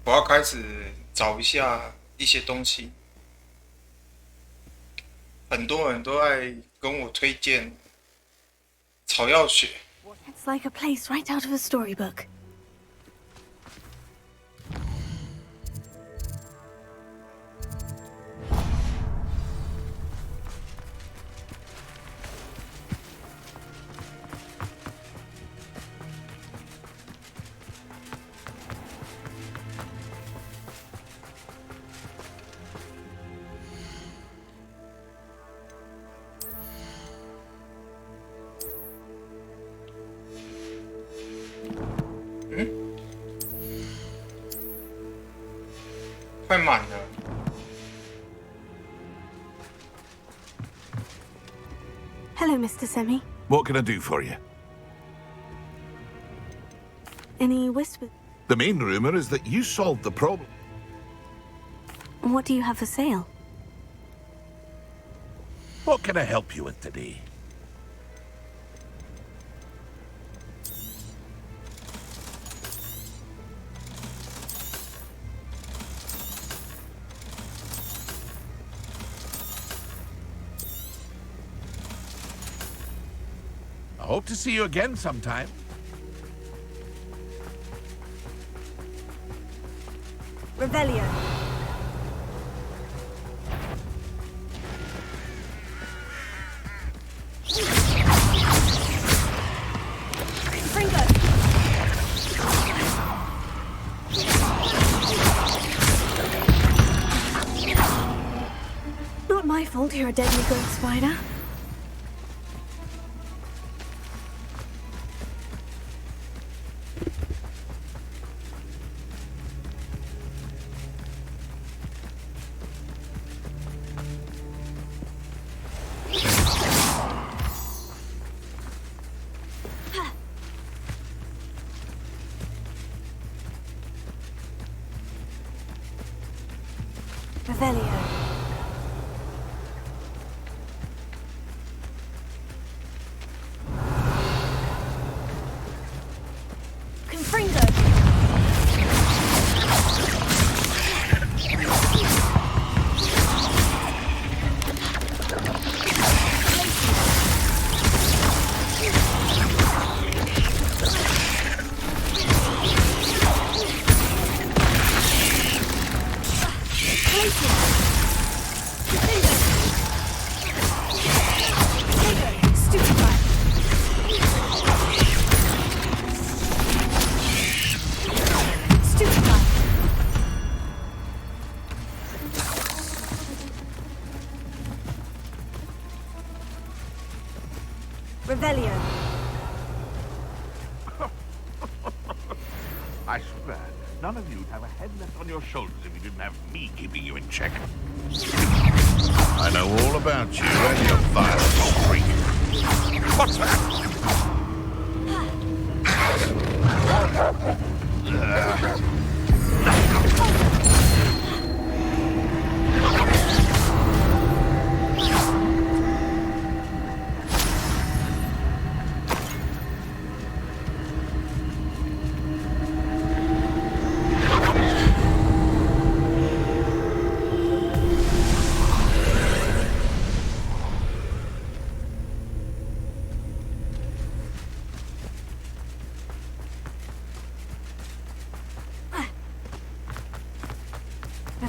我要开始找一下一些东西。很多人都在跟我推荐草药学。It's like a place right out of a storybook.嗯，快满了。Hello, Mr. Semi. What can I do for you? Any whispers? The main rumor is that you solved the problem. What do you have for sale? What can I help you with today? I hope to see you again sometime. Revelio. Not my fault you're a deadly gold spider. Revelio. Confringo. Revelio. I swear, none of you'd have a head left on your shoulders if you didn't have me keeping you in check. I know all about you and your violent streak. What's that?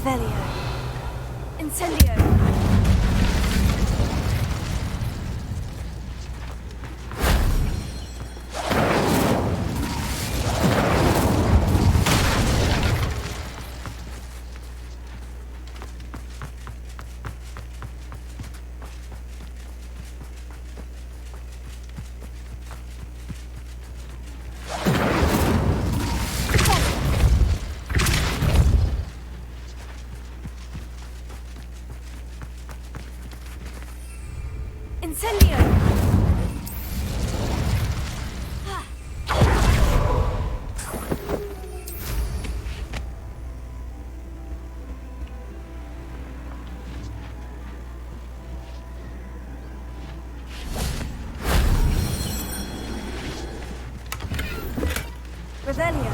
Revelio. Incendio. Incendio! Revelio.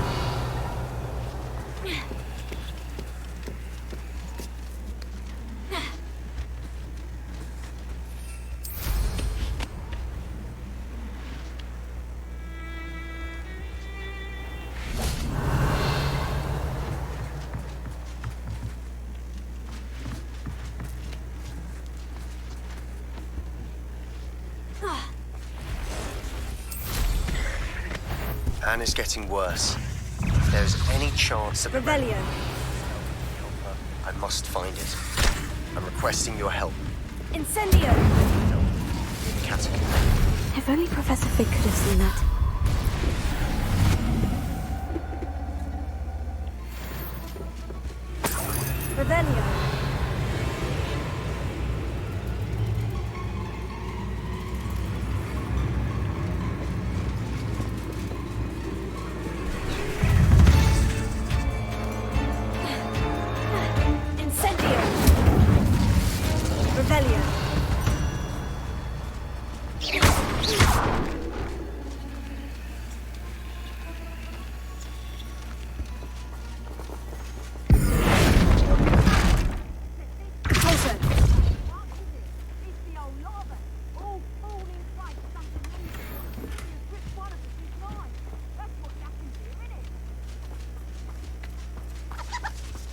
Anna's getting worse. If there's any chance of Revelio. I must find it. I'm requesting your help. Incendio! In the catacomb. If only Professor Fig could have seen that. Revelio. Incendio! Revelio. Closer.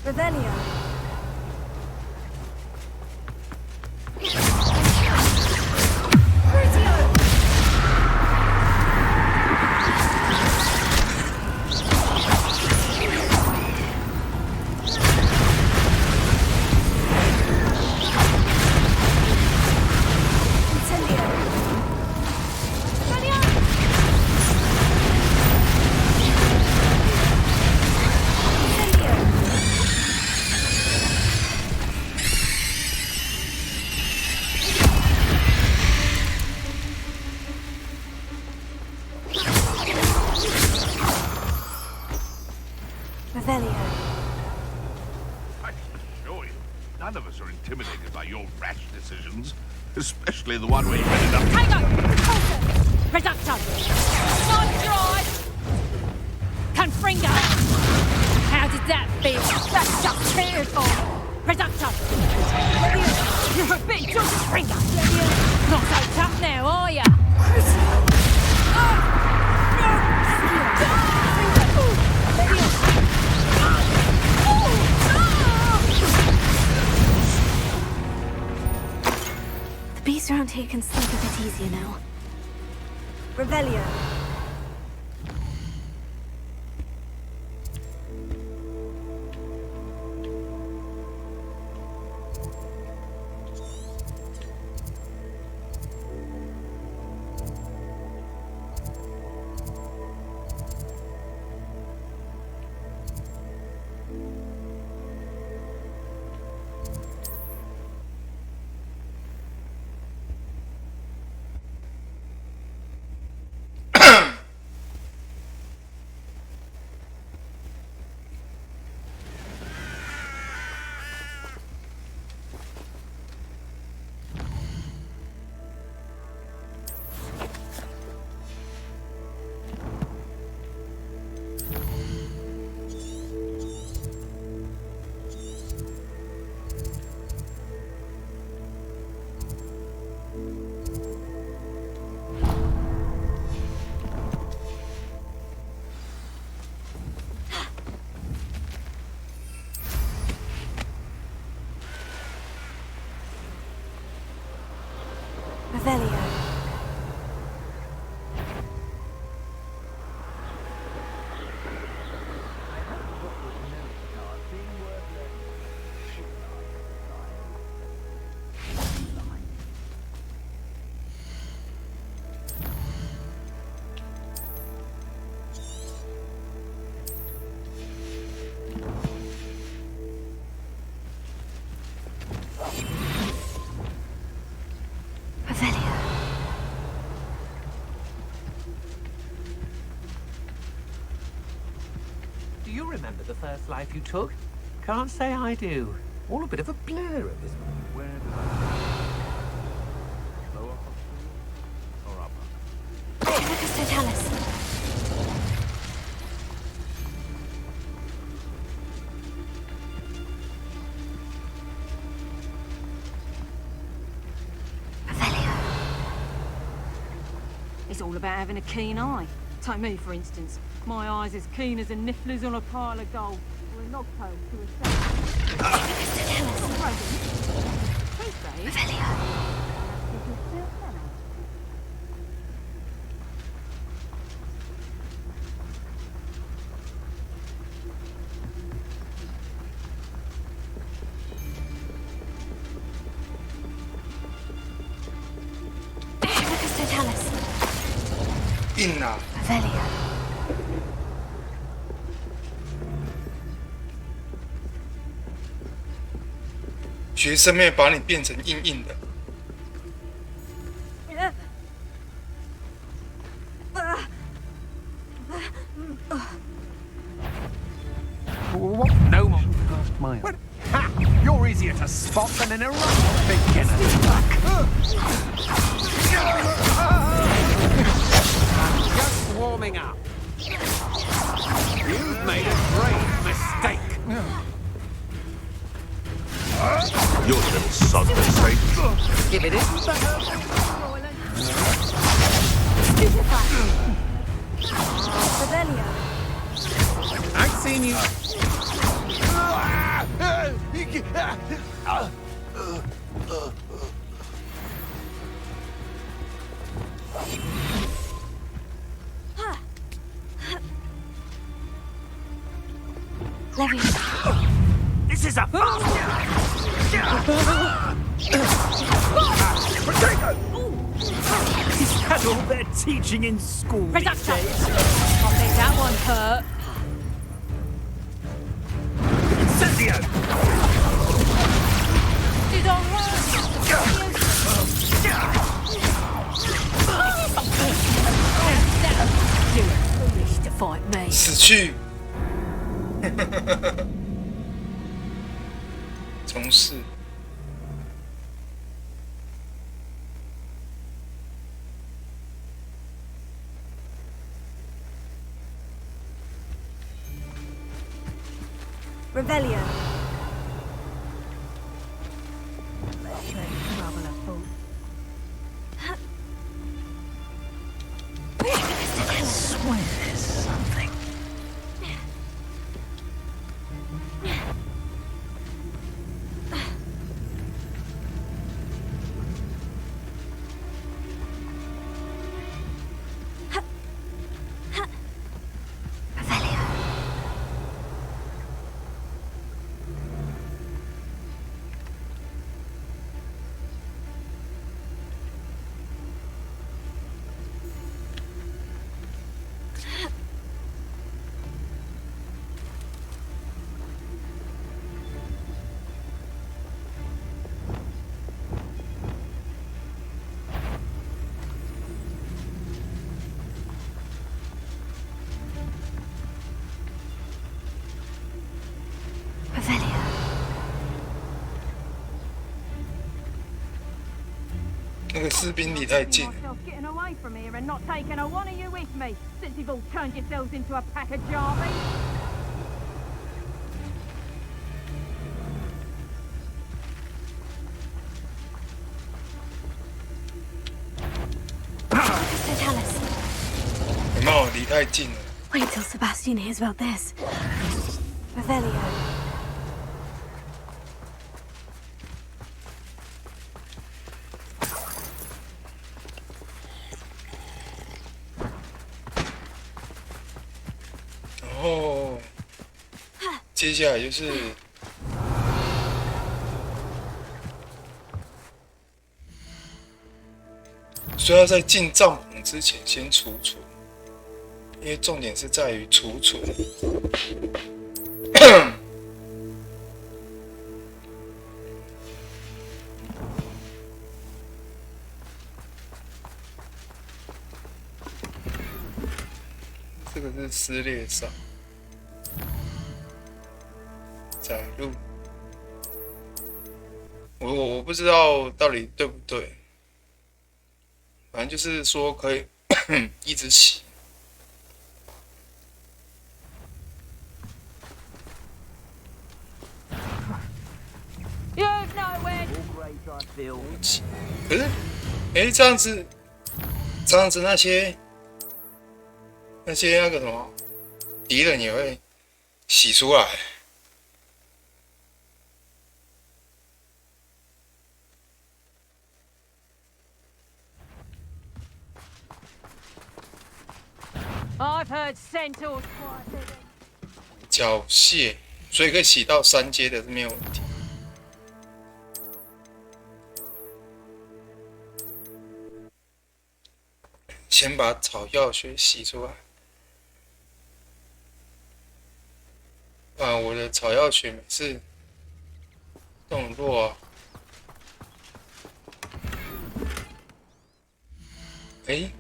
Revelio. Crucio! Incendio! Revelio! Incendio! Revelio. I assure you, none of us are intimidated by your rash decisions, especially the one where you ended up... Tango! Repulsor! Reductor! Nice drive! Confringo! How did that feel? That's just fearful! Reductor! You're a bit just Confringo! Not so tough now, are ya? The bees around here can sleep a bit easier now. Revelio. you remember the first life you took? Can't say I do. All a bit of a blur at this point. Where did I... Lower hospital or upper? Amicus Totalis. It's all about having a keen eye. Take me, for instance. My eye's as keen as a niffler's on a pile of gold, or a logtail to a sail. Amicus Totalis. 硬啊！ Revelio. 学生妹把你变成硬硬的。 What? No more past my eye. Ha! You're easier to spot than an eruption beginner. Just warming up. You've made a grave mistake. Your little son will say... If it isn't for her... Revelio. I've seen you. Levio. This is a... Is that all they're teaching in school these Reductor. days? I'll let that one hurt. Incendio! Did I hurt? You're foolish to fight me. 死去。从事。 Revelio. I swear there's something. Revelio. 那个士兵离太近。 Myself getting away from here and not taking a one of you with me, since you've all turned yourselves into a pack of jarvies. Totalis. 有没有离太近了？ Wait till Sebastian hears about this. Revelio. 然后接下来就是所以要在进帐篷之前先储存，因为重点是在于储存。这个是撕裂伤。载入。我不知道到底对不对，反正就是说可以一直洗。You've nowhere. 可是，这样子那个什么敌人也会洗出来。I've heard centaurs quiet. 缴械，所以可以洗到3阶的是没有问题。先把草药学洗出来。我的草药学每次都很弱啊。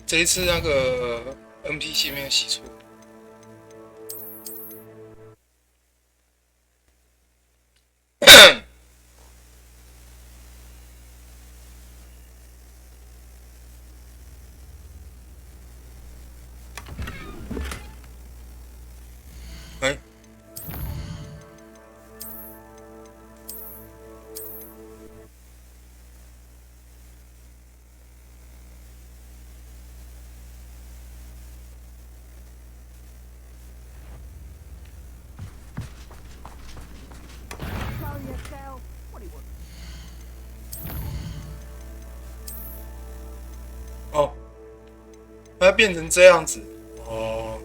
这一次那个 NPC 没有洗出。它变成这样子哦。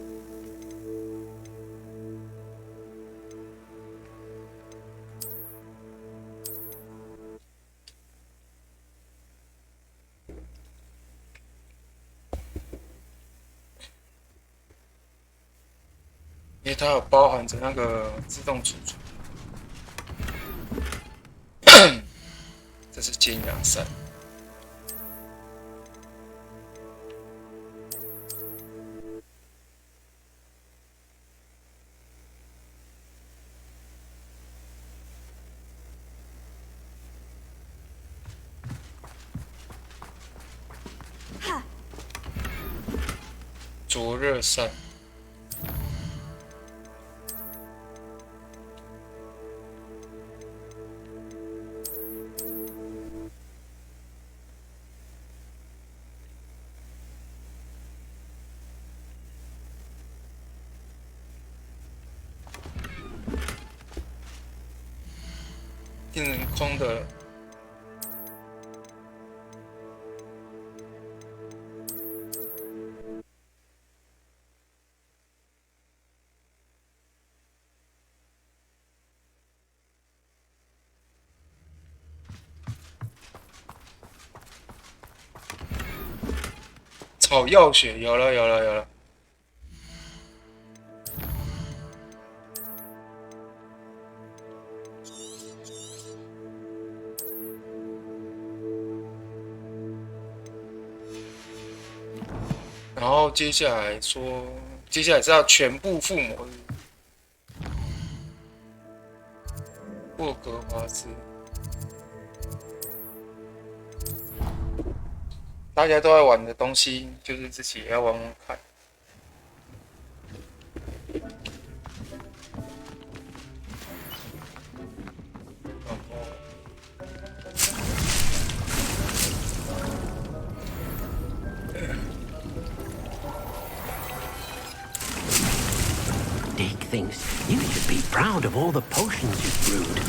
因为它有包含着那个自动储存。这是尖牙山。灼热山，变成空的了。草药学有了。然后接下来是要全部附魔的霍格华兹。大家都在玩的东西，就是自己也要玩玩看。Dick thinks you should be proud of all the potions you've brewed.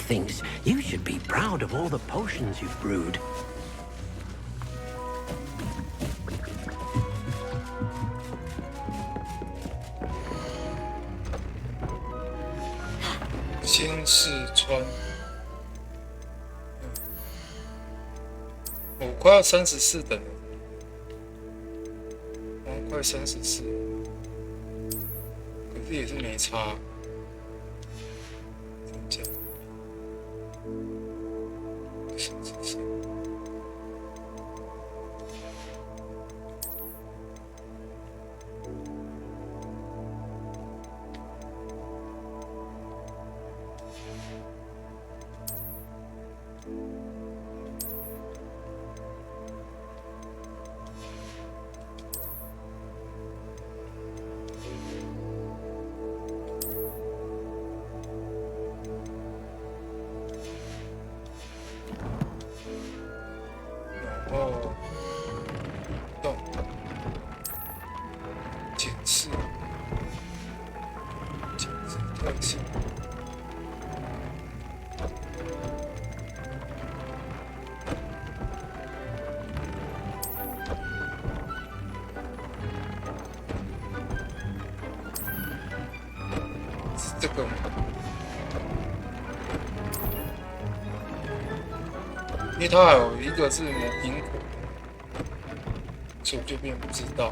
thinks you should be proud of all the potions you've brewed. 先试穿，我快要34等了，我快34，可是也是没差。怎么讲？34。哦，动，检视特性，是这个吗？因为它还有一个是因果，所以我就并不知道。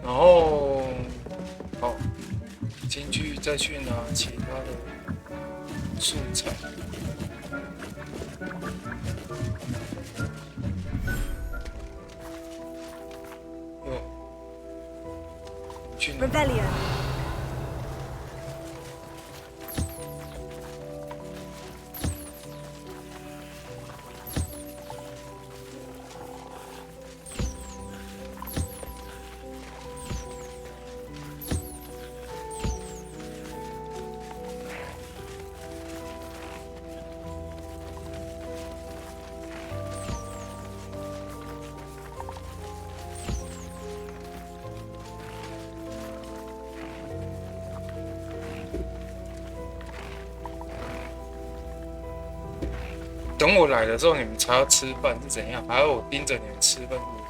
然后，好，进去再去拿其他的素材。去拿。Rebellion. 等我来了之后，你们才要吃饭是怎样？还要我盯着你们吃饭是不是？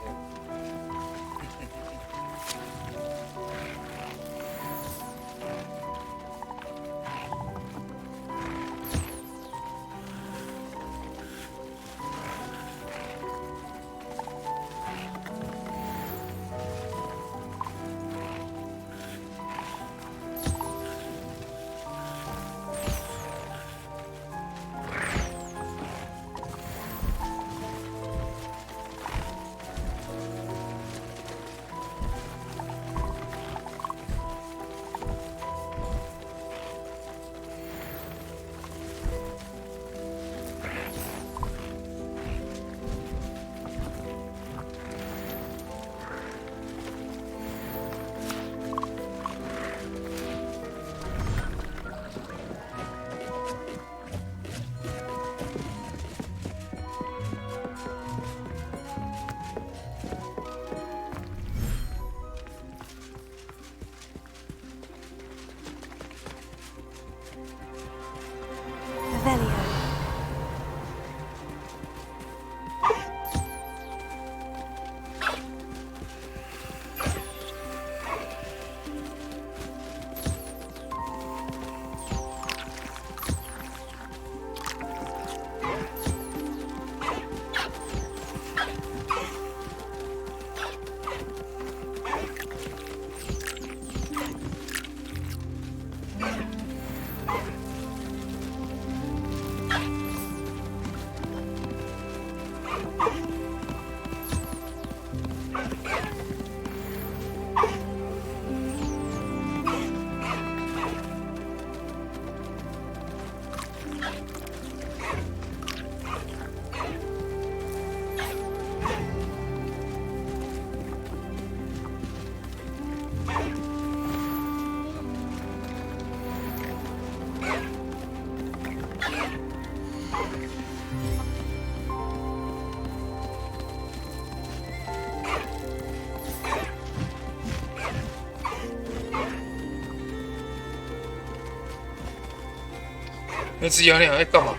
那只羊娘在干嘛？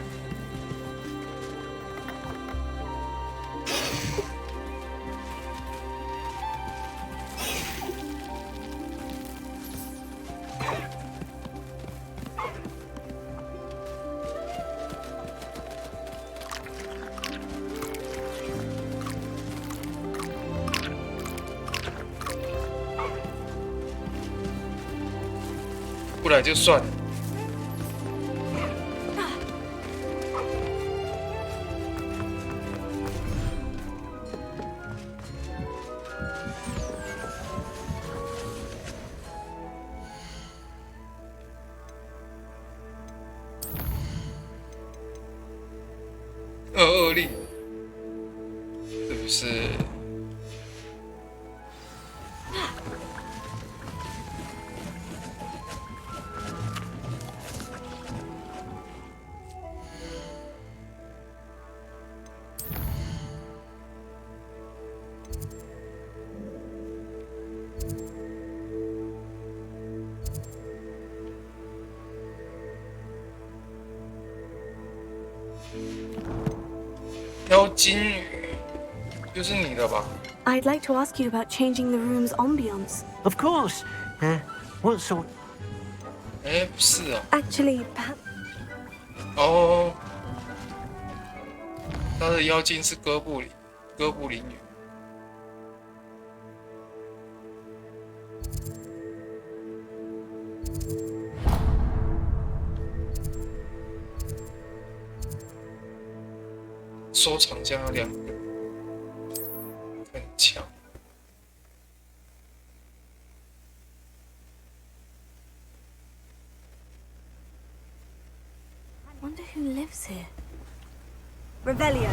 不来就算了。恶力，是不是？挑金鱼，就是你的吧？ I'd like to ask you about changing the room's ambience. Of course. What sort? 哎，不是啊。Actually, perhaps. 哦，他的妖精是哥布林女。收藏家有2个，很强。Wonder who lives here. Revelio.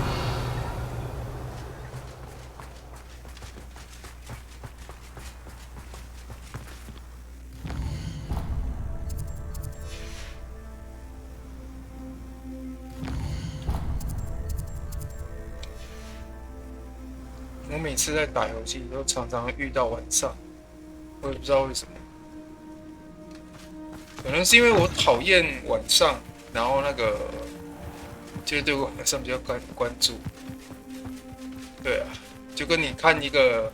我每次在打游戏都常常遇到晚上，我也不知道为什么，可能是因为我讨厌晚上，然后那个就是对晚上比较关注。对啊，就跟你看一个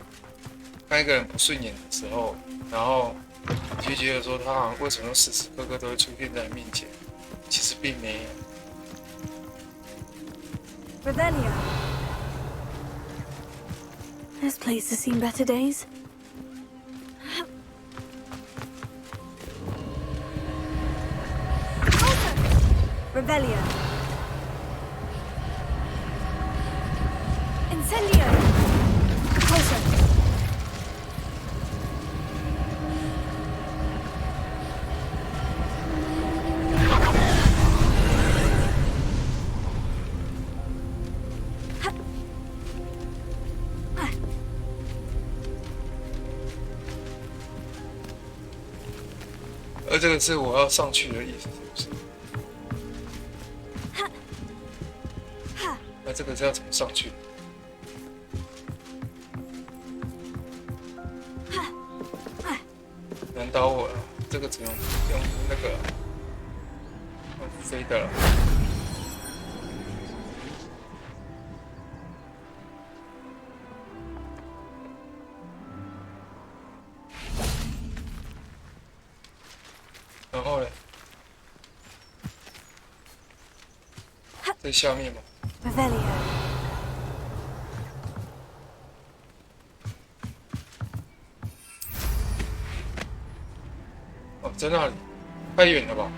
人不顺眼的时候，然后你就觉得说他好像为什么时时刻刻都会出现在你面前，其实并没有。Revelio. This place has seen better days. Revelio. Incendio. Closer.而这个是我要上去的意思，是不是？那这个是要怎么上去？难倒我了，这个只能用那个飞的了。然后呢？在下面吗？ Revelio. 哦，在那里，太远了吧？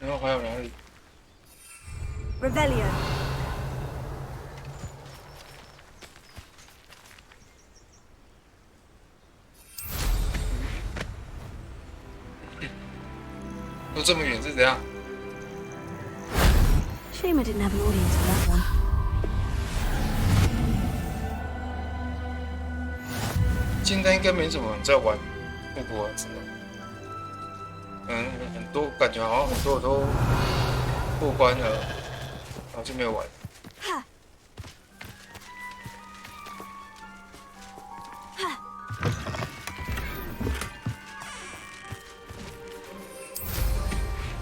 然后还有哪里？ Revelio. 都这么远是怎样？ Shame I didn't have an audience for that one. 现在应该没什么人在玩霍格华兹了。很多感觉好像很多我都过关了，然后就没有玩。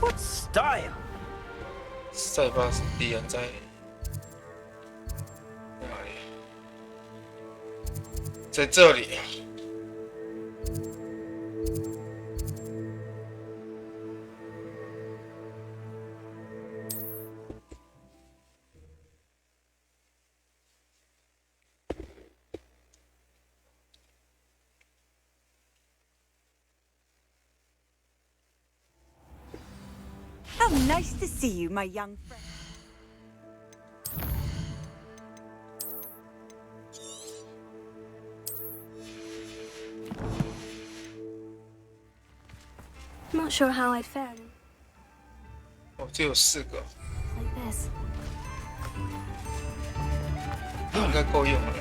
What style? 塞巴斯蒂安在哪里？在这里。How nice to see you, my young friend. Not sure how I'd fare 哦，这有4个， like this. 应该够用了。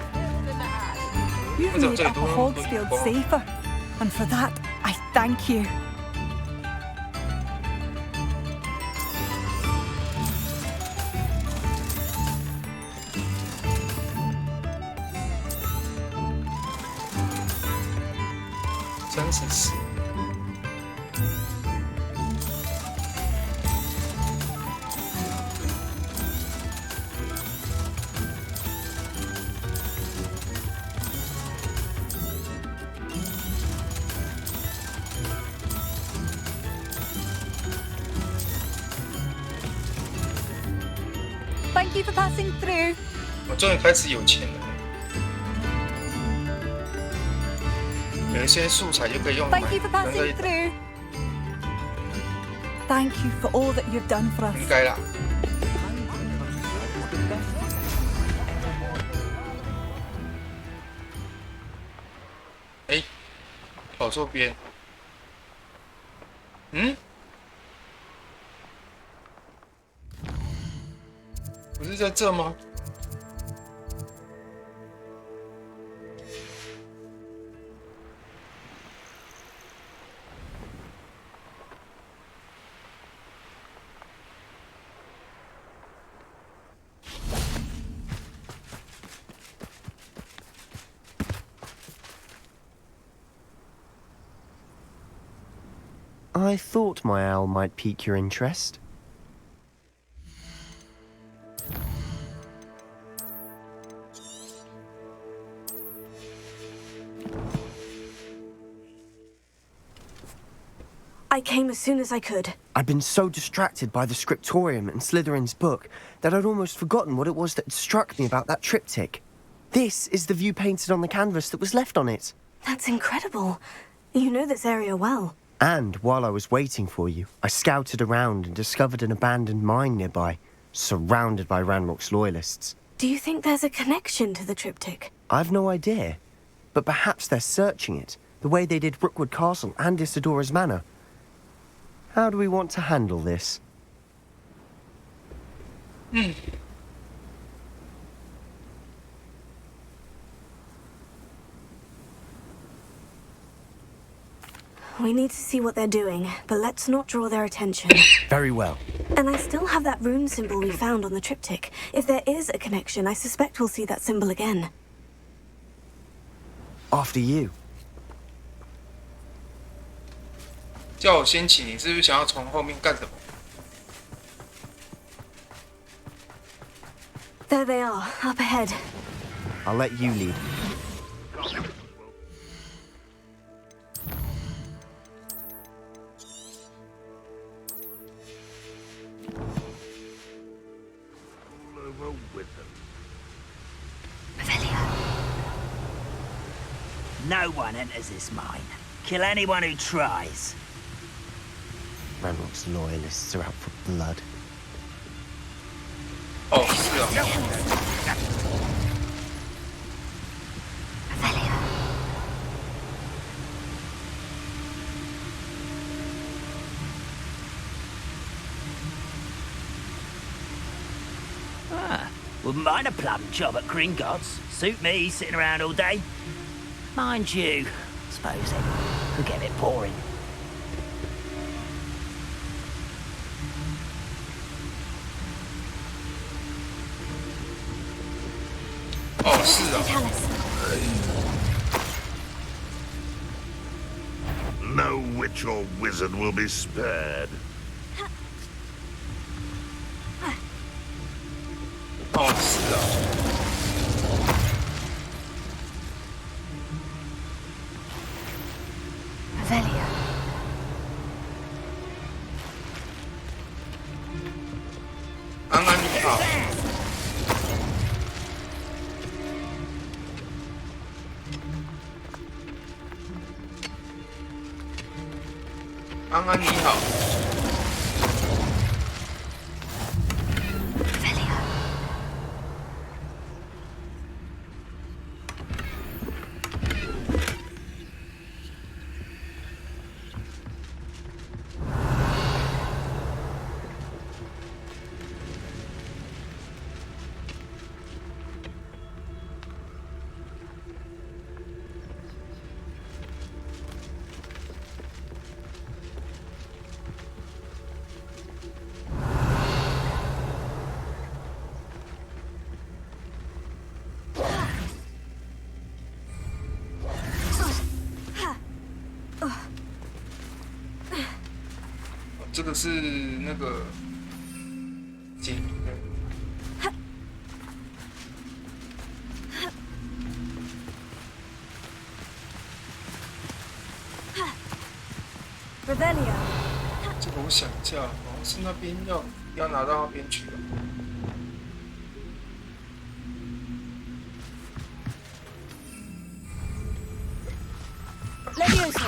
You've made Upper Hogsfield safer, and for that, I thank you. Thank you for passing through. 我终于开始有钱了，有一些素材就可以用来 Thank you for 买 passing through. Thank you for all that you've done for 应 us. 该啦。哎，跑错边。嗯？不是在这吗？ I thought my owl might pique your interest. I came as soon as I could. I'd been so distracted by the scriptorium and Slytherin's book that I'd almost forgotten what it was that struck me about that triptych. This is the view painted on the canvas that was left on it. That's incredible. You know this area well. And while I was waiting for you, I scouted around and discovered an abandoned mine nearby, surrounded by Ranrock's loyalists. Do you think there's a connection to the triptych? I've no idea, but perhaps they're searching it, the way they did Rookwood Castle and Isidora's Manor. How do we want to handle this? We need to see what they're doing, but let's not draw their attention. Very well. And I still have that rune symbol we found on the triptych. If there is a connection, I suspect we'll see that symbol again. After you. 叫我先起，你是不是想要从后面干什么？ There they are, up ahead. I'll let you lead. Over with them. No one enters this mine. Kill anyone who tries. Ranrock's loyalists are out for blood. 哦，是啊。 Wouldn't mind a plum job at Gringotts. Suit me, sitting around all day. Mind you, suppose it could get a bit boring. 哦，是啊。 No witch or wizard will be spared. 哦，是啊。Avelia. 安安你好。安安你好。 这个是那个解谜的。Revelio. 这个我想一下，好像是那边要拿到那边去了。Levioso.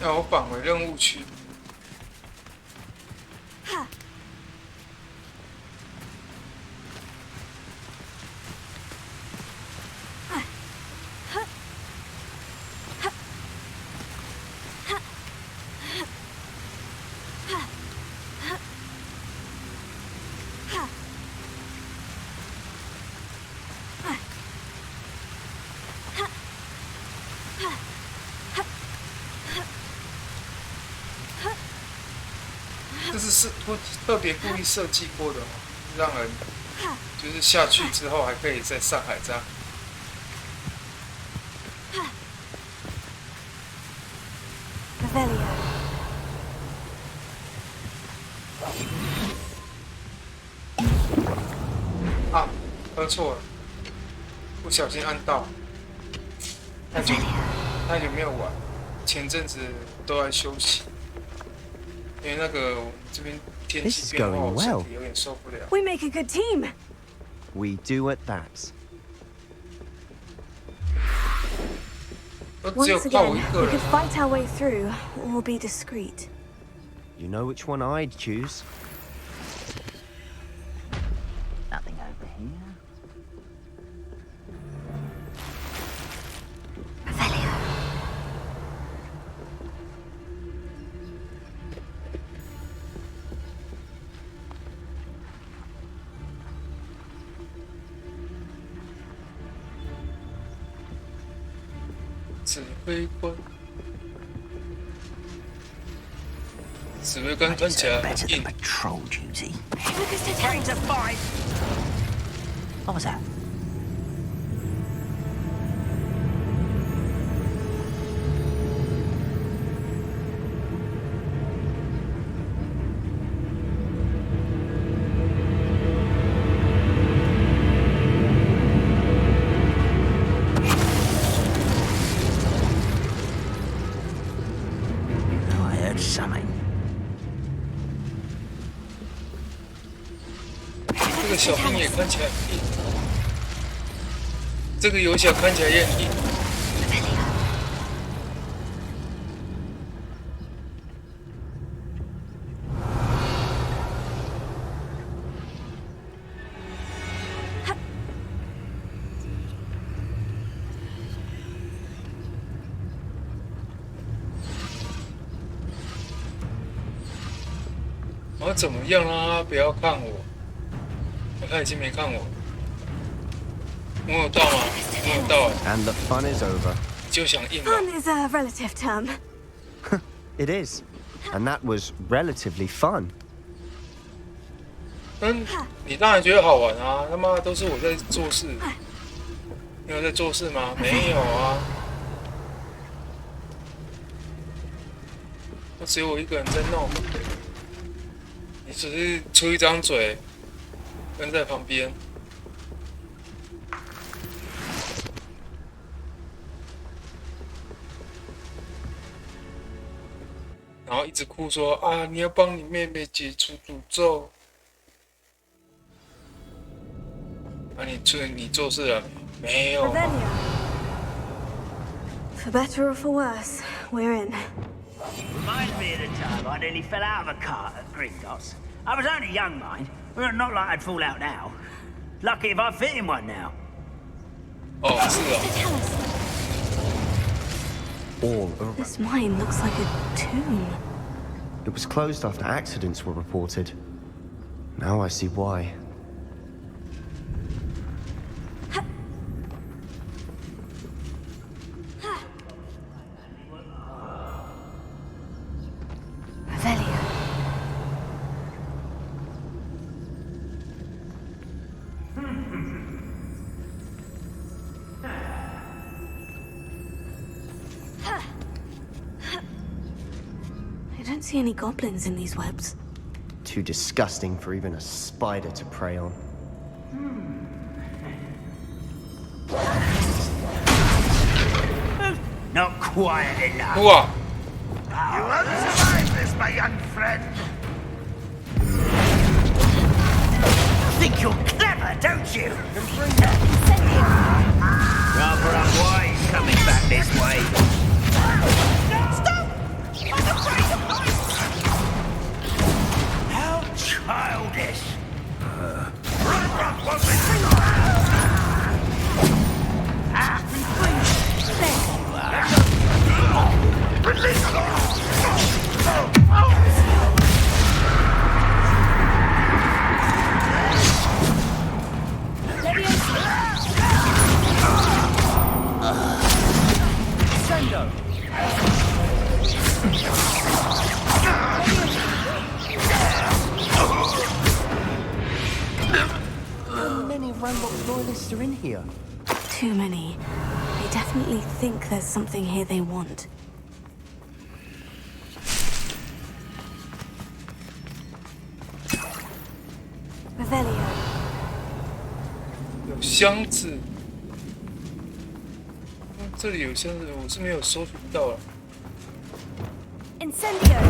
要我返回任务区。这是特别故意设计过的哦，让人就是下去之后还可以再上海这样。啊，喝错了，不小心按到。太久没有玩，前阵子都在休息。 因为那个我们这边天气变化，我身体有点受不了。We make a good team. We do at that. Once again, we could fight our way through, or be discreet. You know which one I'd choose. Nothing over here. Revelio. 指挥官，指挥官看起来很硬。 Patrol duty. Ready to fight. What was that? Something. 这个小兵也看起来很硬，这个游侠看起来也很硬。我要怎么样让他不要看我？他已经没看我。我有到吗？我有到。And the fun is over. 就想硬嘛。 Fun is a relative term. It is. And that was relatively fun. 你当然觉得好玩啊！他妈都是我在做事。你有在做事吗？没有啊。只有我一个人在弄。你只是出一张嘴，跟在旁边。然后一直哭说啊，你要帮你妹妹解除诅咒。啊，你做事了没有？ For better or for worse, we're in. Reminds me of the time I nearly fell out of a cart at Gringotts. I was only young, mind. Well, not like I'd fall out now. Lucky if I fit in one now. 哦，是哦。 All around. This mine looks like a tomb. It was closed after accidents were reported. Now I see why. Revelio. I don't see any goblins in these webs. Too disgusting for even a spider to prey on. Not quiet enough. 哇！ You won't survive this, my young friend. Think you're clever, don't you? Rather unwise coming back this way. Stop! I'm afraid of heights! How childish! How many Rambock loyalists are in here? Too many. They definitely think there's something here they want. Revelio. 有箱子。这里有箱子，我是没有搜寻到了。 Incendio.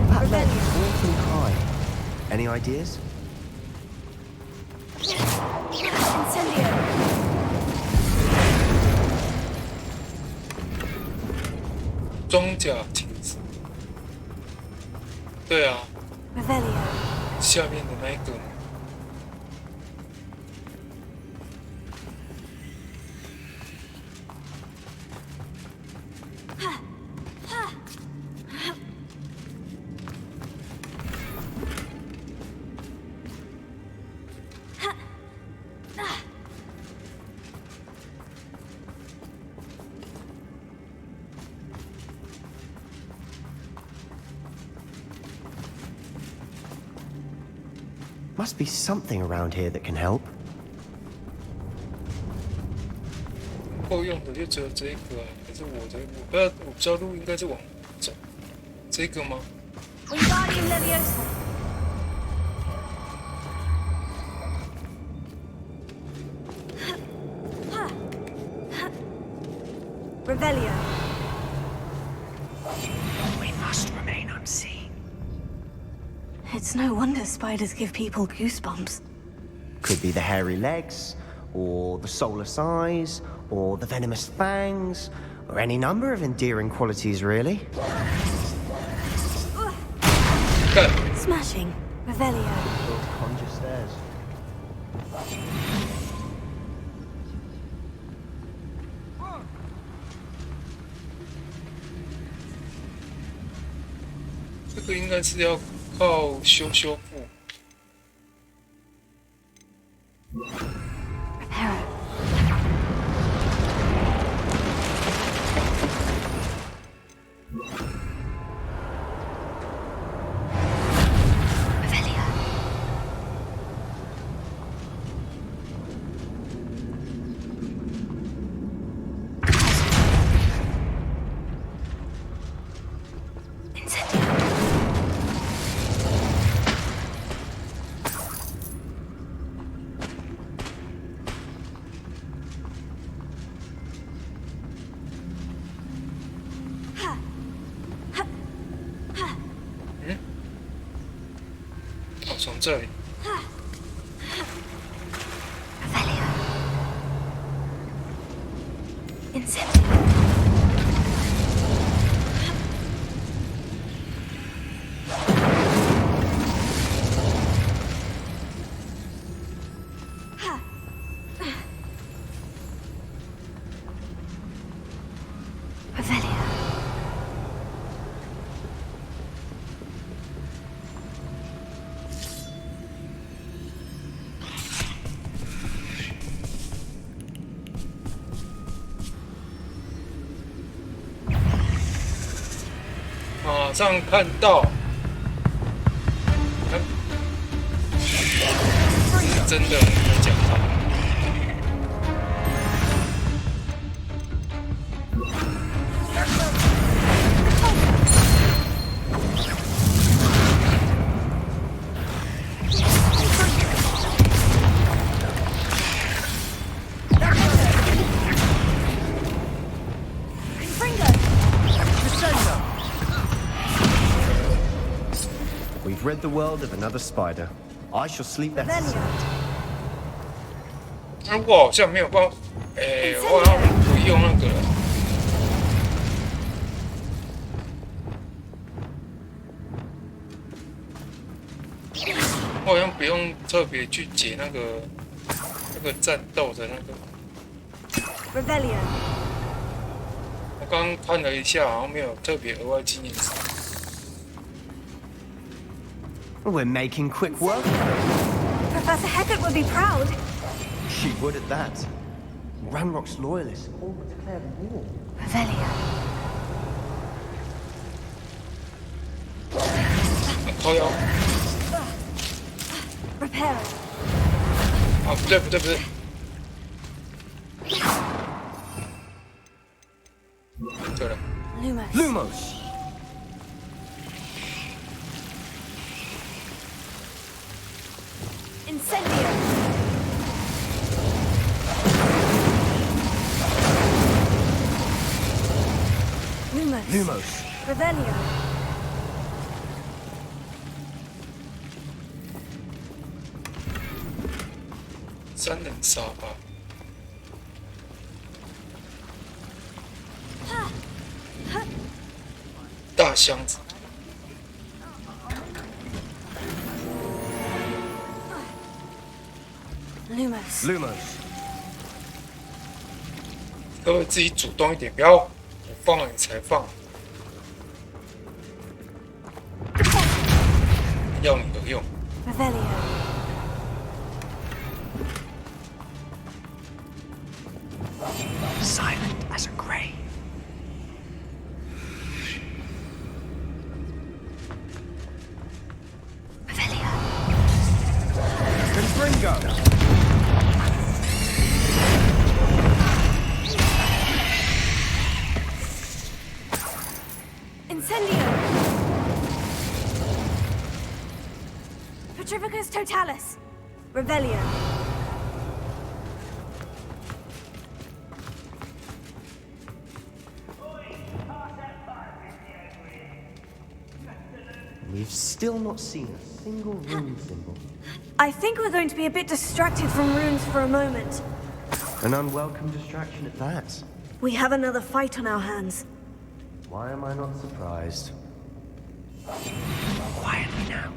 That ledge is walking high. Any ideas? Incendio. 装甲镜子。对啊， Revelio. 下面的那一个。 Must be something around here that can help. 够用的就只有这个啊，可是我不知道路应该是往走，这个吗？ Wingardium Leviosa. Revelio. We must remain unseen. It's no wonder spiders give people goosebumps. Could be the hairy legs, or the soulless eyes, or the venomous fangs, or any number of endearing qualities, really. Smashing. Revelio. Conjure stairs. 这个应该是要靠修复。从这里。马上看到，真的有讲话。We've rid the world of another spider. I shall sleep better tonight. 我好像没有办法，我好像不用那个了。我好像不用特别去解那个战斗的那个。Rebellion. 我刚刚看了一下，好像没有特别额外经验值。We're making quick work. Professor Hecat would be proud. She would at that. Ranrock's loyalists all declared war. Revelio. 靠腰。Repair. 啊，不对不对不对。对了。Lumos. Incendio. Lumos. Revelio. 三人杀吧。大箱子。Lumos. 各位自己主动一点，不要我放了你才放。要你有用。Revelio. Silent as a grave. Revelio. Confringo. Incendio. Petrificus totalis. Revelio. We've still not seen a single rune symbol. I think we're going to be a bit distracted from runes for a moment. An unwelcome distraction at that. We have another fight on our hands. Why am I not surprised? Quietly now.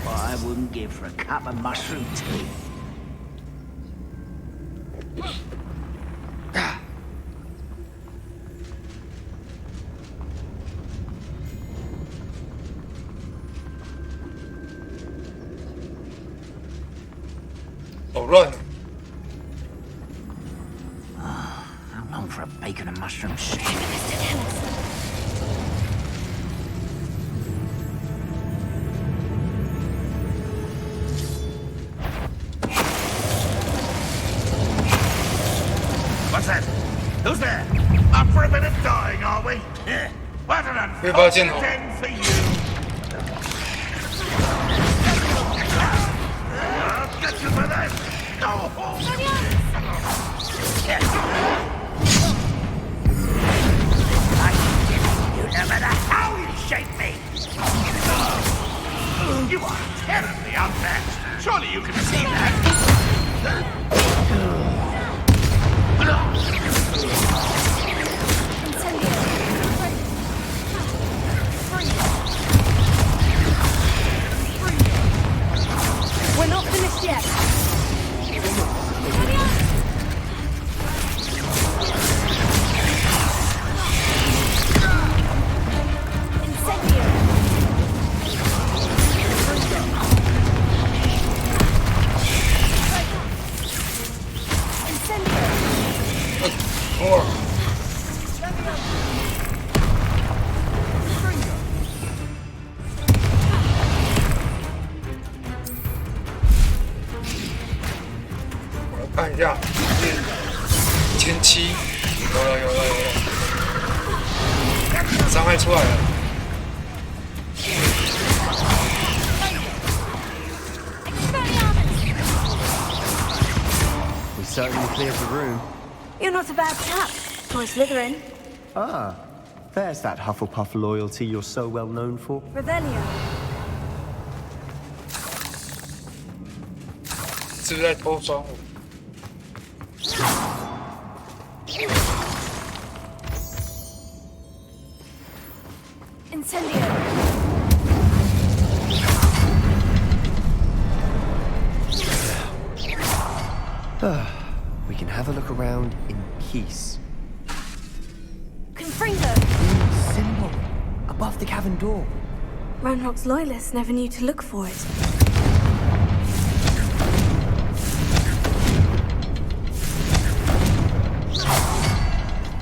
I wouldn't give for a cup of mushroom tea. 乱了。How long for a bacon and mushroom shake? What's that? Who's there? Up for a bit of dying, are we? What an unfortunate end for you! I'll get you for that! Go home! You no matter how you shake me! You are terribly outmatched! Surely you can see that! We're not finished yet. More. 看一下，1700，有了，伤害出来了。We certainly cleared the room. You're not a bad chap, for a Slytherin. Ah, there's that Hufflepuff loyalty you're so well known for. Revelio. 是不是在偷装我？ Incendio. We can have a look around in peace. Confringo. Symbol above the cavern door. Ranrock's loyalists never knew to look for it.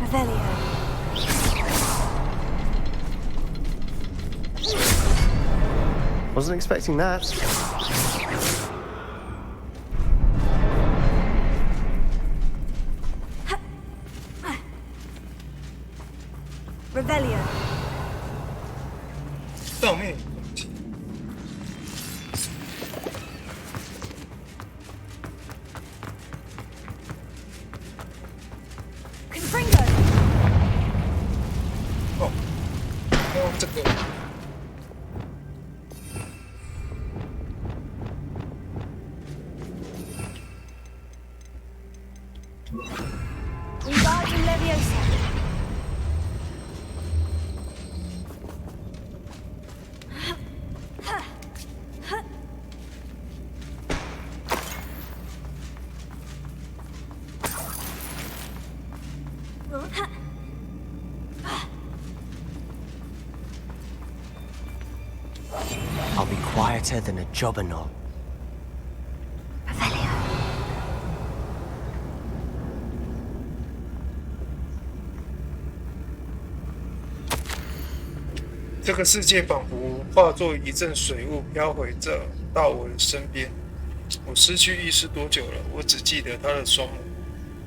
Revelio. Wasn't expecting that. Revelio. 上面。 Confringo. 哦，还有这个。 Wingardium Leviosa. I'll be quieter than a jobberknoll. Revelio. 这个世界仿佛化作一阵水雾飘回着到我的身边。我失去意识多久了？我只记得他的双目，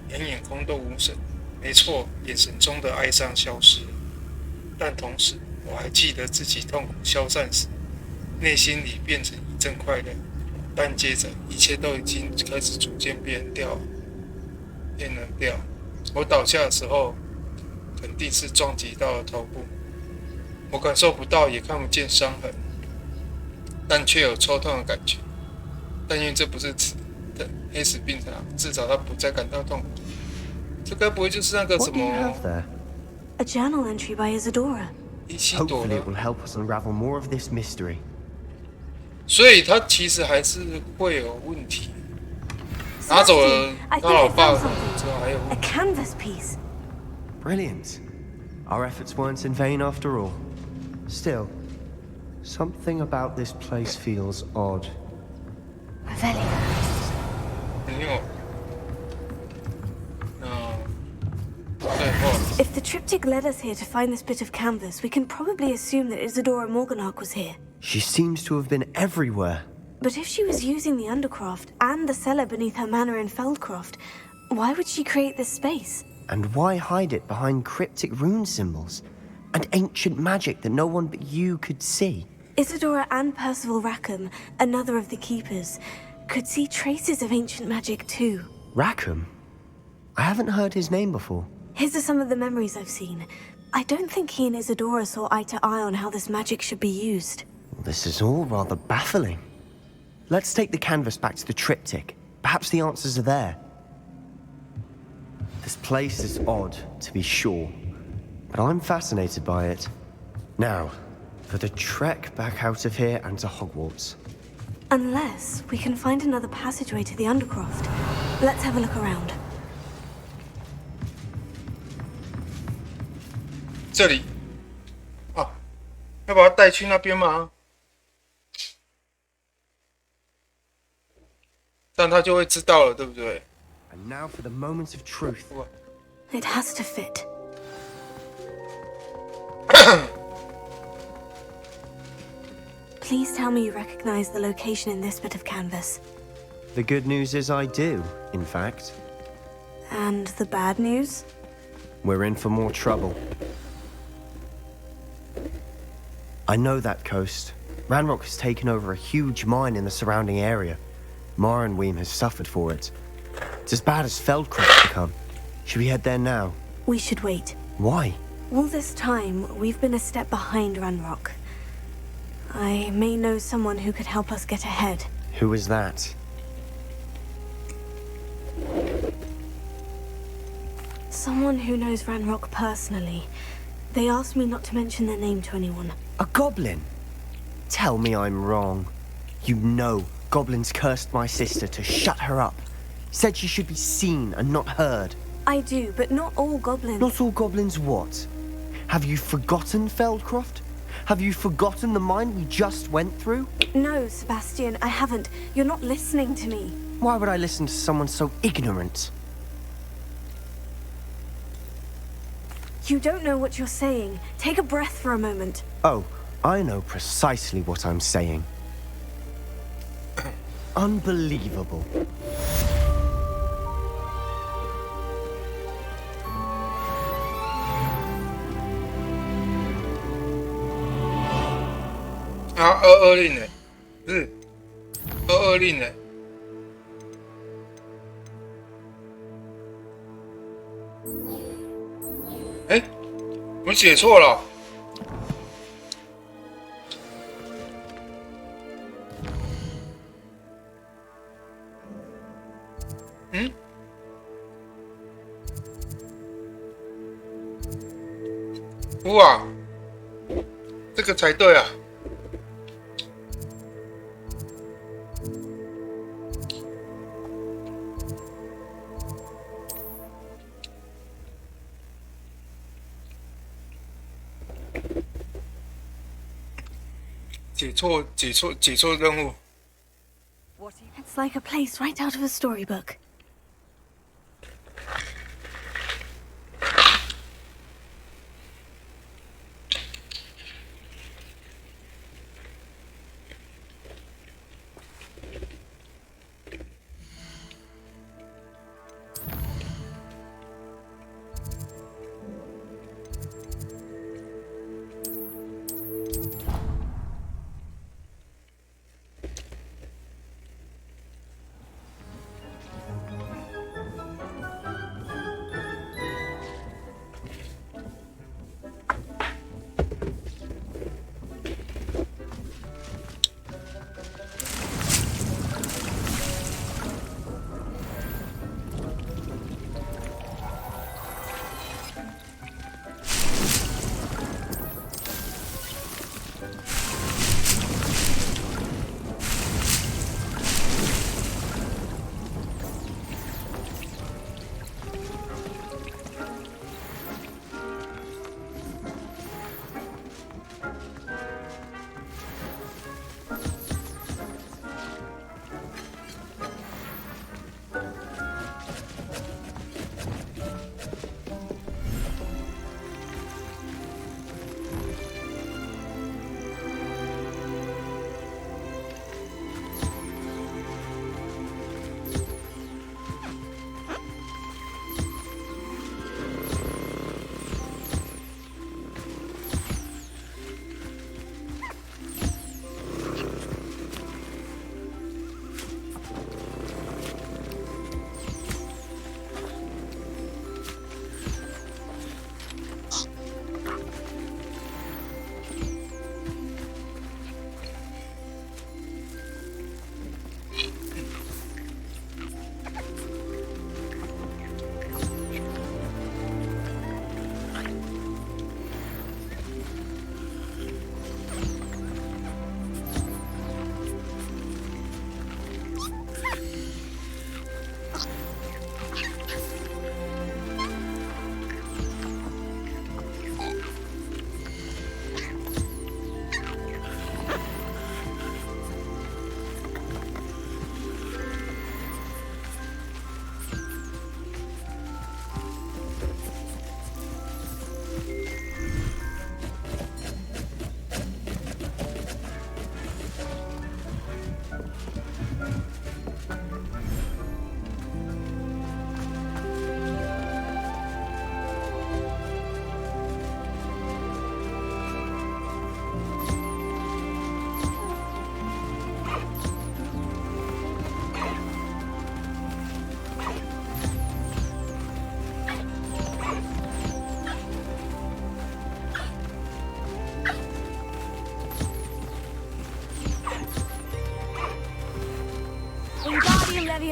连眼空都无神。没错，眼神中的哀伤消失了，但同时我还记得自己痛苦消散时，内心里变成一阵快乐。但接着一切都已经开始逐渐变冷掉。我倒下的时候，肯定是撞击到了头部。 我感受不到，也看不见伤痕，但却有抽痛的感觉。但因为这不是黑死病症，至少他不再感到痛苦。这该不会就是那个什 What do you 么 have there? A journal entry by Isadora. 伊西朵 Hopefully it 呢？ will help us unravel more of this mystery. 所以他其实还是会有问题。拿走了 I 他 think 老 I 爸 found 之后 something. 还有 A 问题。 canvas piece. Brilliant. Our efforts weren't in vain after all. Still, something about this place feels odd. Revelio. 里 If the triptych led us here to find this bit of canvas, we can probably assume that Isadora Morganach was here. She seems to have been everywhere. But if she was using the Undercroft and the cellar beneath her manor in Feldcroft, why would she create this space? And why hide it behind cryptic rune symbols and ancient magic that no one but you could see? Isadora and Percival Rackham, another of the Keepers, could see traces of ancient magic too. Rackham? I haven't heard his name before. His are some of the memories I've seen. I don't think he and Isadora saw eye to eye on how this magic should be used. This is all rather baffling. Let's take the canvas back to the triptych. Perhaps the answers are there. This place is odd, to be sure, but I'm fascinated by it. Now, for the trek back out of here and to Hogwarts. Unless we can find another passageway to the Undercroft. Let's have a look around. 这里，哦，要把他带去那边吗？但他就会知道了，对不对？ And now for the moment of truth. It has to fit. Please tell me you recognize the location in this bit of canvas. The good news is I do, in fact. And the bad news? We're in for more trouble. I know that coast. Ranrock has taken over a huge mine in the surrounding area. Mornweem has suffered for it. It's as bad as Feldcroft become. Should we head there now? We should wait. Why? All this time, we've been a step behind Ranrock. I may know someone who could help us get ahead. Who is that? Someone who knows Ranrock personally. They asked me not to mention their name to anyone. A goblin? Tell me I'm wrong. You know goblins cursed my sister to shut her up. Said she should be seen and not heard. I do, but not all goblins. Not all goblins what? Have you forgotten Feldcroft? Have you forgotten the mine we just went through? No, Sebastian, I haven't. You're not listening to me. Why would I listen to someone so ignorant? You don't know what you're saying. Take a breath for a moment. Oh, I know precisely what I'm saying. Unbelievable.啊，22令呢？不是22令呢？哎，我写错了。嗯？哇，这个才对啊！解错任务。It's like a place right out of a storybook.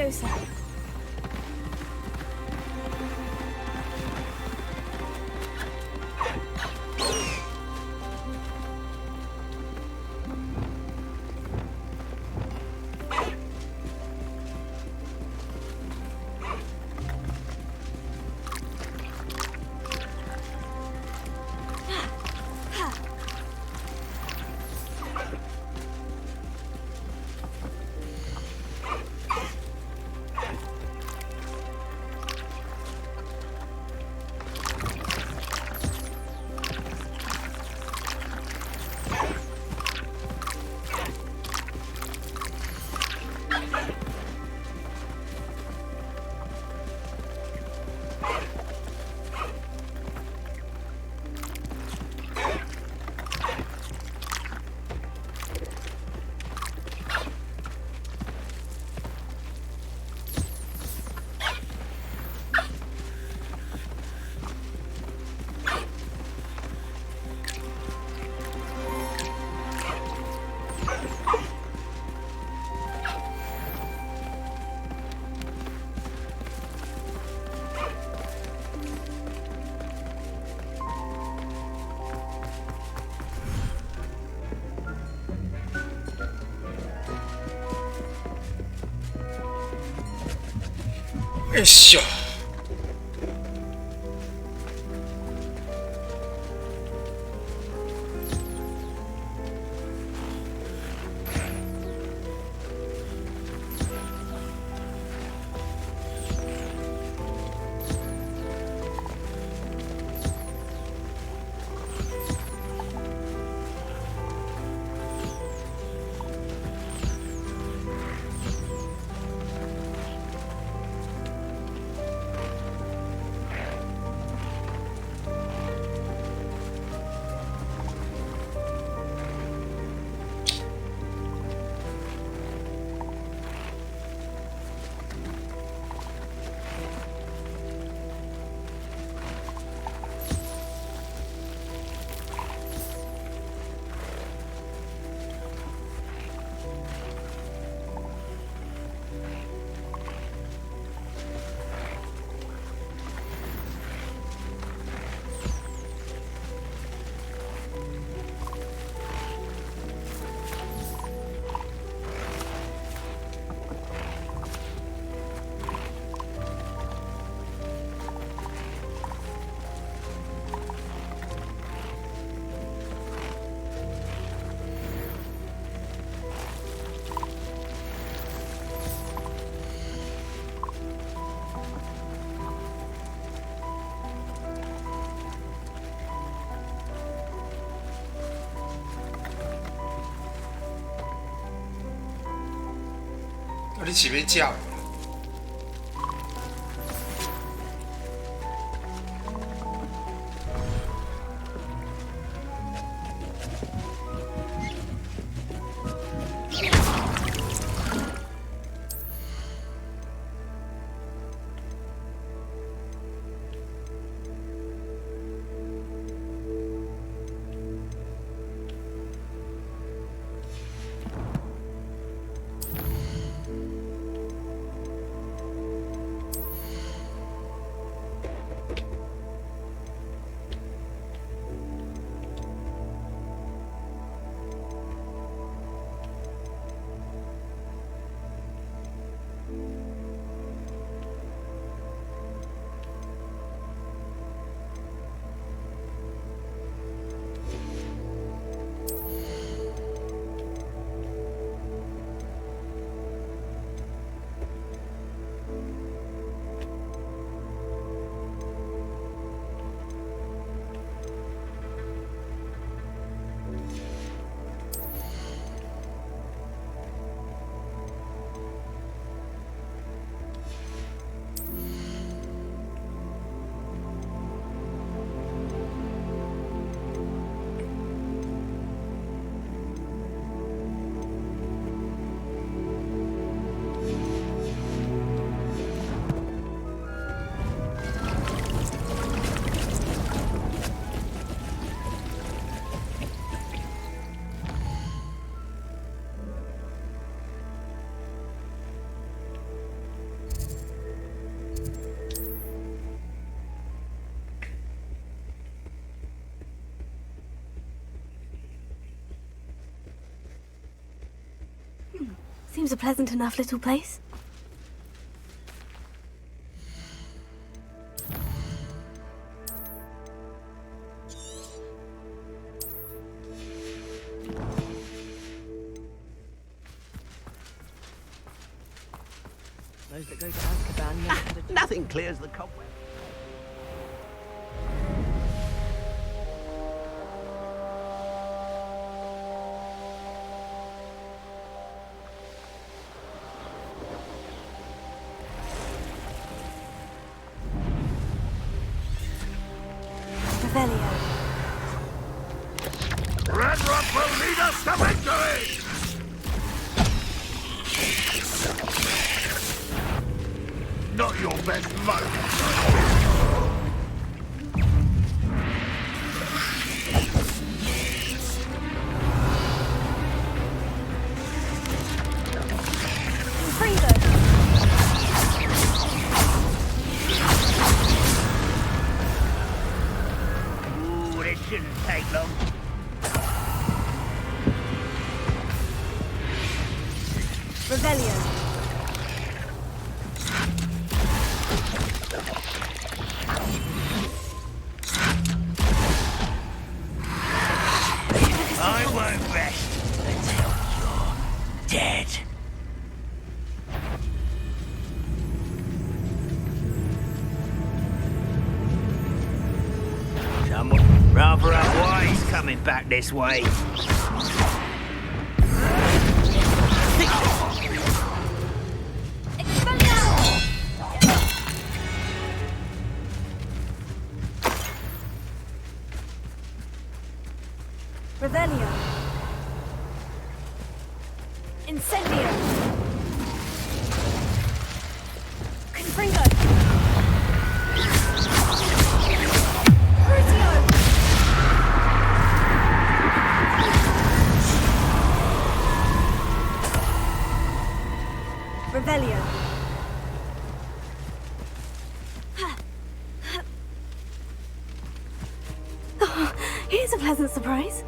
Leviosa.哎咻！你是要叫？ Seems a pleasant enough little place. Those that go to Azkaban never had a... Nothing clears the cobweb. Ranrock will lead us to victory! Not your best moment. Ooh, this shouldn't take long. Revelio. I won't rest until you're dead. Someone rather unwise coming back this way. Revelio. Incendio. Confringo. Crucio. Revelio. Oh, here's a pleasant surprise.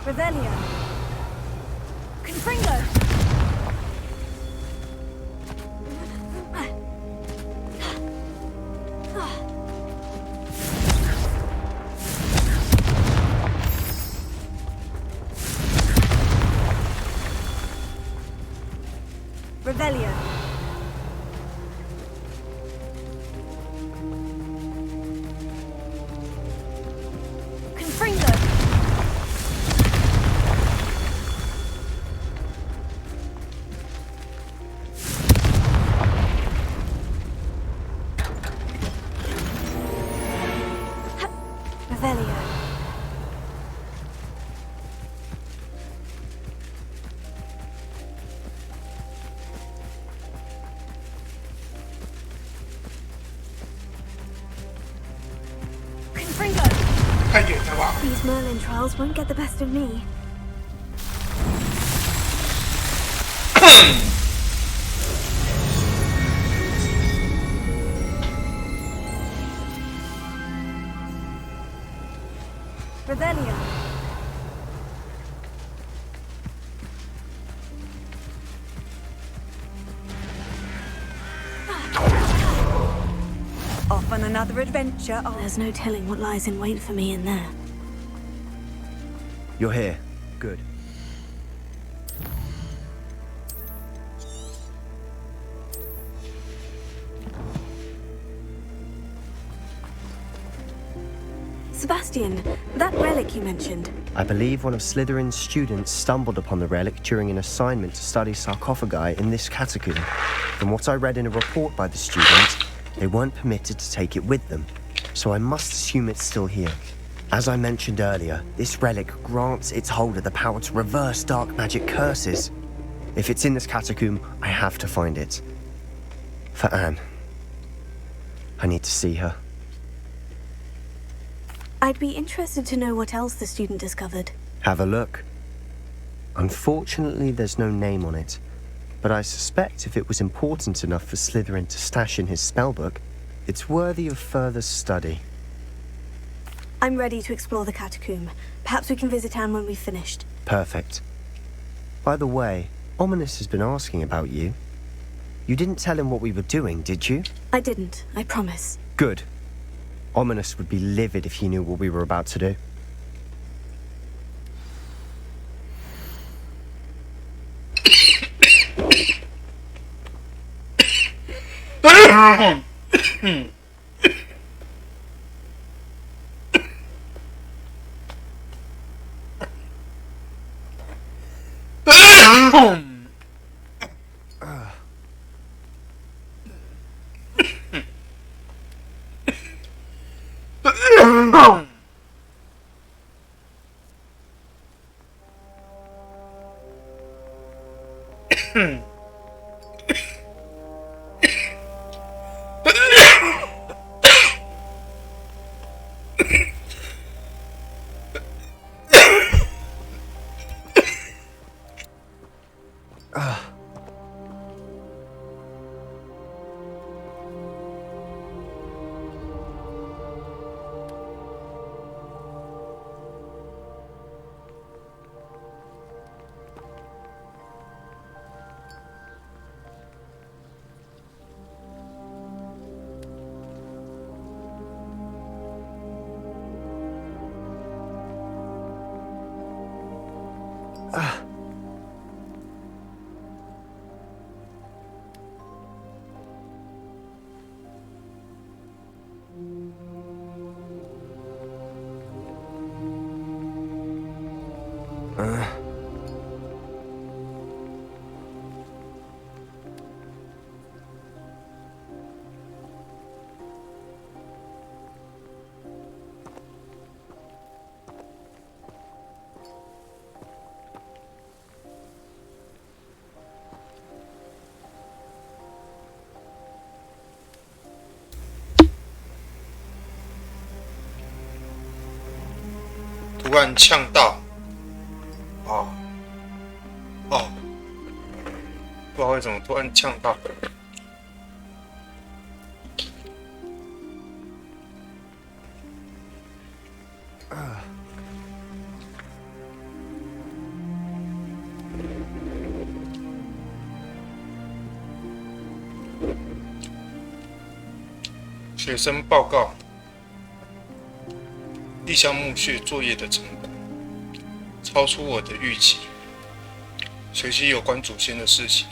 Revelio. Confringo. Revelio. Confringo. Revelio. Confringo. 太远了吧？ These Merlin trials won't get the best of me. Revelio. Off on another adventure. Oh. There's no telling what lies in wait for me in there. You're here. Good. Sebastian, that relic you mentioned. I believe one of Slytherin's students stumbled upon the relic during an assignment to study sarcophagi in this catacomb. From what I read in a report by the student, they weren't permitted to take it with them, so I must assume it's still here. As I mentioned earlier, this relic grants its holder the power to reverse dark magic curses. If it's in this catacomb, I have to find it. For Anne. I need to see her. I'd be interested to know what else the student discovered. Have a look. Unfortunately, there's no name on it, but I suspect if it was important enough for Slytherin to stash in his spellbook, it's worthy of further study. I'm ready to explore the catacomb. Perhaps we can visit Anne when we've finished. Perfect. By the way, Ominous has been asking about you. You didn't tell him what we were doing, did you? I didn't, I promise. Good. Ominous would be livid if he knew what we were about to do.突然呛到，不知道为什么突然呛到。学生报告。地下墓穴作业的成果超出我的预期，学习有关祖先的事情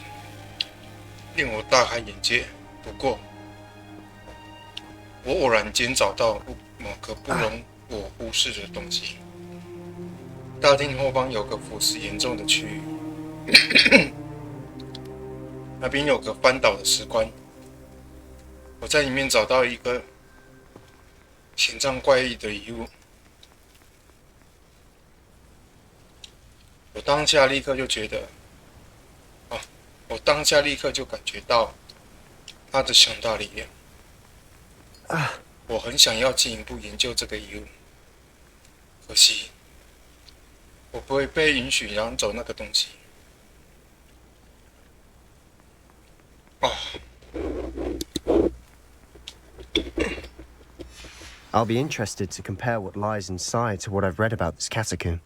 令我大开眼界。不过，我偶然间找到某个不容我忽视的东西。大厅后方有个腐蚀严重的区域，那边有个翻倒的石棺。我在里面找到一个形状怪异的遗物。我当下立刻就感觉到他的强大力量。我很想要进一步研究这个遗物，可惜我不会被允许拿走那个东西。I'll be interested to compare what lies inside to what I've read about this catacomb.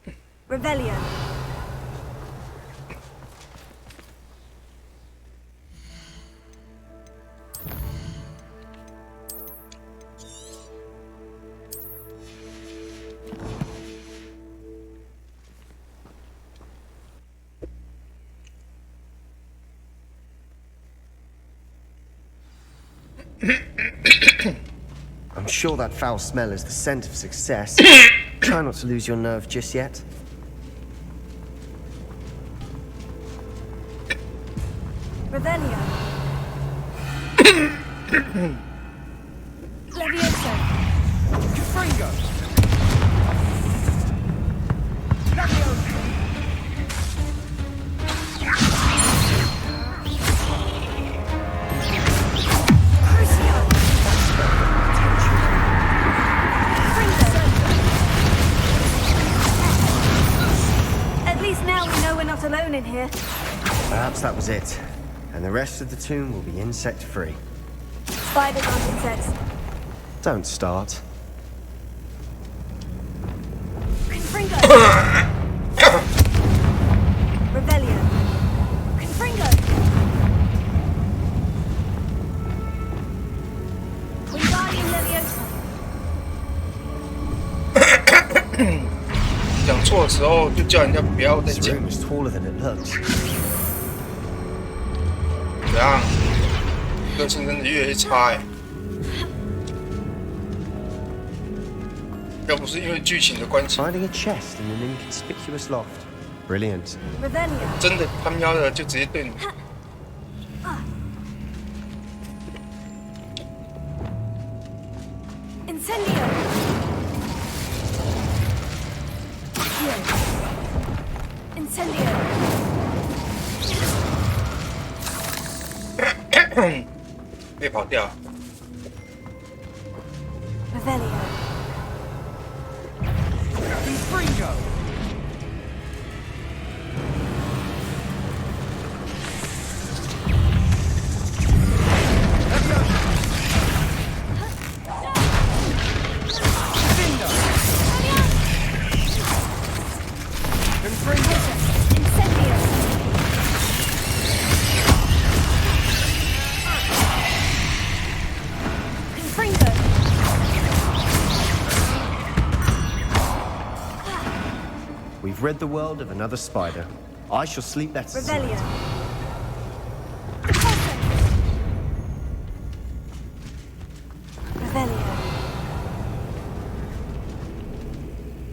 Revelio. I'm sure that foul smell is the scent of success. Try not to lose your nerve just yet. Revelio. Levioso. Fringo. Levioso. Alone in here. Perhaps that was it. And the rest of the tomb will be insect-free. Spiders aren't insects. Don't start. Revelio. Confringo. Wingardium Leviosa. 讲错的时候就叫人家不要再 This 讲。 room is taller than it looks. 怎样？个性真的越来越差哎。要不是因为剧情的关系， Finding a chest in an inconspicuous loft. Brilliant. Revelio. 真的他喵的就直接对你。 Incendio. Incendio. 被跑掉。 Revelio. Confringo. Incendio. Confringo. We've rid the world of another spider. I shall sleep better Revelio. tonight. Revelio.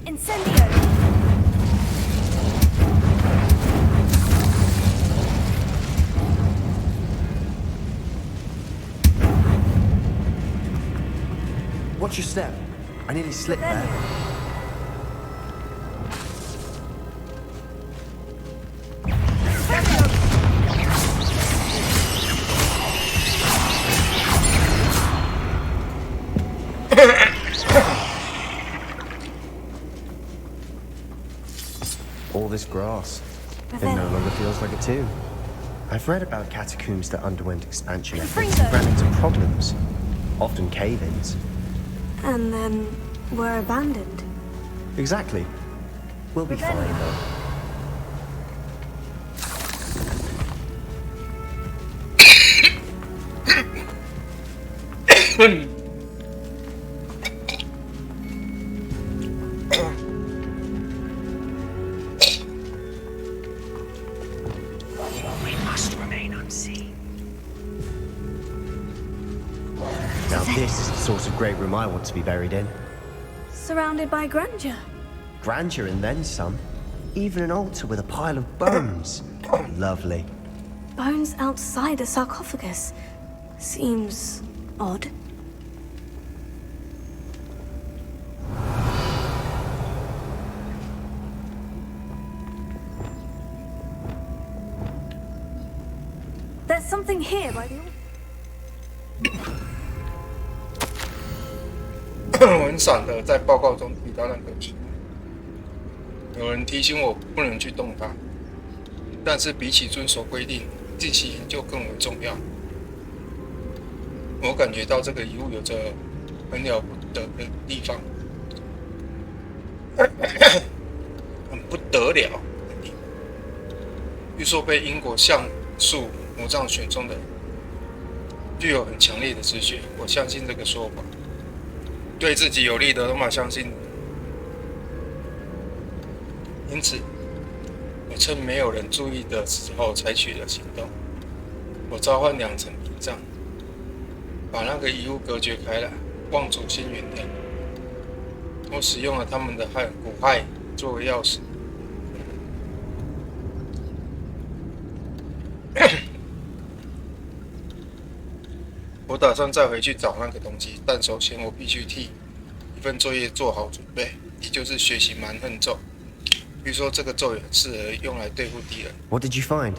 Incendio. Watch your step. I nearly slipped there. All this grass. It no longer feels like a tomb. I've read about catacombs that underwent expansion efforts and ran into problems, often cave-ins. And then were abandoned. Exactly. We'll be fine though. We must remain unseen. Now this is the sort of great room I want to be buried in. Surrounded by grandeur. Grandeur and then some. Even an altar with a pile of bones. Lovely. Bones outside a sarcophagus. Seems odd. There's something here by the 我很闪的在报告中提到那个异物，有人提醒我不能去动它，但是比起遵守规定，进行研究更为重要。我感觉到这个遗物有着很了不得的地方，很不得了的地方。据说被因果像素魔杖选中的人，具有很强烈的直觉，我相信这个说法。对自己有利的都蛮相信，因此，我趁没有人注意的时候采取了行动。我召唤2层屏障，把那个遗物隔绝开来，望主先原谅。我使用了他们的骨骸作为钥匙。我打算再回去找那个东西，但首先我必须替一份作业做好准备，也就是学习蛮横咒。据说这个咒语很适合用来对付敌人。What did you find?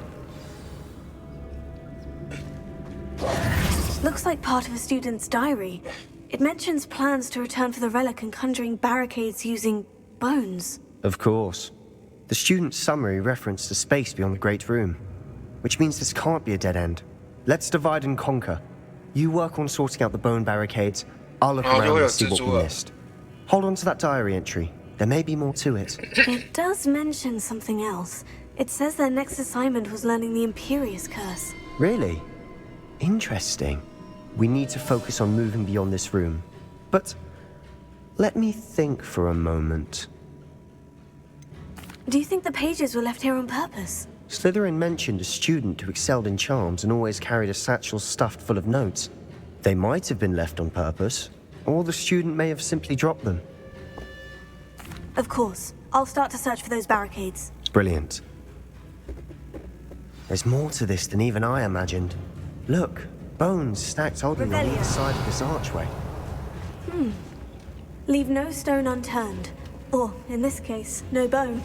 Looks like part of a student's diary. It mentions plans to return for the relic and conjuring barricades using bones. Of course. The student's summary referenced a space beyond the Great Room, which means this can't be a dead end. Let's divide and conquer. You work on sorting out the bone barricades. I'll look around and see what we missed. Hold on to that diary entry. There may be more to it. It does mention something else. It says their next assignment was learning the Imperious Curse. Really? Interesting. We need to focus on moving beyond this room. But let me think for a moment. Do you think the pages were left here on purpose? Slytherin mentioned a student who excelled in charms and always carried a satchel stuffed full of notes. They might have been left on purpose, or the student may have simply dropped them. Of course. I'll start to search for those barricades. Brilliant. There's more to this than even I imagined. Look, bones stacked oddly on either side of this archway. Leave no stone unturned. Or, in this case, no bone.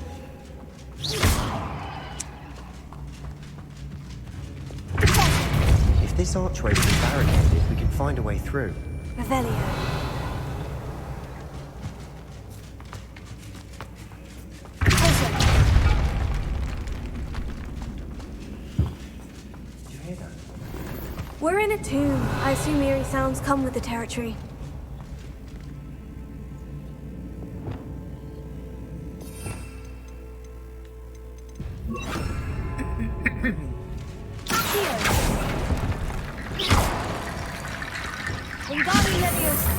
If this archway is barricaded, we can find a way through. Revelio. We're in a tomb. I assume eerie sounds come with the territory. Wingardium Leviosa.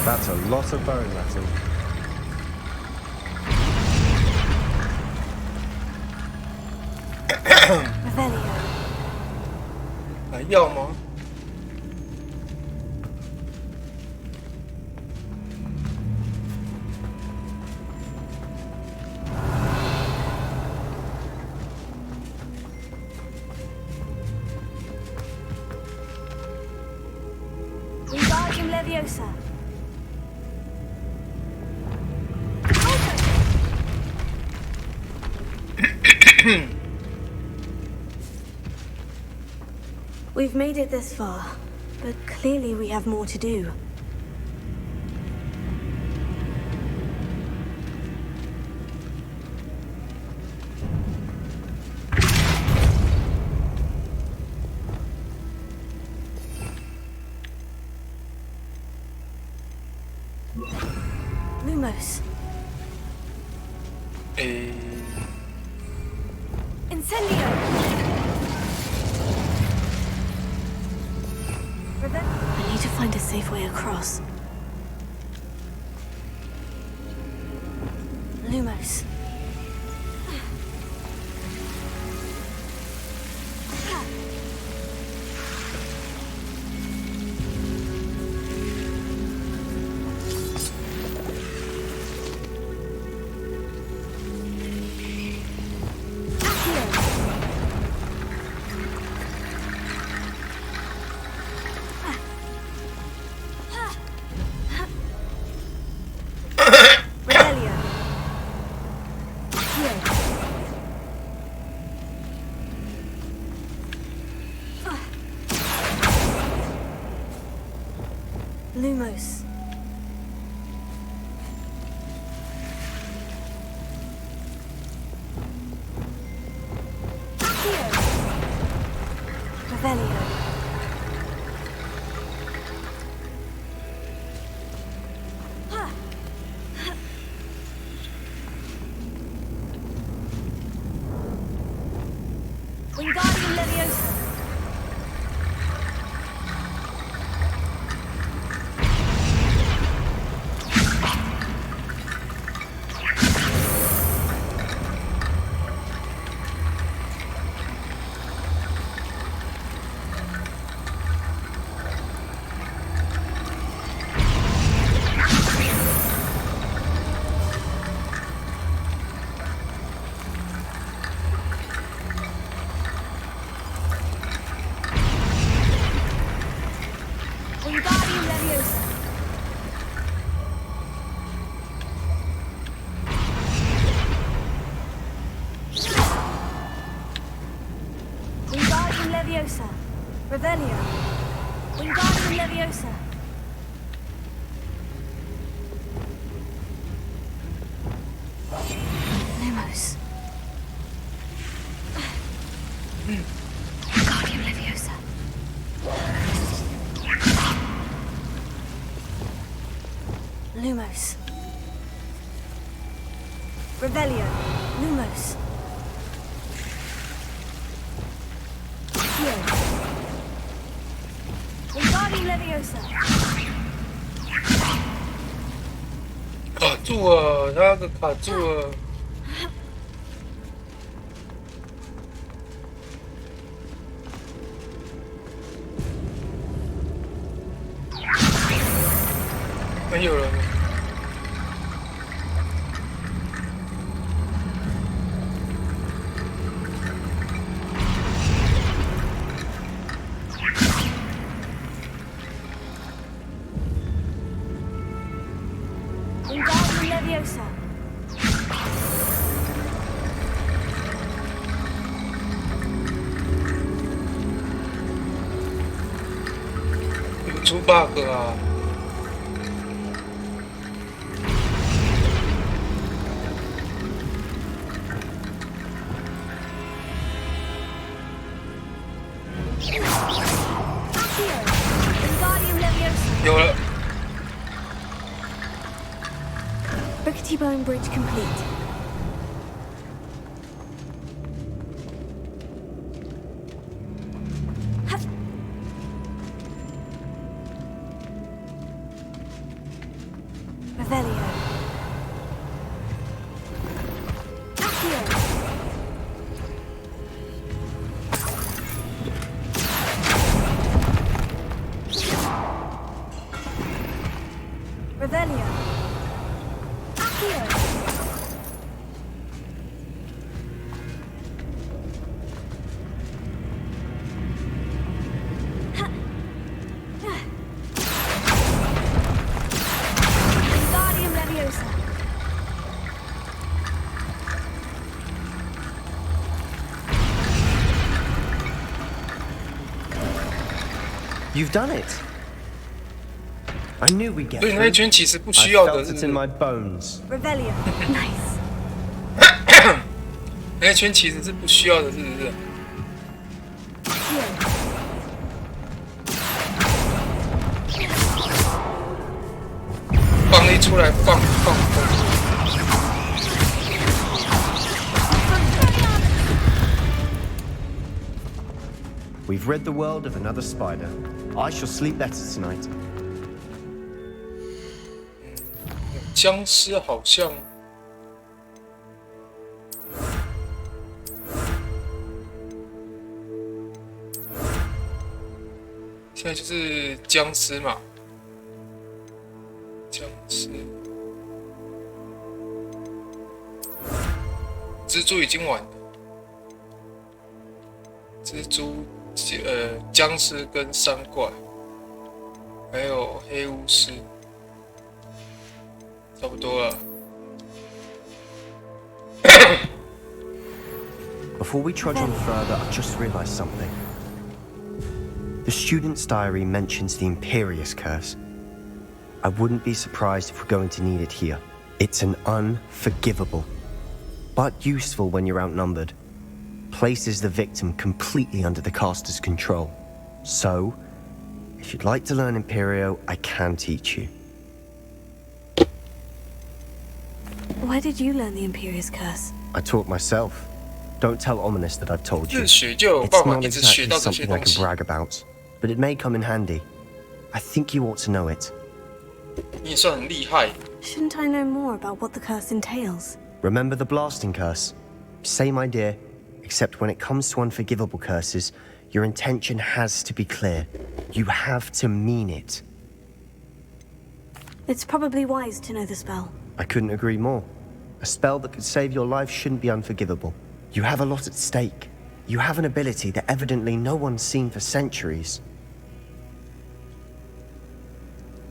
That's a lot of bone rattle. Revelio. 还要吗？ Wingardium Leviosa. We've made it this far, but clearly we have more to do. Lumos. Incendio! I need to find a safe way across. Lumos. Lumos. Revelio. Wingardium Leviosa. Leviosa. Revelio. Wingardium Leviosa. Lumos. Wingardium Leviosa. Lumos. Revelio. Lumos. Wingardium Leviosa. 卡住了，他给卡住了。没有了。Wingardium Leviosa.出 bug 啊！有了。Rickety Bone Bridge complete. Revelio. Accio. Revelio. Accio. Wingardium Leviosa. You've done it. I knew we'd get 所以那一 through. 圈其实不 I 需要的 felt 是 it in my bones. Revelio. Nice. 那一圈其实是不需要的，是不是？ Accio. 放一出来，放风。 We've rid the world of another spider. I shall sleep better tonight. 僵尸好像现在就是僵尸嘛，僵尸，蜘蛛已经完了，蜘蛛，僵尸跟山怪，还有黑巫师。 差不多了。 Before we trudge on further, I've just realized something. The student's diary mentions the Imperious Curse. I wouldn't be surprised if we're going to need it here. It's an unforgivable, but useful when you're outnumbered. Places the victim completely under the caster's control. So, if you'd like to learn Imperio, I can teach you. Why did you learn the Imperious Curse? I taught myself. Don't tell Ominous that I've told you. 自学就有 It's 办法 not 一直学 exactly 到这些 something I 东 can 西。 brag about, but it may come in handy. I think you ought to know it. 你也算很厉害。 Shouldn't I know more about what the curse entails? Remember the blasting curse? Same idea, except when it comes to unforgivable curses, your intention has to be clear. You have to mean it. It's probably wise to know the spell. I couldn't agree more. A spell that could save your life shouldn't be unforgivable. You have a lot at stake. You have an ability that evidently no one's seen for centuries.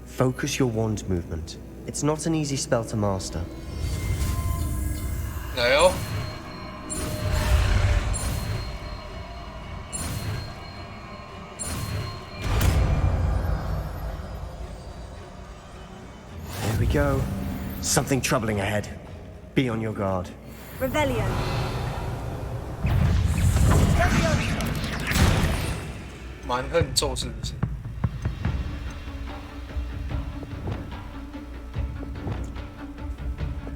Focus your wand movement. It's not an easy spell to master. 来哦。go. Something troubling ahead. Be on your guard. Revelio. 蛮横咒是不是？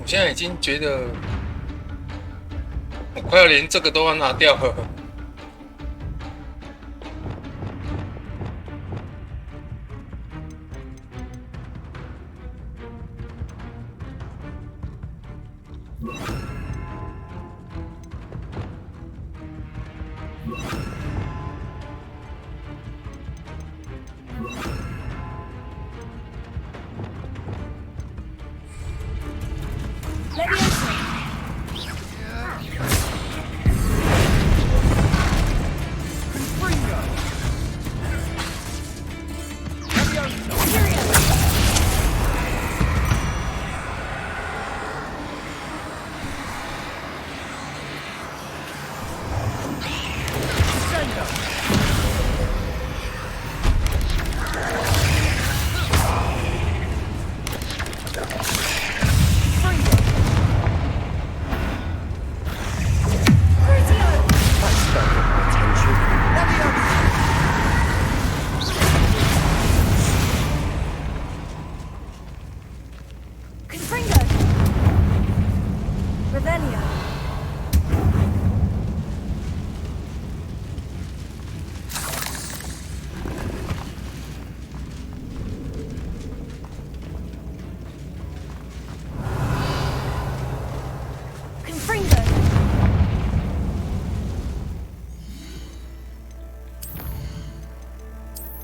我现在已经觉得，我快要连这个都要拿掉了。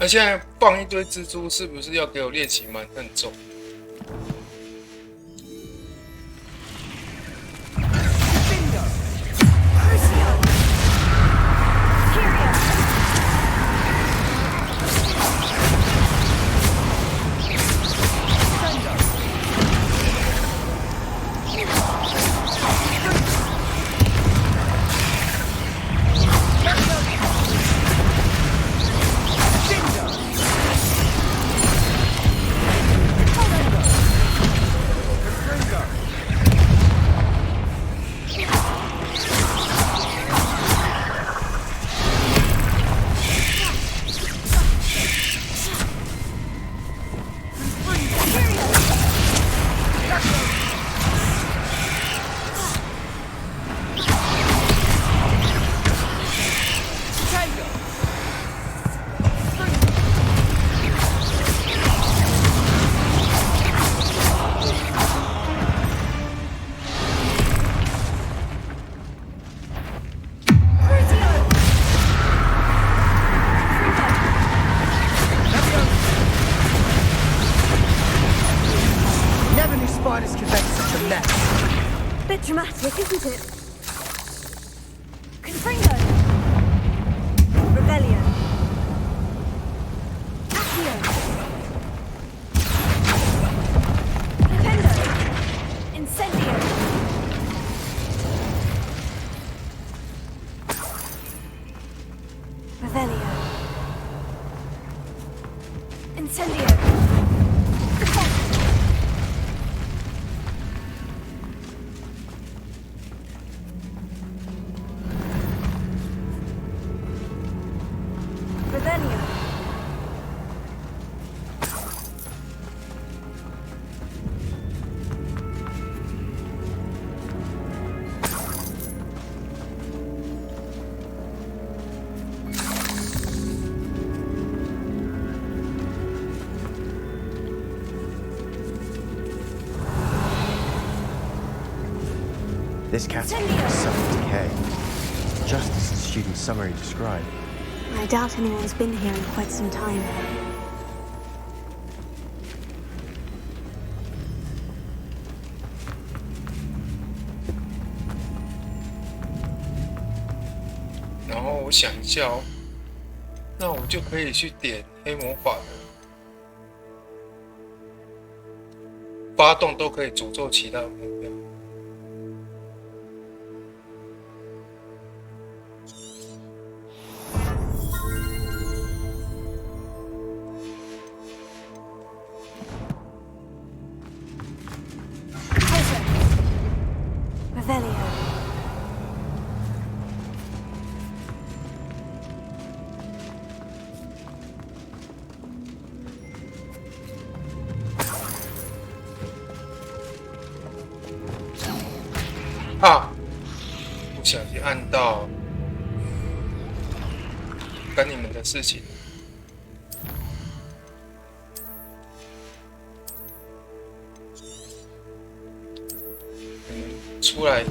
那现在放一堆蜘蛛，是不是要给我练习蛮横咒？Dramatic, isn't it? Confringo! Rebellion! Accio! Defendo! Incendio! Revelio! Incendio! This catapult has suffered decay, just as the student's summary described. I doubt anyone's been here in quite some time. 然后我想一下哦，那我就可以去点黑魔法的，发动都可以诅咒其他的目标。不小心按到干你们的事情。出来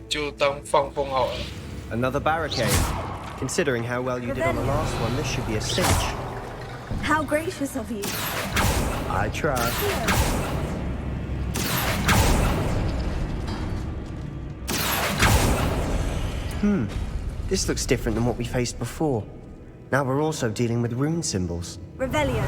就当放风好了。Another barricade. Considering how well you did on the last one, this should be a cinch. How gracious of you. I tried. This looks different than what we faced before. Now we're also dealing with rune symbols. Revelio.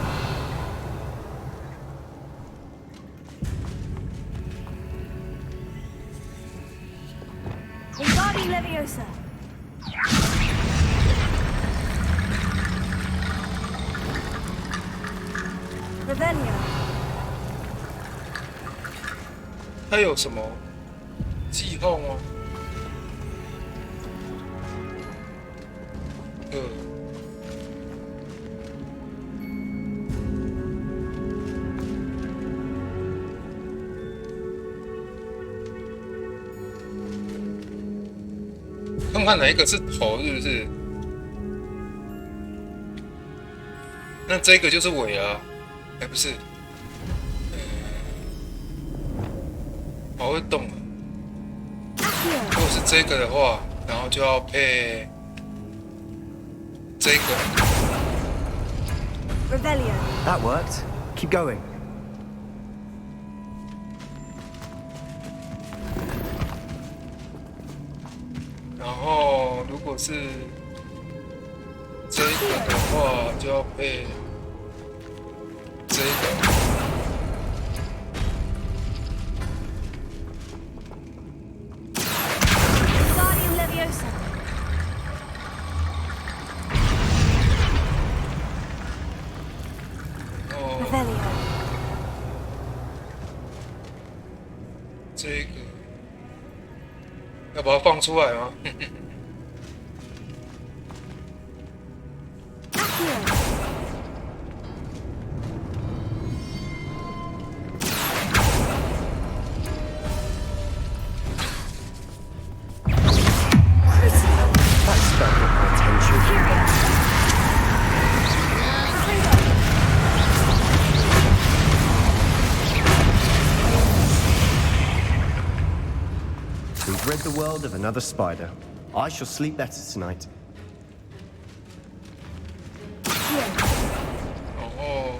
Wingardium Leviosa. Revelio. 它有什么记号吗？看看哪一个是头，是不是？那这个就是尾啊？哎，不是，好会动啊！如果是这个的话，然后就要配这个。Revelio. That worked. Keep going.然后，如果是这个的话，就要配这个。Wingardium Leviosa. 哦， Revelio. 这个要把它放出来吗？ That spell got my attention. We've rid the world of another spider. I shall sleep better tonight. 然后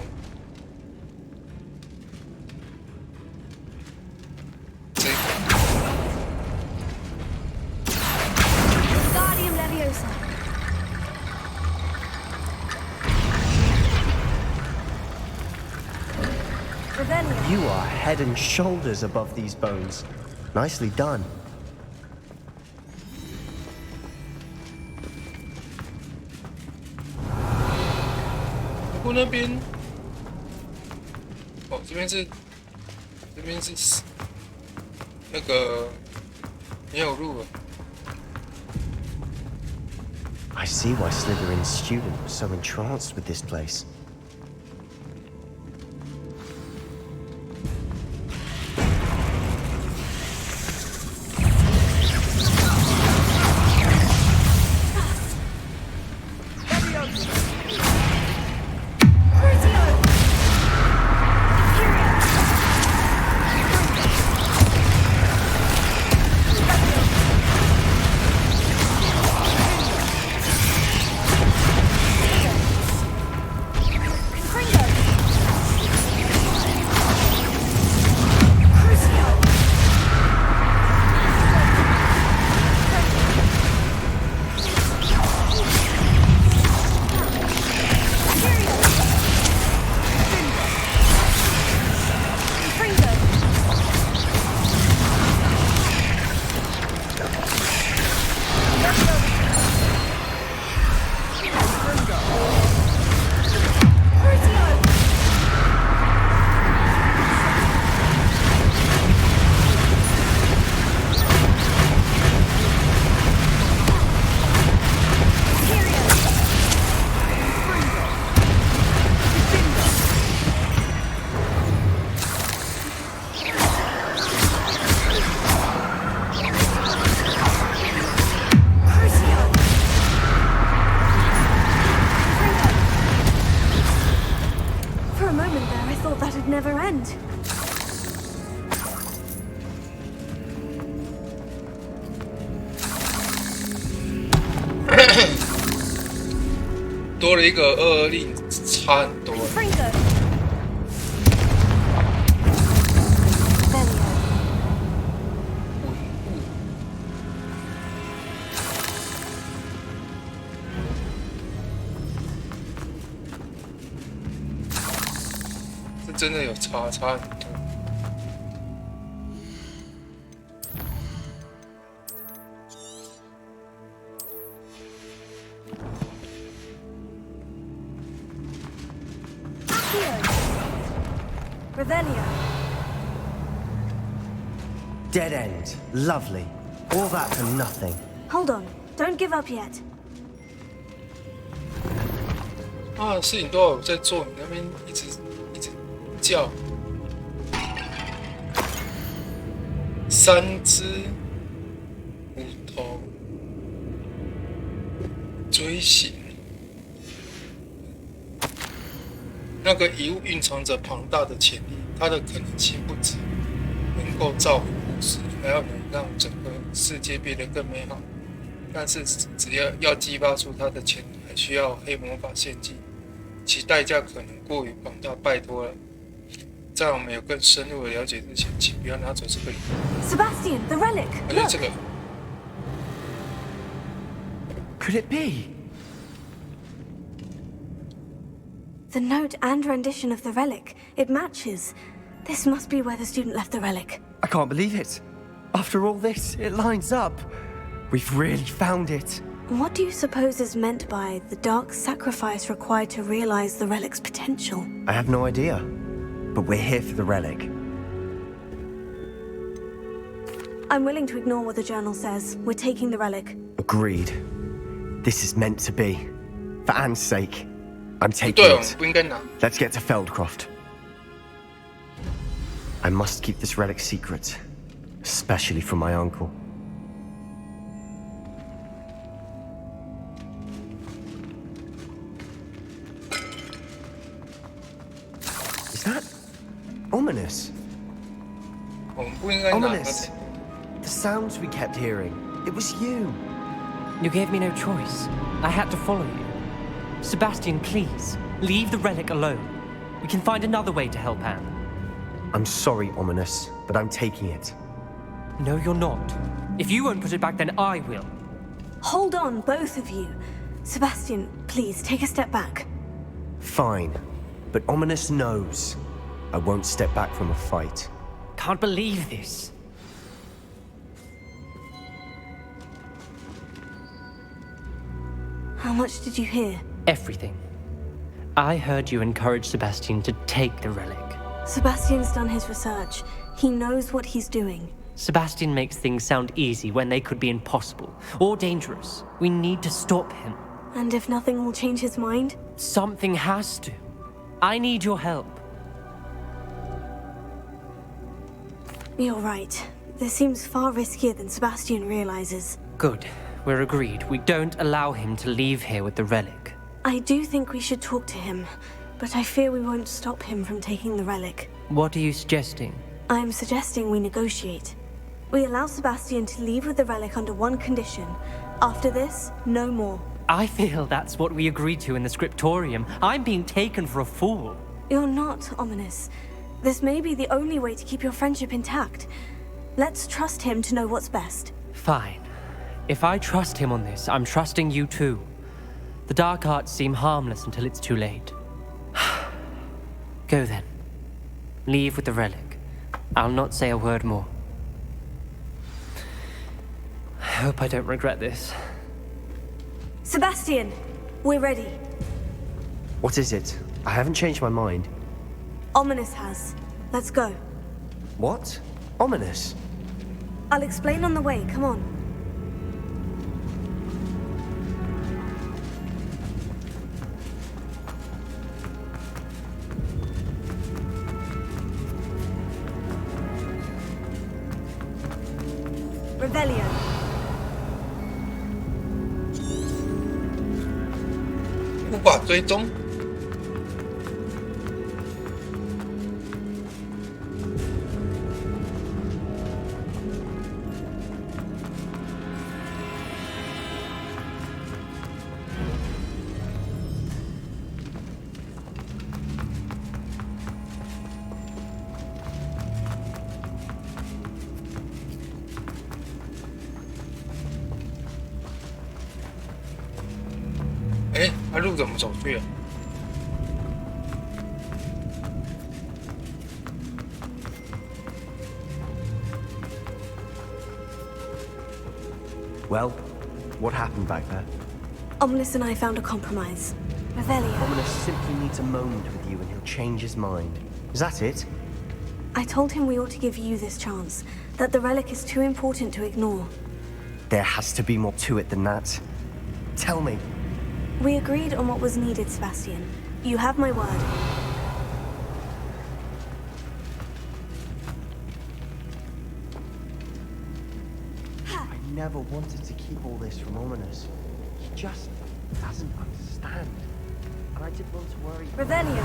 这个 Wingardium Leviosa. Revelio. You are head and shoulders above these bones. Nicely done. 不过那边，哦，这边是那个没有路了。 I see why Slytherin's student was so entranced with this place. 多了一个2令，差很多。这真的有差很多。Dead end. Lovely. All that for nothing. Hold on. Don't give up yet. 啊，事情都有在做，你那边一直叫。3只虎头锥形，那个遗物蕴藏着庞大的潜力，它的可能性不止能够造福故事，还要能让整个世界变得更美好。但是只要激发出它的潜力，还需要黑魔法献祭，其代价可能过于庞大。拜托了，在我们有更深入的了解之前，请不要拿走这个礼物。Sebastian, the relic. 而且这个 Could it be? The note and rendition of the relic. It matches. This must be where the student left the relic. I can't believe it. After all this, it lines up. We've really found it. What do you suppose is meant by the dark sacrifice required to realize the relic's potential? I have no idea. But we're here for the relic. I'm willing to ignore what the journal says. We're taking the relic. Agreed. This is meant to be. For Anne's sake, I'm 不 taking 对，我们 it. 不应该拿。 Let's get to Feldcroft. I must keep this relic secret, especially from my uncle. Is that ominous? 我们不应该拿。 Ominous. The sounds we kept hearing. It was you. You gave me no choice. I had to follow you. Sebastian, please, leave the relic alone. We can find another way to help Anne. I'm sorry, Ominous, but I'm taking it. No, you're not. If you won't put it back, then I will. Hold on, both of you. Sebastian, please, take a step back. Fine. But Ominous knows I won't step back from a fight. Can't believe this. How much did you hear? Everything. I heard you encourage Sebastian to take the relic. Sebastian's done his research. He knows what he's doing. Sebastian makes things sound easy when they could be impossible or dangerous. We need to stop him. And if nothing will change his mind? Something has to. I need your help. You're right. This seems far riskier than Sebastian realizes. Good. We're agreed. We don't allow him to leave here with the relic. I do think we should talk to him, but I fear we won't stop him from taking the relic. What are you suggesting? I'm suggesting we negotiate. We allow Sebastian to leave with the relic under one condition. After this, no more. I feel that's what we agreed to in the scriptorium. I'm being taken for a fool. You're not, Ominous. This may be the only way to keep your friendship intact. Let's trust him to know what's best. Fine. If I trust him on this, I'm trusting you too. The dark arts seem harmless until it's too late. Go then. Leave with the relic. I'll not say a word more. I hope I don't regret this. Sebastian, we're ready. What is it? I haven't changed my mind. Ominous has. Let's go. What? Ominous? I'll explain on the way. Come on. Revelio. Uber 追踪。哎，那路怎么走去啊？ Well, what happened back there? Ominous and I found a compromise. Revelio. Ominous simply needs a moment with you and he'll change his mind. Is that it? I told him we ought to give you this chance, that the relic is too important to ignore. There has to be more to it than that. Tell me. We agreed on what was needed, Sebastian. You have my word. I never wanted to keep all this from Ominous. He just doesn't understand. And I didn't want to worry. Revelio.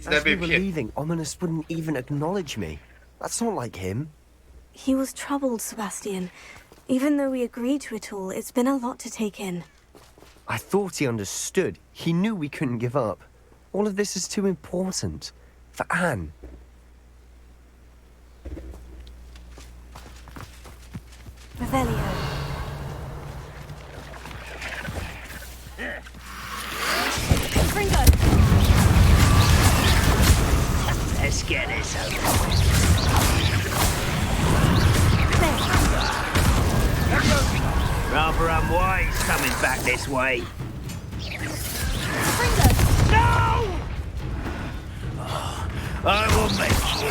As we were leaving, Ominous wouldn't even acknowledge me. That's not like him. He was troubled, Sebastian. Even though we agreed to it all, it's been a lot to take in. I thought he understood. He knew we couldn't give up. All of this is too important. For Anne. Revelio. Fringo! Let's get this over with. Rather unwise coming back this way. No! Oh, I will make you.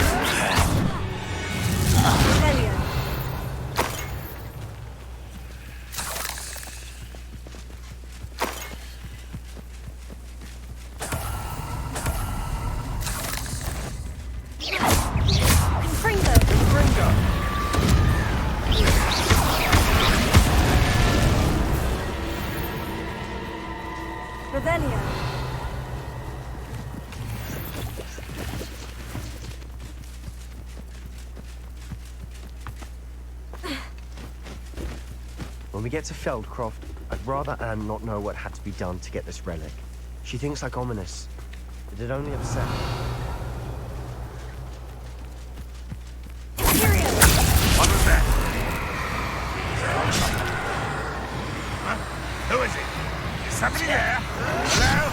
When we get to Feldcroft, I'd rather Anne not know what had to be done to get this relic. She thinks like Ominous. It'd only upset her. What was that? Huh? Who is it? Is somebody there? Hello?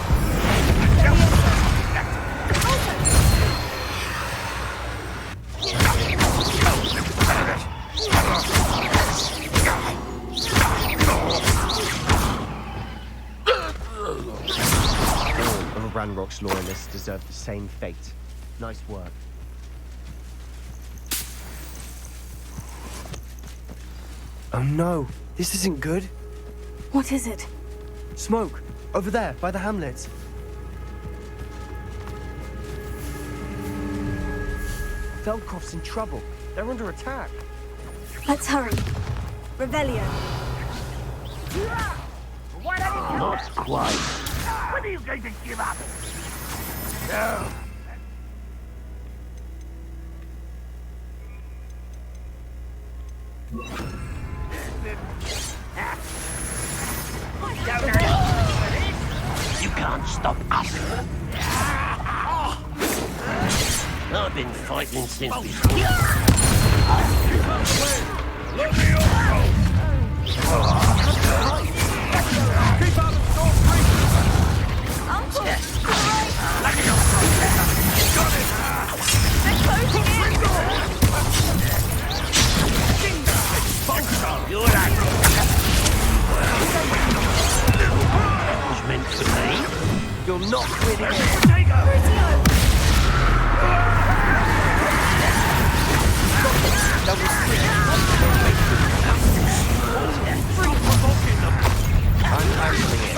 All of Ranrock's loyalists deserve the same fate. Nice work. Oh no, this isn't good. What is it? Smoke, over there, by the hamlet. Feldcroft's in trouble. They're under attack. Let's hurry. Revelio. Not quite. When are you going to give up? No. You can't stop us. I've been fighting since before. Look at your road. Keep out of Storm Creek! Uncle! Look at your road. Got it. They're closing in! You're right. That was meant for me. will not win here. Double swing. I'm handling it.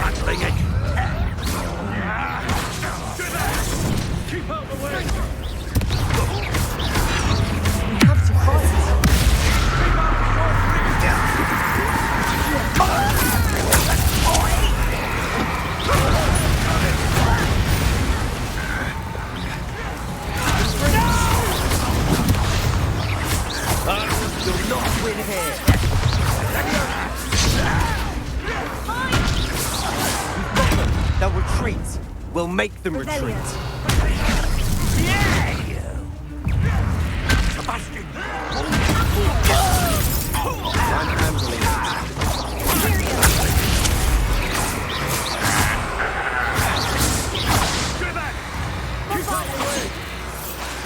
Handling it. Keep out the way! We have to fight. You'll not win here. They'll retreat. We'll make them retreat. Sebastian! I'm handling it.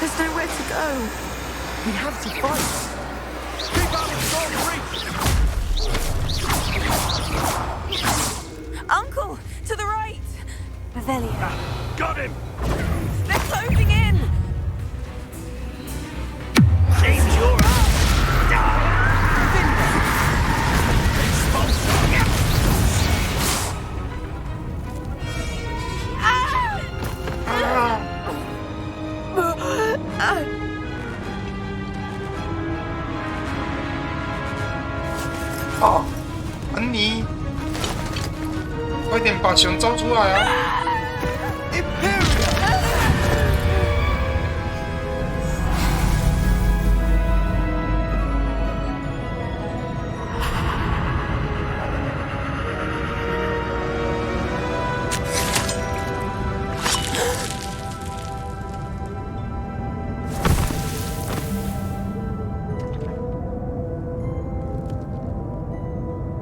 There's nowhere to go. We have to fight. Keep out of short reach! Uncle, to the right. Revelio. Got him! They're closing in. Seems you're up.哦，安妮，快点把熊招出来啊！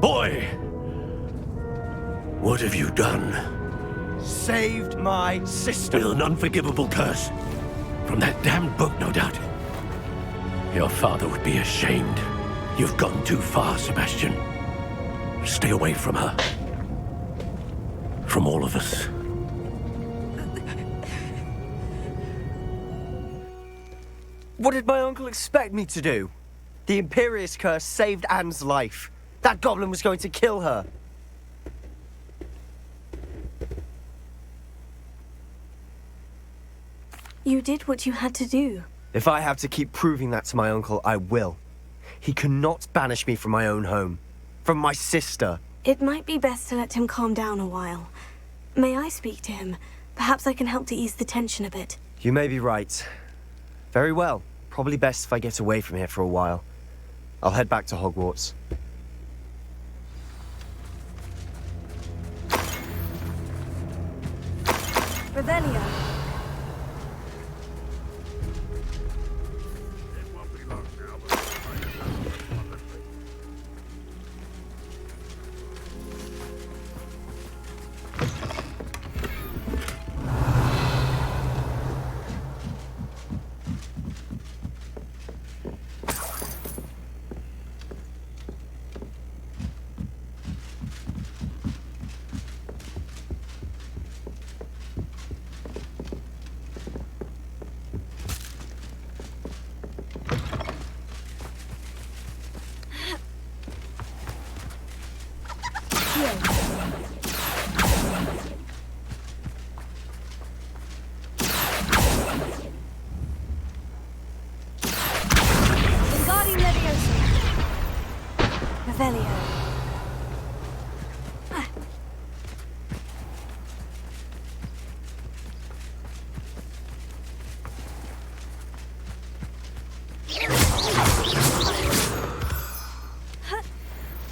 Boy! What have you done? Saved my sister. With an unforgivable curse. From that damned book, no doubt. Your father would be ashamed. You've gone too far, Sebastian. Stay away from her. From all of us. What did my uncle expect me to do? The Imperious curse saved Anne's life. That goblin was going to kill her. You did what you had to do. If I have to keep proving that to my uncle, I will. He cannot banish me from my own home. From my sister. It might be best to let him calm down a while. May I speak to him? Perhaps I can help to ease the tension a bit. You may be right. Very well. Probably best if I get away from here for a while. I'll head back to Hogwarts. Revelio. Revelio.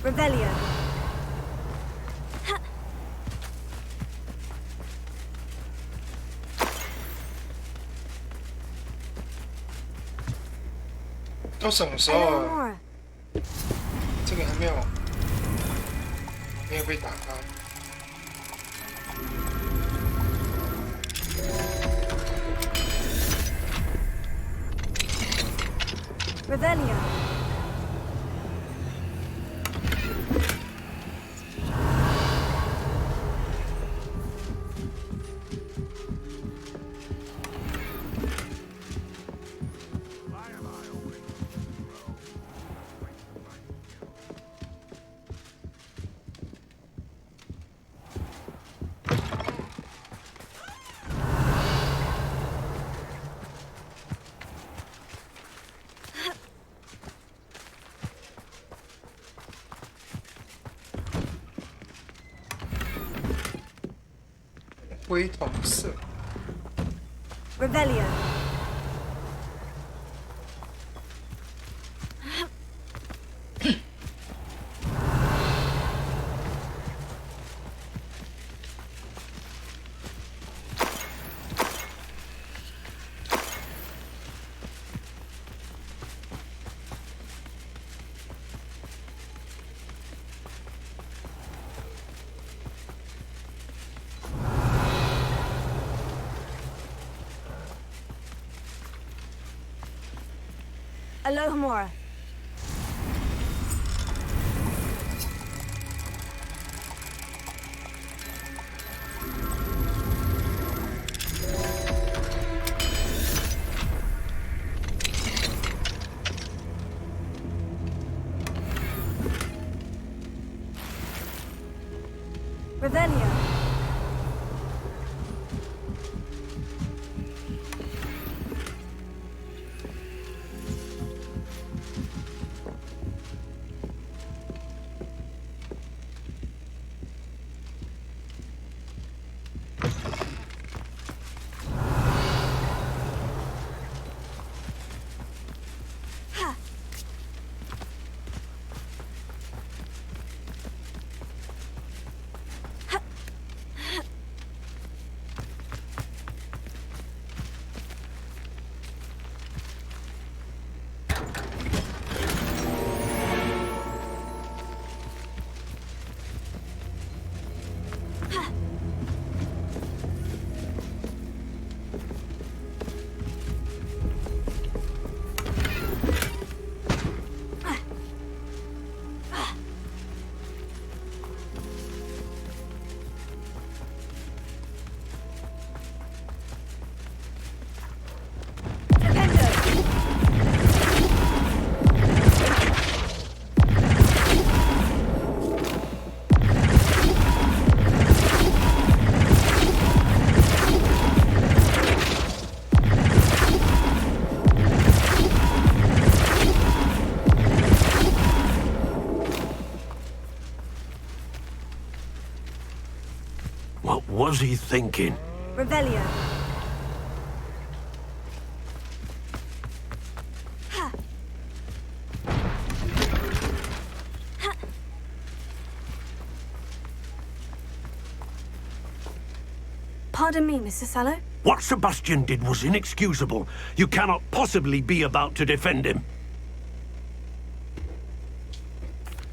Revelio.都什么时候了？这个还没有被打开。Revelio. 灰同色。Revelio. Alohomora. Revelio. What was he thinking? Revelio. Pardon me, Mr. Sallow. What Sebastian did was inexcusable. You cannot possibly be about to defend him.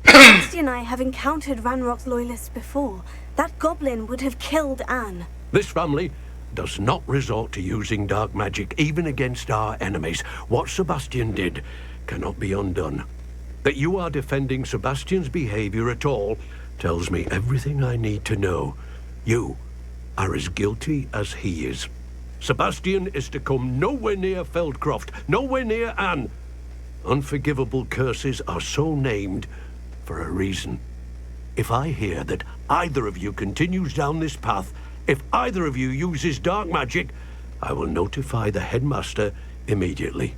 Sebastian and I have encountered Ranrock's loyalists before. That goblin would have killed Anne. This family does not resort to using dark magic even against our enemies. What Sebastian did cannot be undone. That you are defending Sebastian's behavior at all tells me everything I need to know. You are as guilty as he is. Sebastian is to come nowhere near Feldcroft, nowhere near Anne. Unforgivable curses are so named for a reason. If I hear that either of you continues down this path, if either of you uses dark magic, I will notify the headmaster immediately.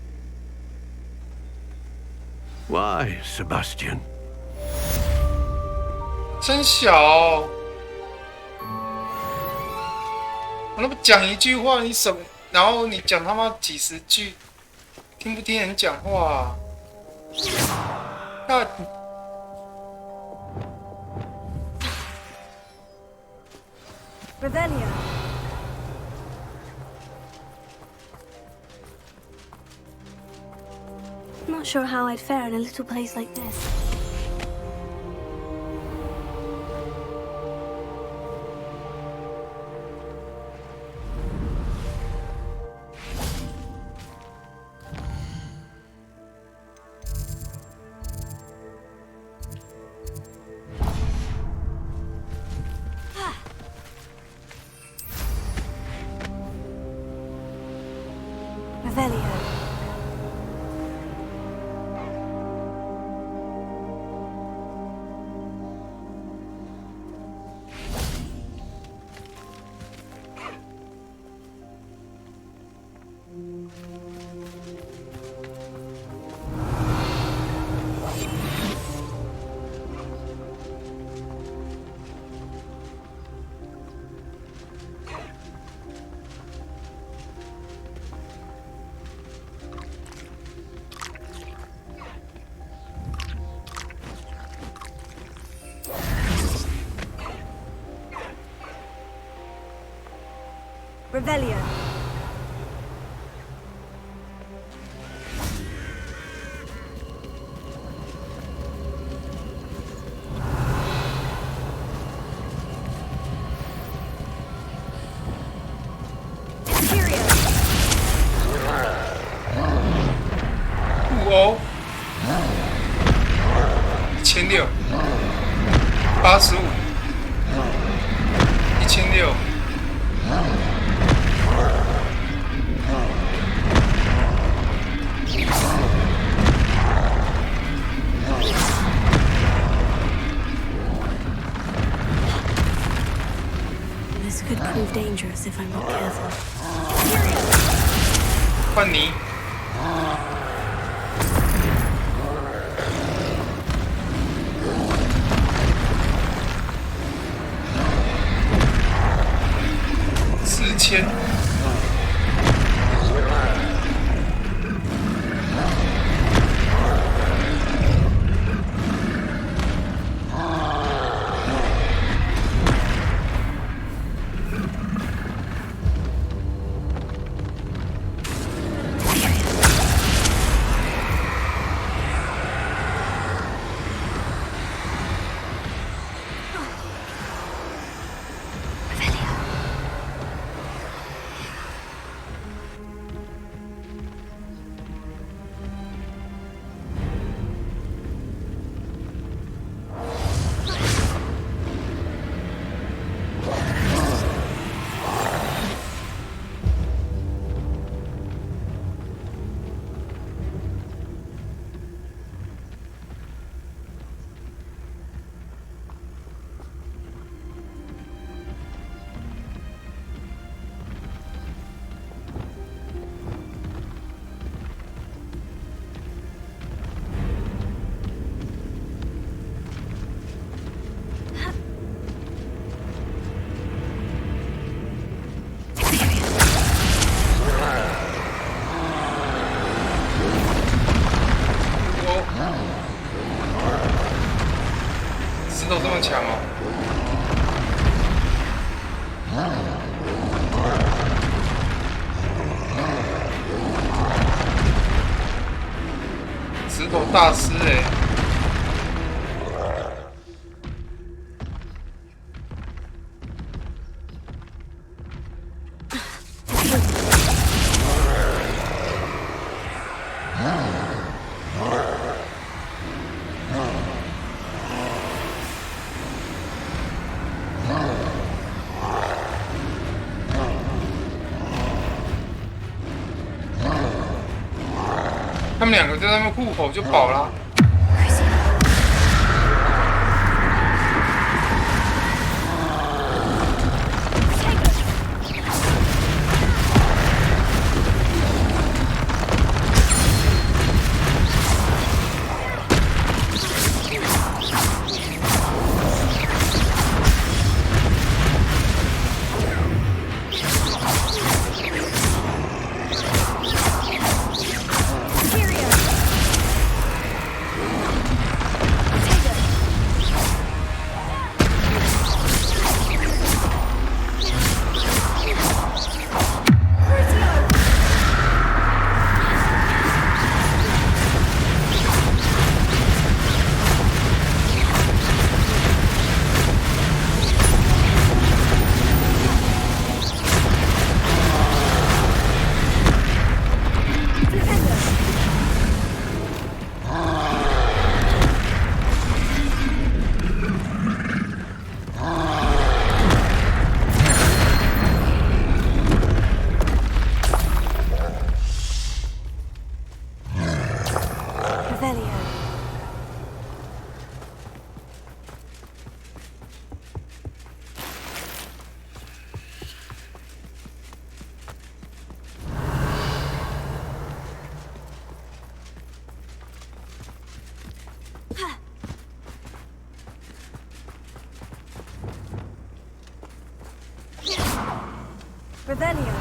Why, Sebastian? 真小，我那么讲一句话，你什么？然后你讲他妈几十句，听不听人讲话、那。Revelio. Not sure how I'd fare in a little place like this. Revelio. Revelio.1600 85 1600 This could prove dangerous if I'm not careful. 换你。4000。石头这么强哦！石头大师哎！他们两个在那边互吼就饱啦。Revelio.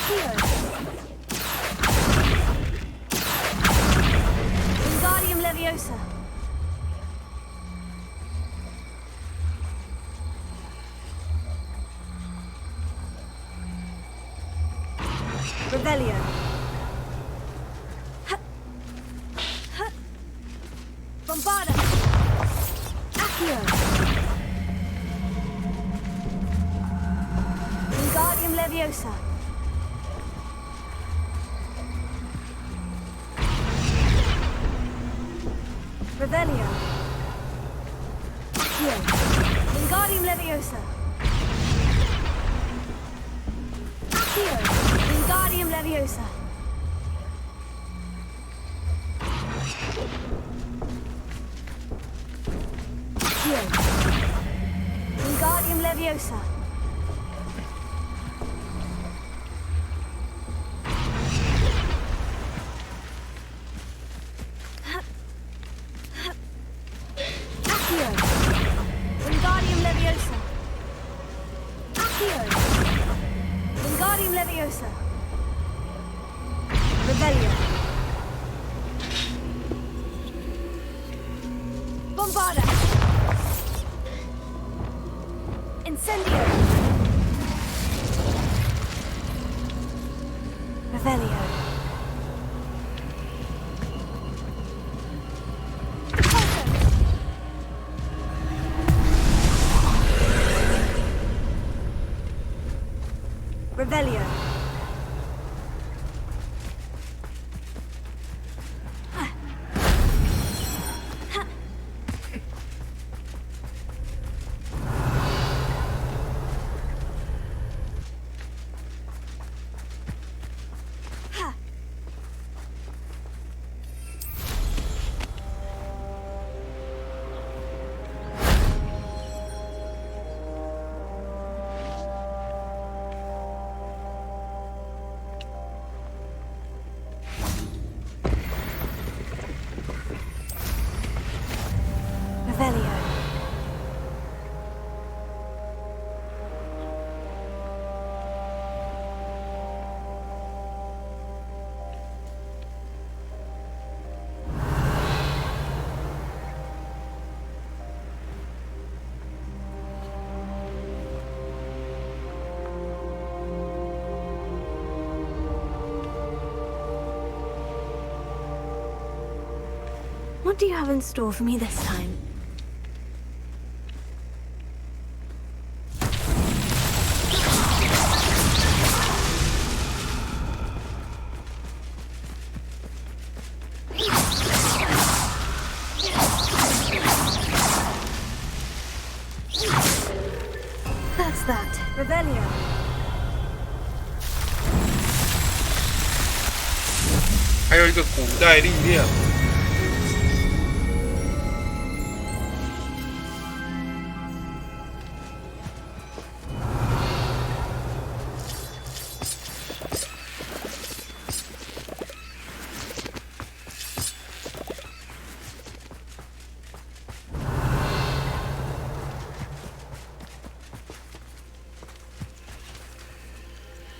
Accio. Wingardium Leviosa. Revelio. Bombarda. Accio. Wingardium Leviosa. Revelio. Accio. Wingardium Leviosa. Accio. Wingardium Leviosa. Accio. Wingardium Leviosa. Accio. Wingardium Leviosa. Accio. Wingardium Leviosa. Revelio. Bombarda. Incendio. Revelio. Revelio. Revelio. What do you have in store for me this time? That's that. Revelio. 还有一个古代力量。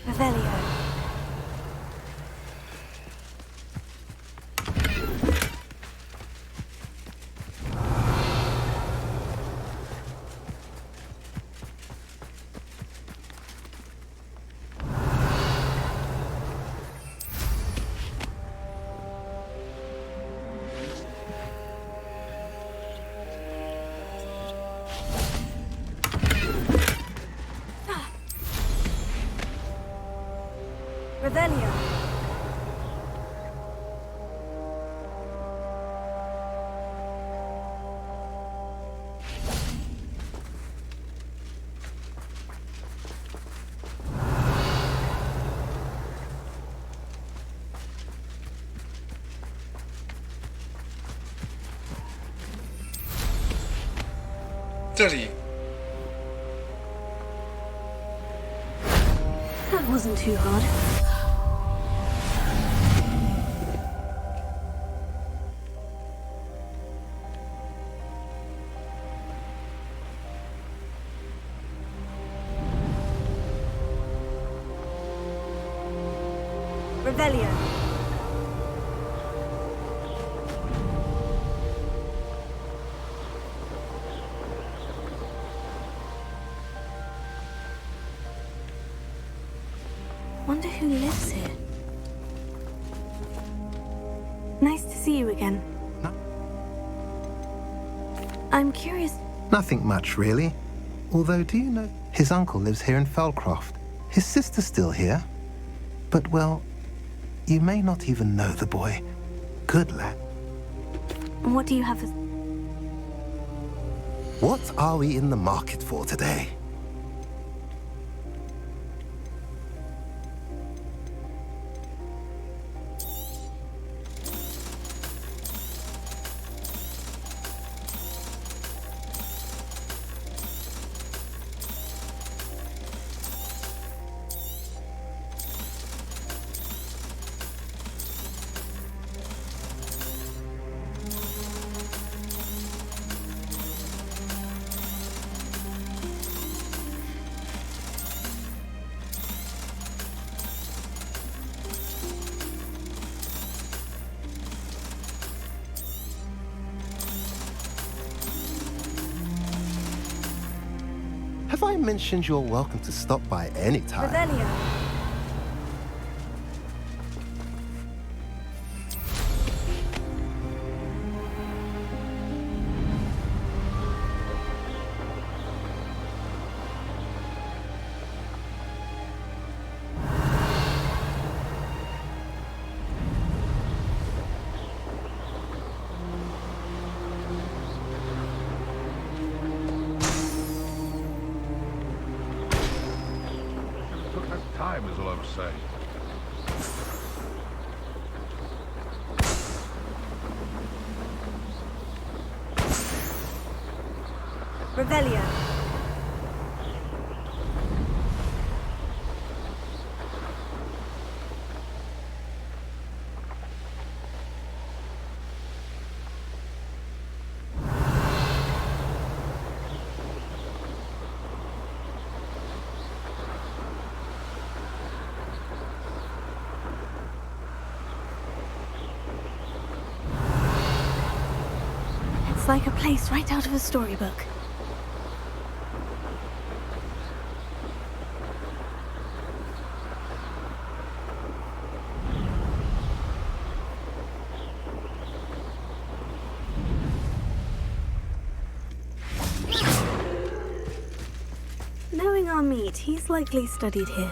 Revelio. Revelio.这里 That wasn't too hard. Revelio. Wonder who lives here. Nice to see you again. No. I'm curious. Nothing much, really. Although, do you know, his uncle lives here in Felcroft. His sister's still here. But, well, you may not even know the boy. Good lad. What do you have as... What are we in the market for today? Have I mentioned you're welcome to stop by any time? Revelio. Time is all I'm saying. Revelio. It's like a place right out of a storybook. Knowing our meat, he's likely studied here.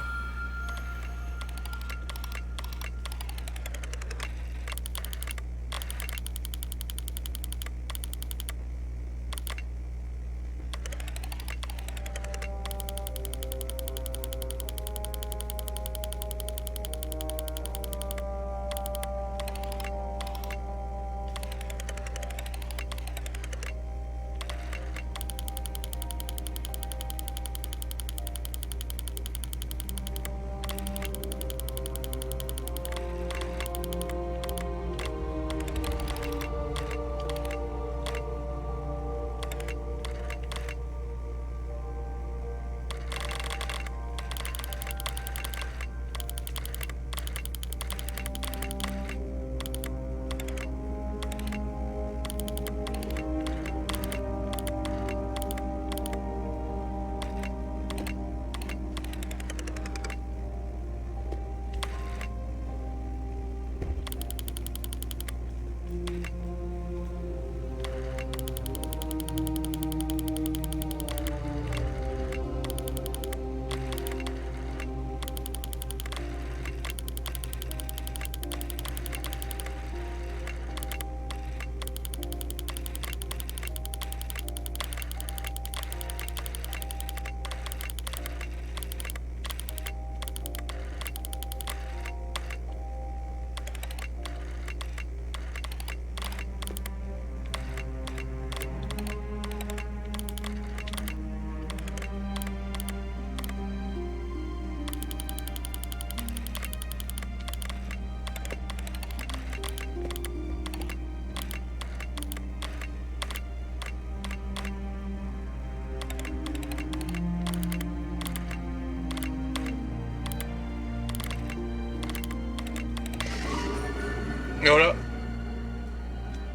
有了，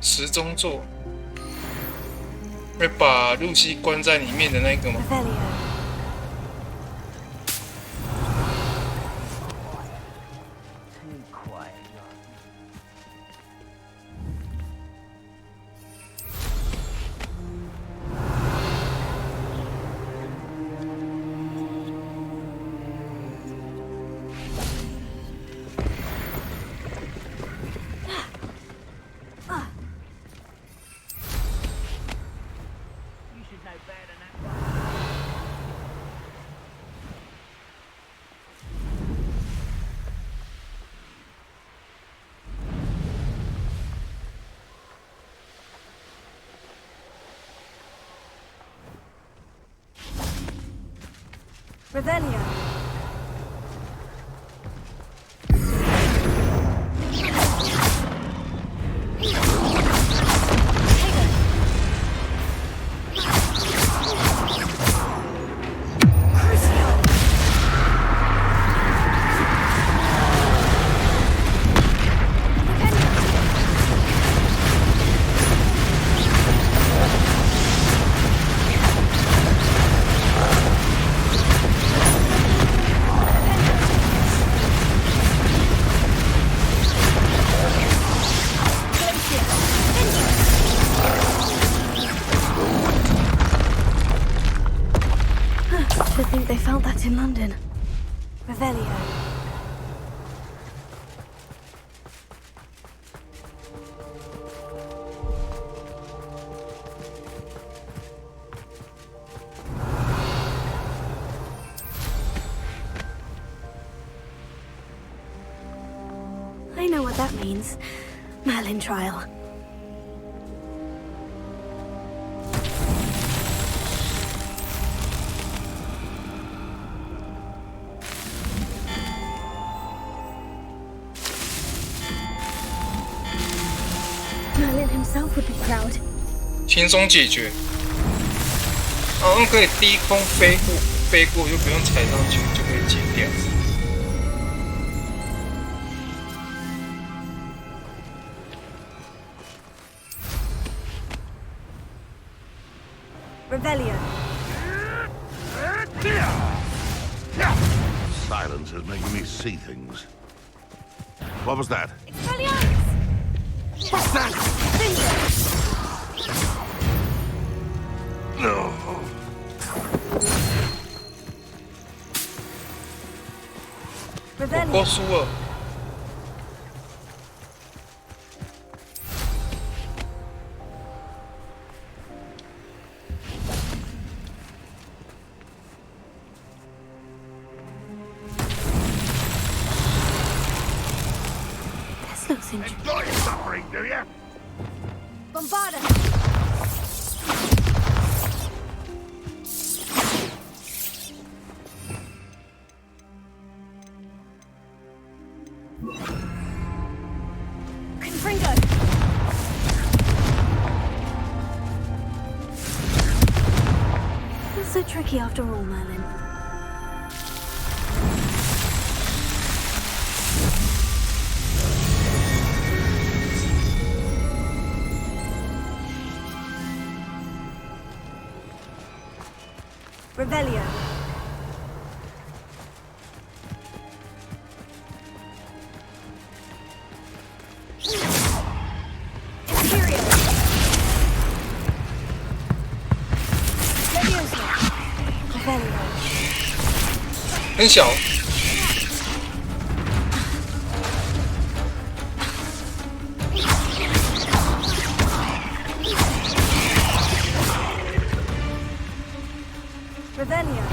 时钟座，会把露西关在里面的那个吗？ Revelio. To think they found that in London. Revelio. I know what that means. Merlin trial. Merlin himself would be proud. 轻松解决，好像可以低空飞过就不用踩上去，就可以解掉。Revelio. Silence is making me see things. What was that? What's that? No. Revelio. 过输了。This looks interesting. Enjoy suffering, do you? Bombarda. Confringo. Not so tricky after all, Merlin. Revelio. Imperial. Leviosa. Revelio. 很小。Revelio.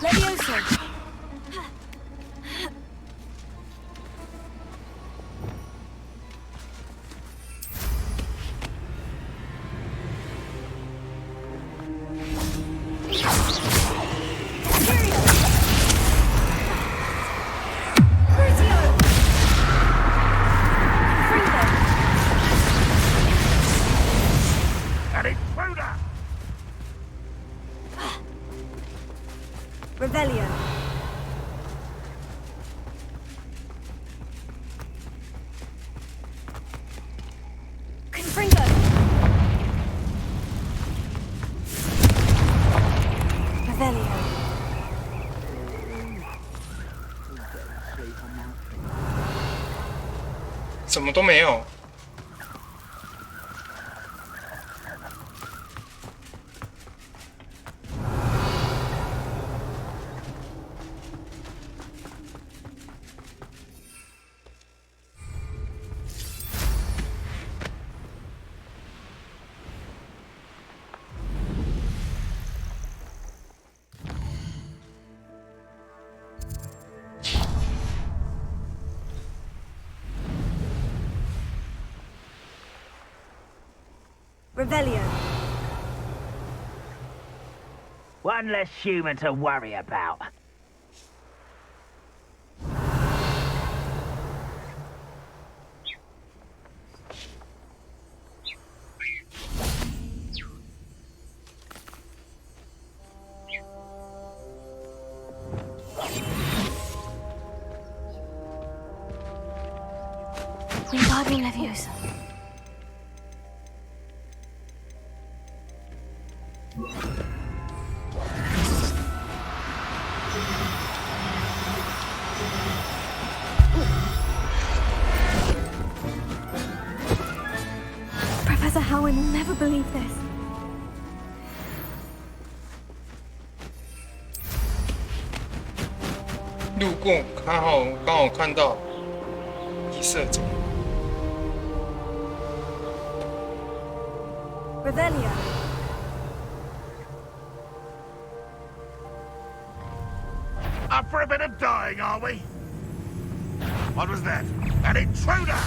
Leviosa. Revelio. Confringo. Revelio. 什么都没有。Revelio. One less human to worry about. Wingardium Leviosa. Professor Howin will never believe this. 路过，刚好看到异色种。Revelio. Up for a bit of dying, are we? What was that? An intruder!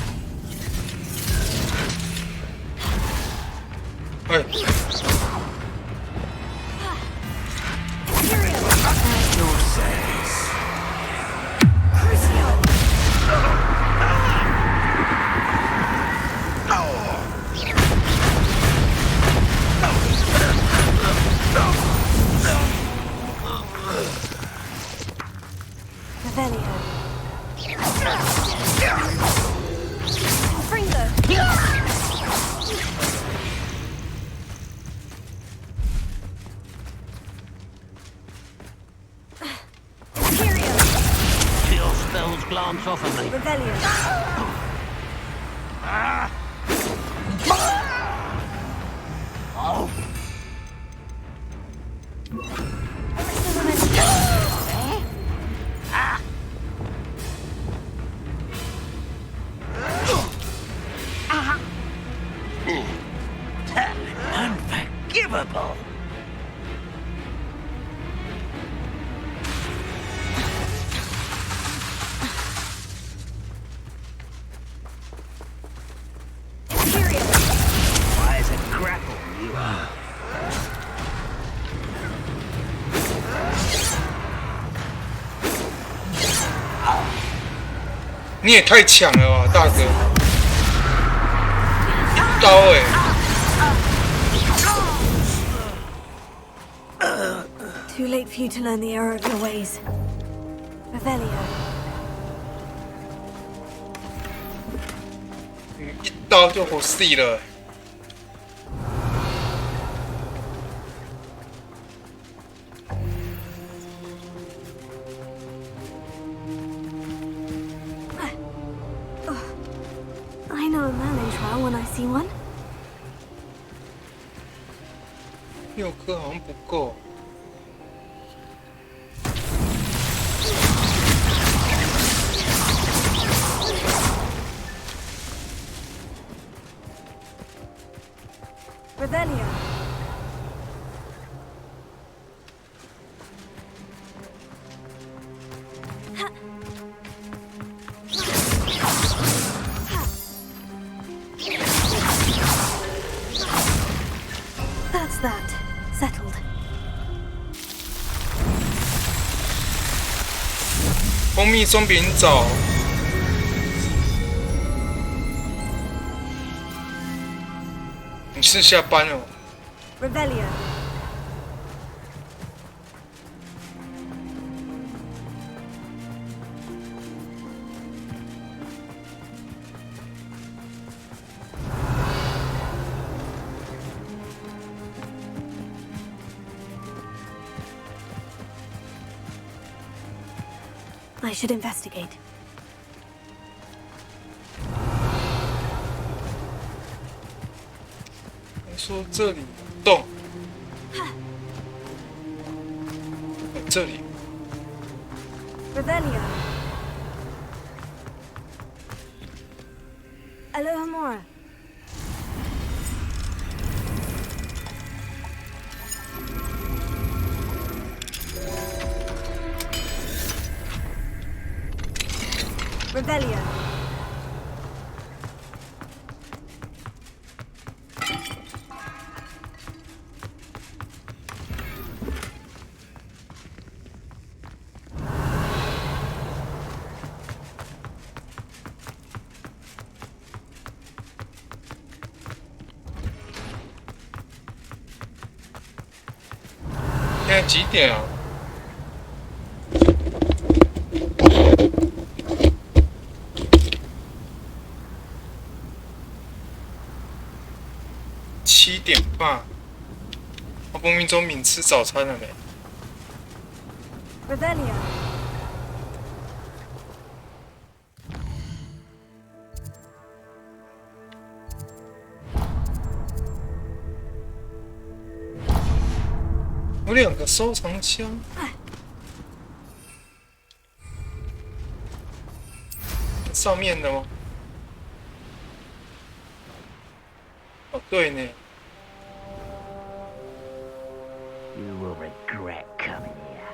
Hey. At your service. Revelio. Fringo. Your spells glance off of me. Revelio. Oh. Unforgivable. Why is it grapple you are? 你也太强了吧，大哥！一刀哎、Too late for you to learn the error of your ways. Revelio. 一刀就活死了。I know a Merlin trial when I see one. 6颗好像不够。Revelio. That's that. Settled. 蜂蜜松饼枣。你是下班了？ Revelio. I should investigate. 说这里洞，这里。Revelio. Alohomora. Revelio.现在几点啊？7点半。我不明中敏吃早餐了没 Revelio. 有2个收藏箱。上面的吗？哦，对呢。You will regret coming here.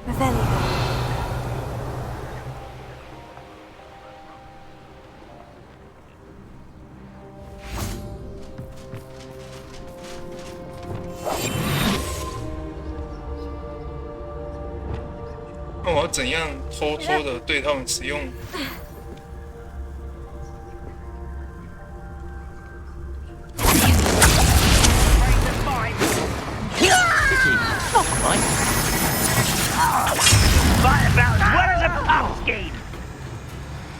Revelio. 那我要怎样偷偷的对他们使用？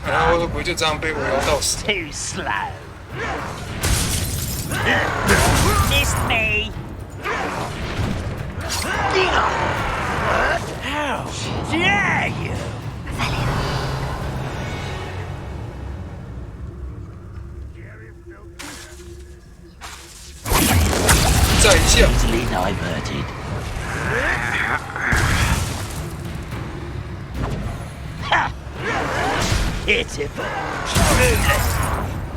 然后会不会就这样被我摇到死 ？Too slow. Missed me. How dare you? 再一下。 Easily diverted. Pitiful.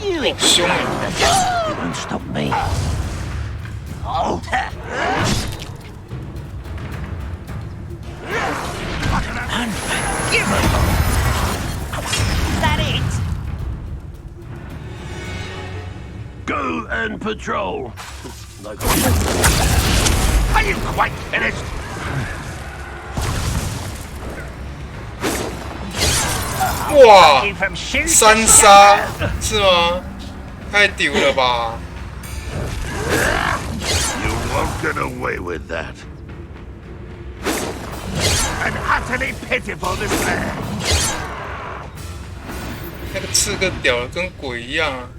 You won't stop me. Oh. Unforgivable. Is that it? Go and patrol. Are you quite finished? 哇，3杀是吗？太丢了吧 You won't get away with that. An utterly pitiful despair. 那个刺客屌的跟鬼一样啊！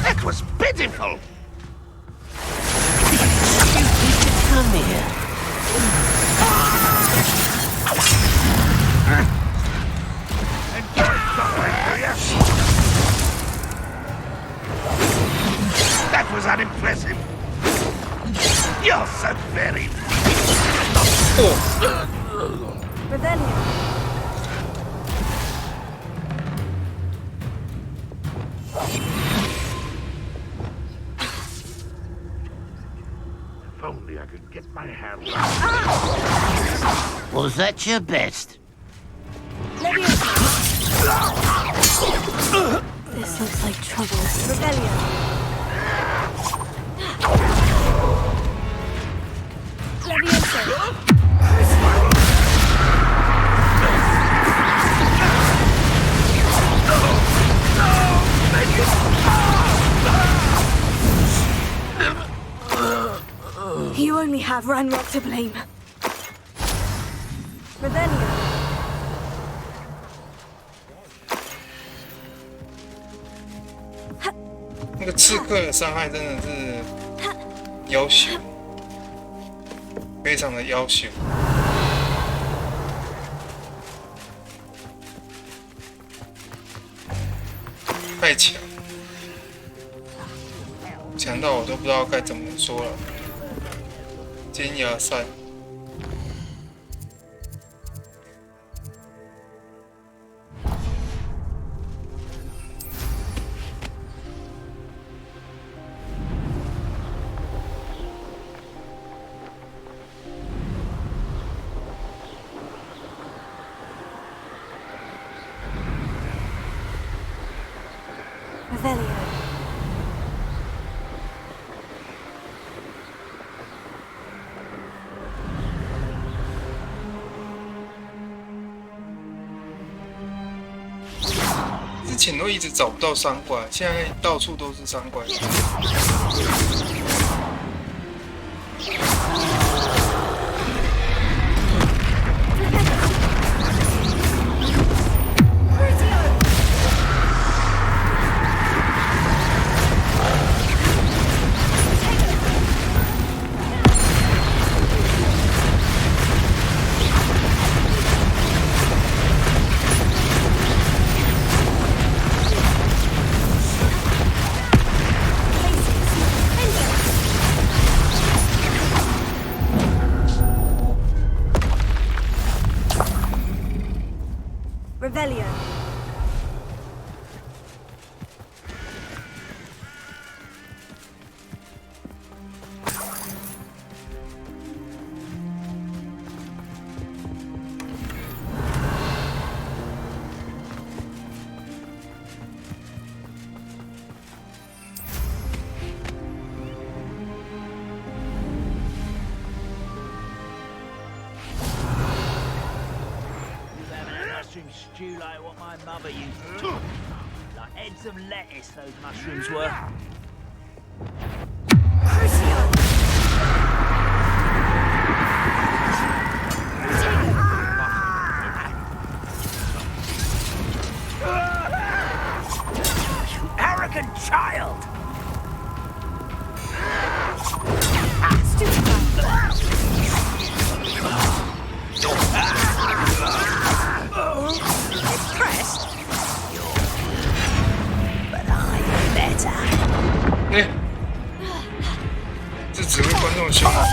That was pitiful. Come here. That was unimpressive. You're so very. Revelio. If only I could get my hands. Was that your best? This looks like trouble. Revelio. Levioso. You only have Ranrock to blame. Revelio. 那个刺客的伤害真的是要求，非常的要求。太强，强到我都不知道该怎么说了。尖牙山。之前都一直找不到山怪，现在到处都是山怪。Revelio. Stew like what my mother used to do. Like heads of lettuce, those mushrooms were. You arrogant child! Impressed? But I'm better. 哎，这指挥官这么凶啊！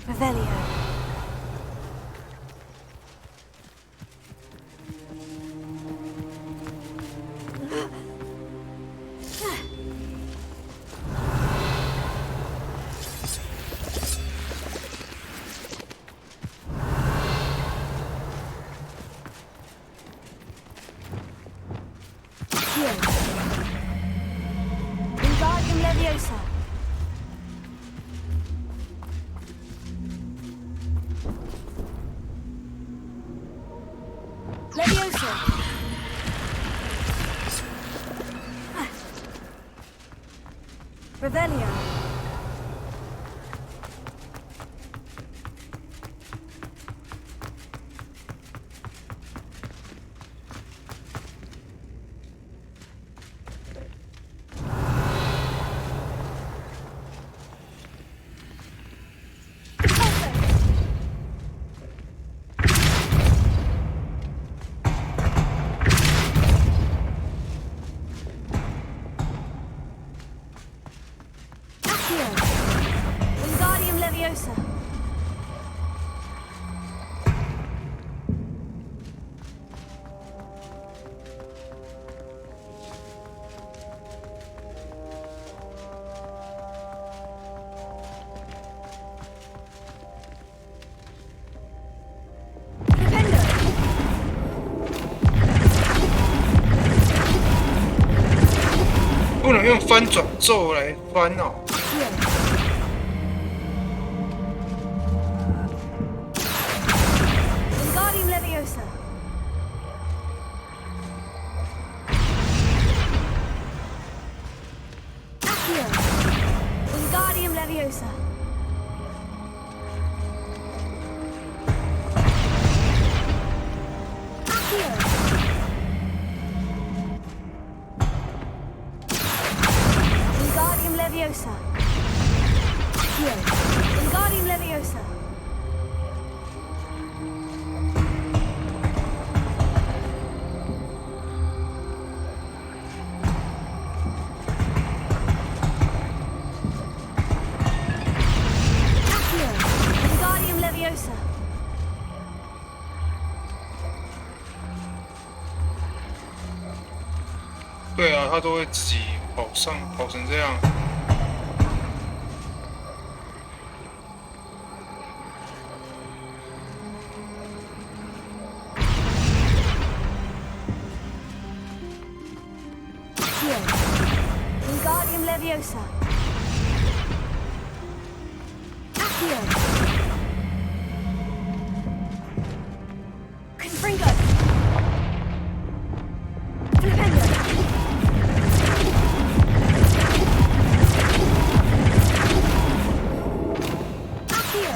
Revelio. Wingardium Leviosa. Leviosa. Revelio. Wingardium Leviosa. Defender. 不能用翻转咒来翻哦。 Wingardium Leviosa. Accio. Wingardium Leviosa. Leviosa. Accio. Wingardium Leviosa. Accio. Wingardium Leviosa. 对啊，他都会自己跑上跑成这样。Accio. Wingardium Leviosa. Accio. Confringo. Flipendo. Accio.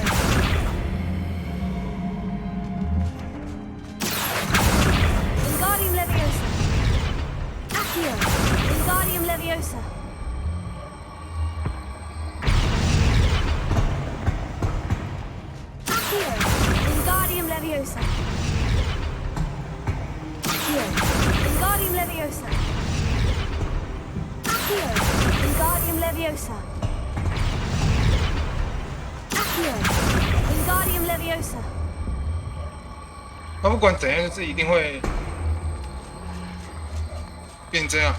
Wingardium Leviosa. Accio. Wingardium Leviosa. Accio. Wingardium Leviosa. Accio. Wingardium Leviosa. Accio. Wingardium Leviosa. Accio. Wingardium Leviosa. 他不管怎样，就是一定会变这样。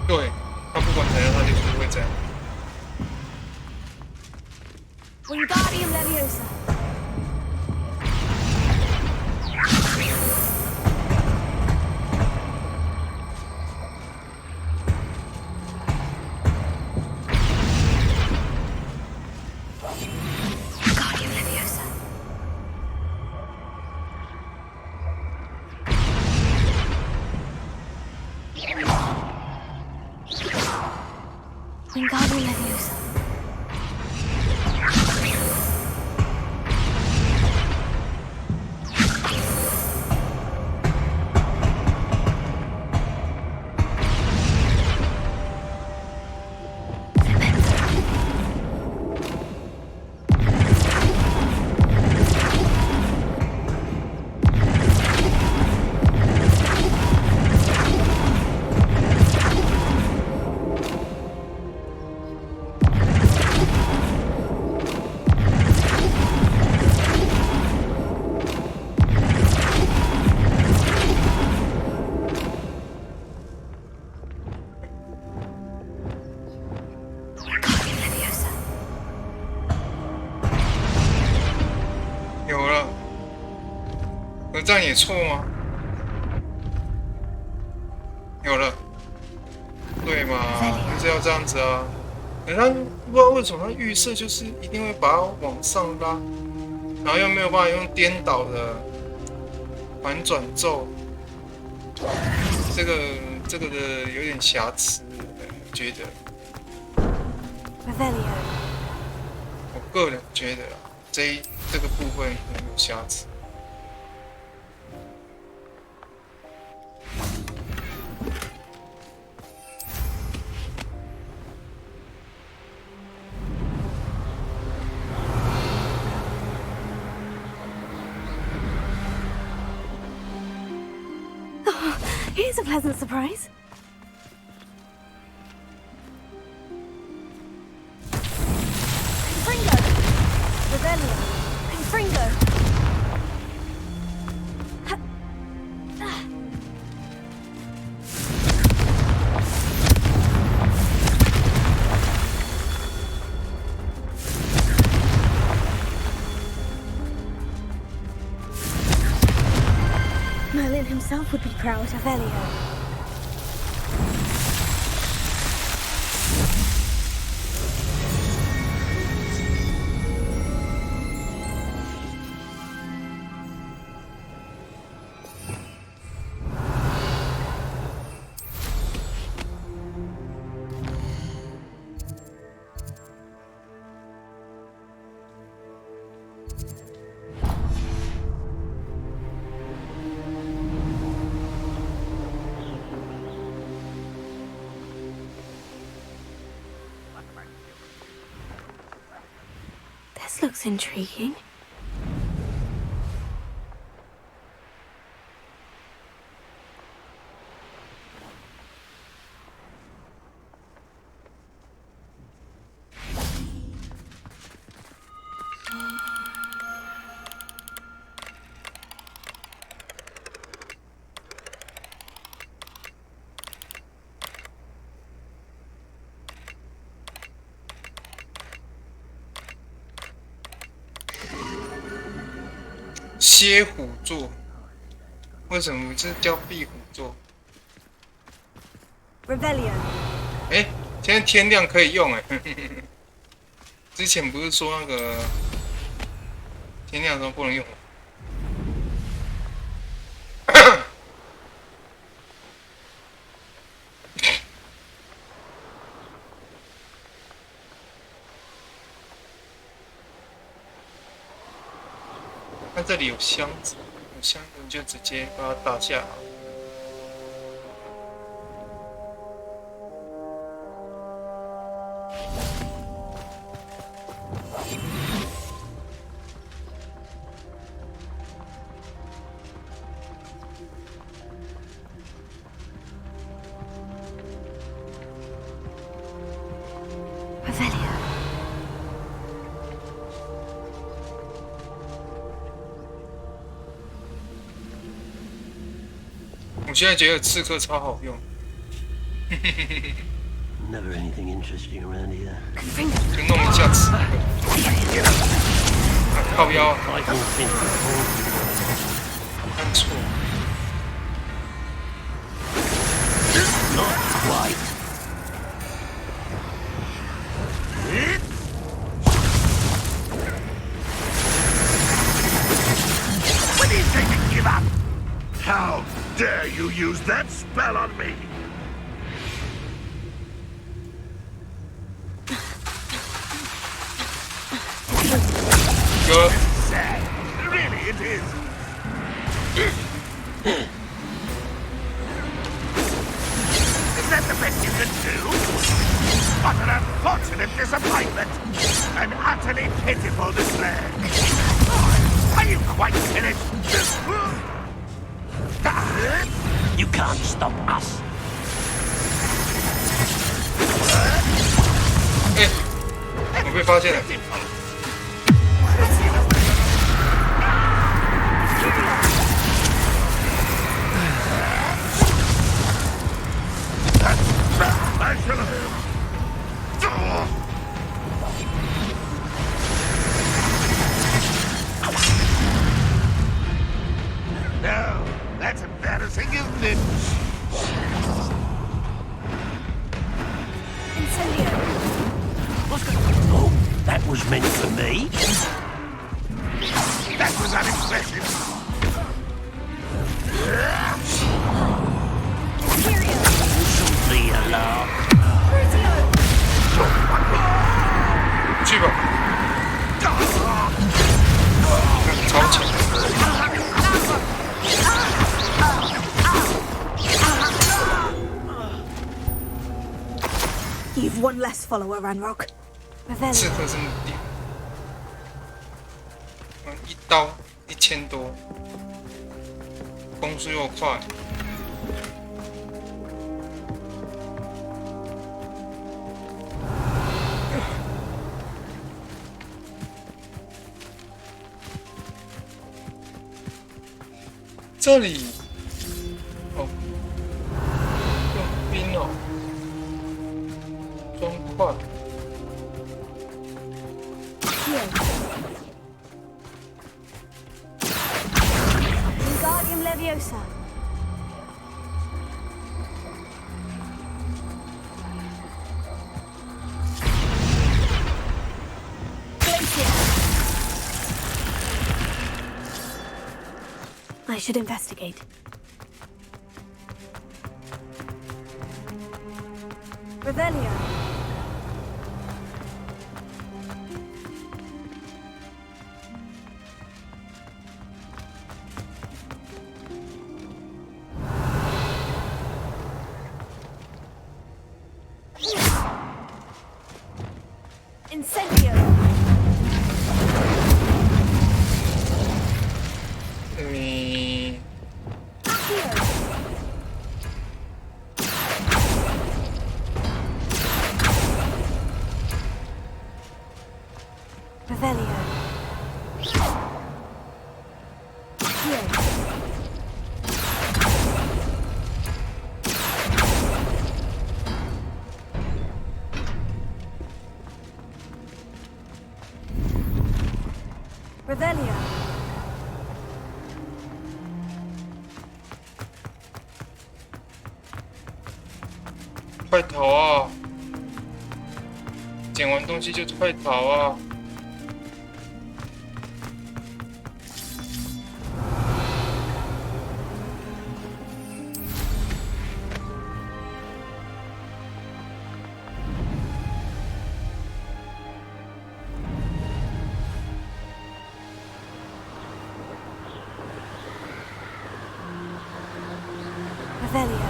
对，他不管怎样，他就是会这样。 Wingardium Leviosa. Wingardium Leviosa. Wingardium Leviosa.有了，可这样也错吗？有了，对嘛？就是要这样子啊。可他不知道为什么他预设就是一定会把它往上拉，然后又没有办法用颠倒的反转咒，这个的有点瑕疵，我觉得。我个人觉得这个部分很有瑕疵。Here's a pleasant surprise. Confringo! Revelio! Confringo! Merlin himself would be proud of Elio. This looks intriguing.蝎虎座，为什么这叫壁虎座？ Revelio. 哎，现在天亮可以用哎。之前不是说那个天亮的时候不能用？它这里有箱子，有箱子你就直接把它打下来。我现在觉得刺客超好用。Never anything interesting around here. 就弄一下刺客。靠腰。按错。Not quite. When do you think to give up? How dare you use that spell on me? Good. Sad. Really, it is. Is that the best you can do? What an unfortunate disappointment! An utterly pitiful display. Are you quite finished? You can't stop us. 哎，我被发现了。I should have. No, that's embarrassing, isn't it? Incendio. Oh, that was meant for me. That was unexpected. The alarm. 去吧。超强。You've one less follower, Ranrock. 刺客是目的。一刀1000多，攻速又快。这里，哦，用兵哦，装快。Wingardium Leviosa. I should investigate. Revelio. Incendio. Revelio. 快逃啊！捡完东西就快逃啊！ Revelio.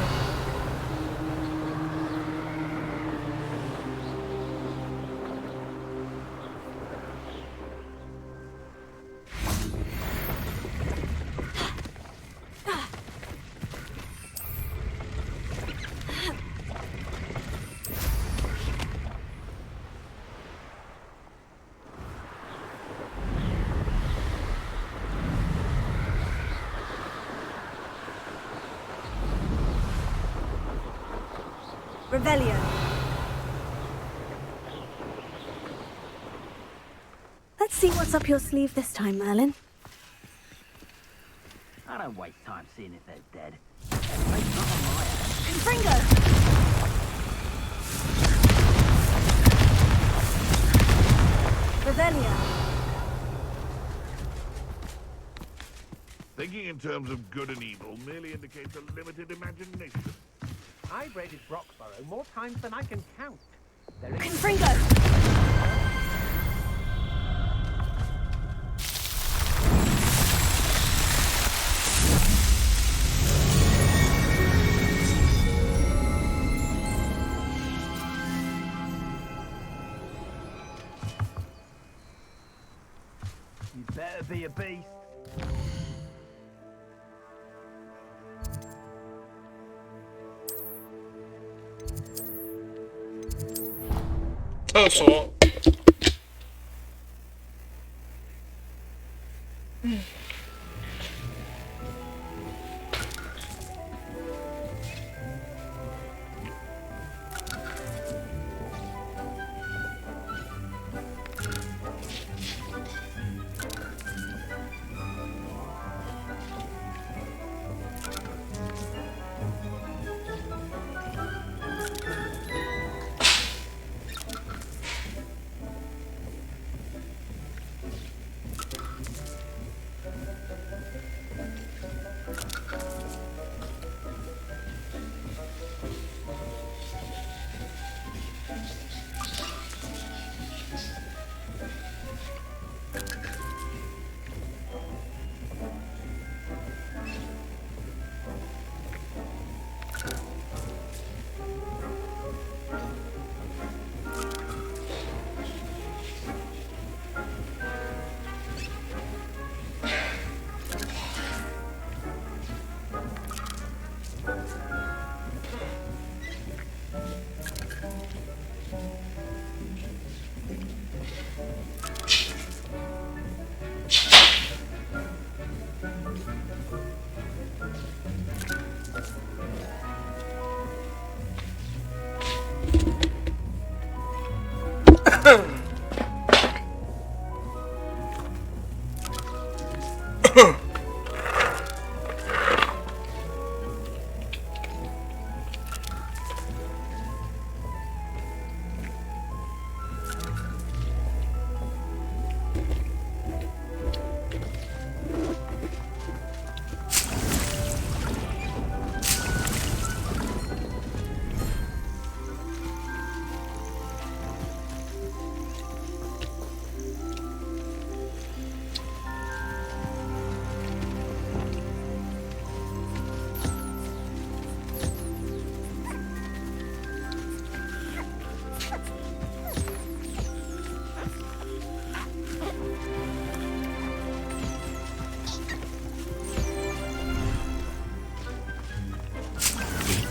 Revelio. Let's see what's up your sleeve this time, Merlin. I don't waste time seeing if they're dead. It's not on my hands. Fringo! Revelio. Thinking in terms of good and evil merely indicates a limited imagination. I've raided Broxborough more times than I can count. There is... Fringo! You better be a beast. 厕所。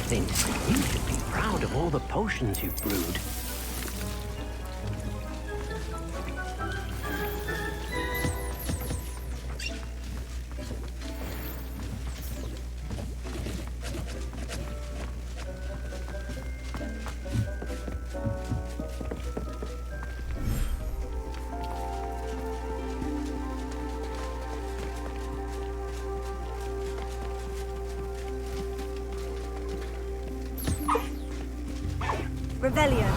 You should be proud of all the potions you've brewed. Revelio.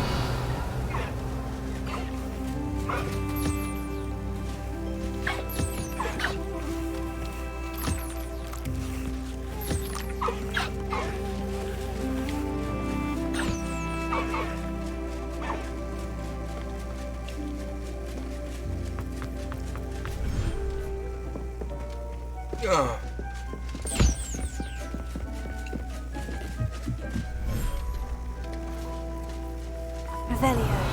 Revelio.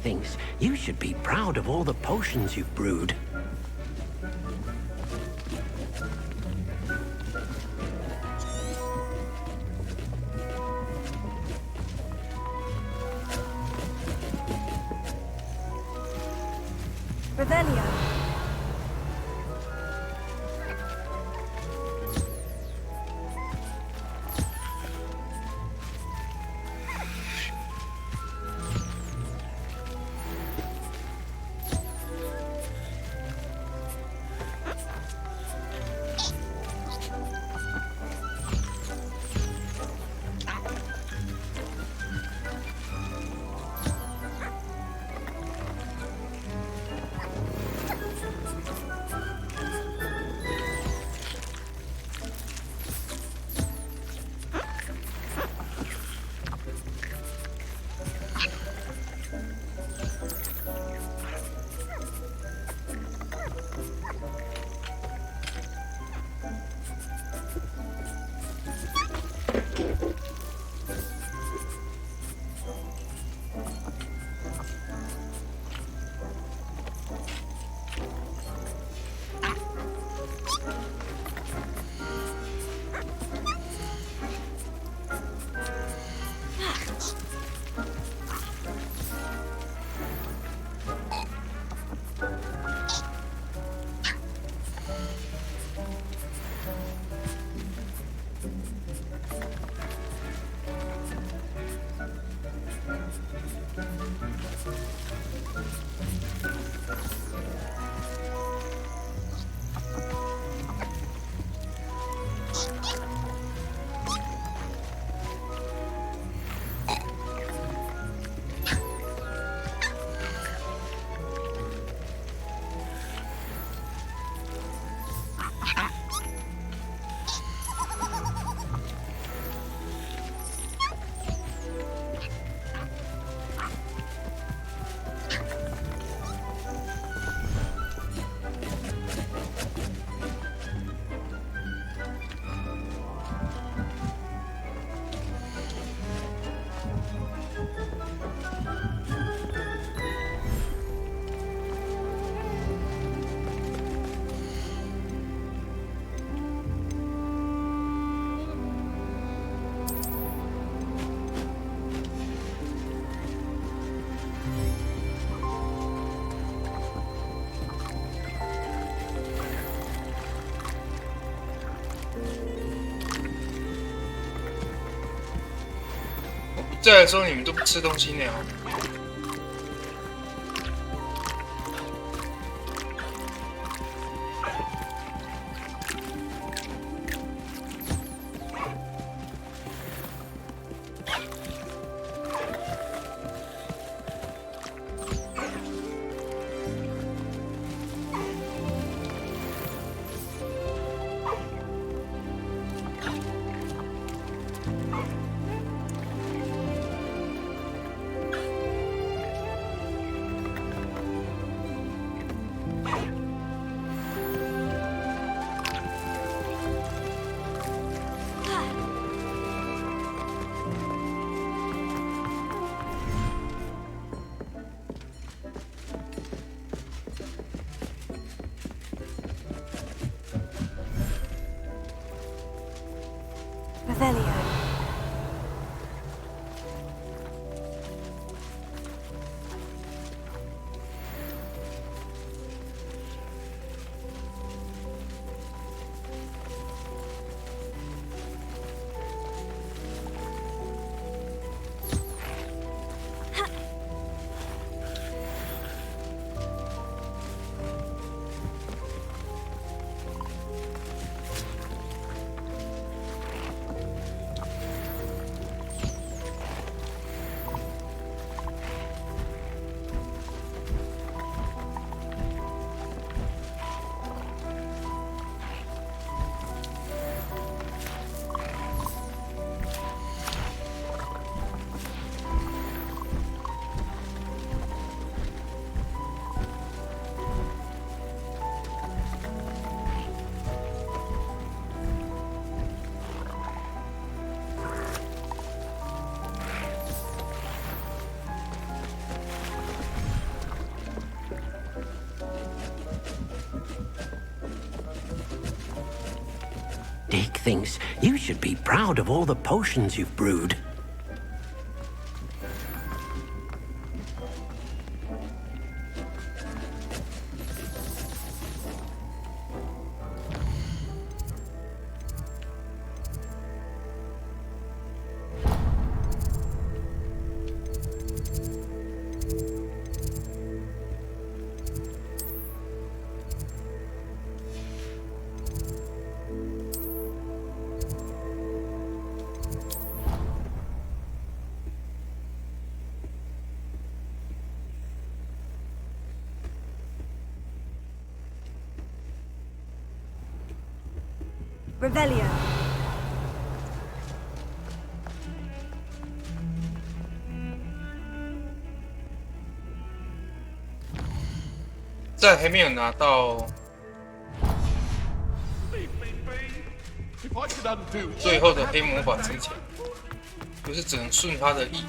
Thinks you should be proud of all the potions you've brewed. Revelio.在的时候你们都不吃东西呢？ Dick thinks you should be proud of all the potions you've brewed. Revelio. 在还没有拿到最后的黑魔法之前，就是只能顺他的意。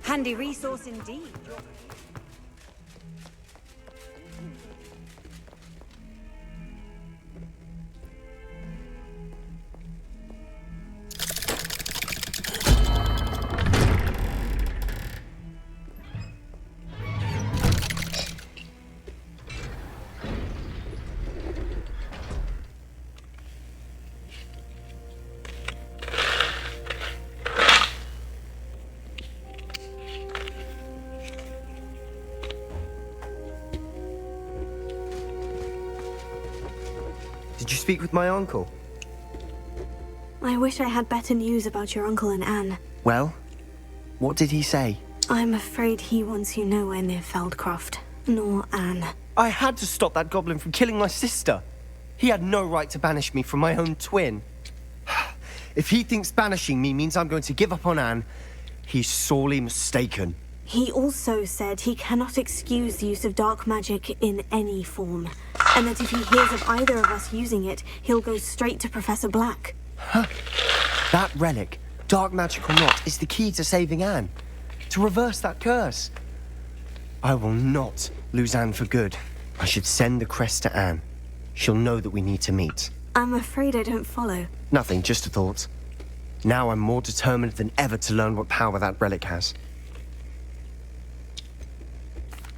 Handy resource indeed. Did you speak with my uncle? I wish I had better news about your uncle and Anne. Well, what did he say? I'm afraid he wants you nowhere near Feldcroft, nor Anne. I had to stop that goblin from killing my sister. He had no right to banish me from my own twin. If he thinks banishing me means I'm going to give up on Anne, he's sorely mistaken. He also said he cannot excuse the use of dark magic in any form, and that if he hears of either of us using it, he'll go straight to Professor Black. Huh? That relic, dark magic or not, is the key to saving Anne. To reverse that curse. I will not lose Anne for good. I should send the crest to Anne. She'll know that we need to meet. I'm afraid I don't follow. Nothing, just a thought. Now I'm more determined than ever to learn what power that relic has.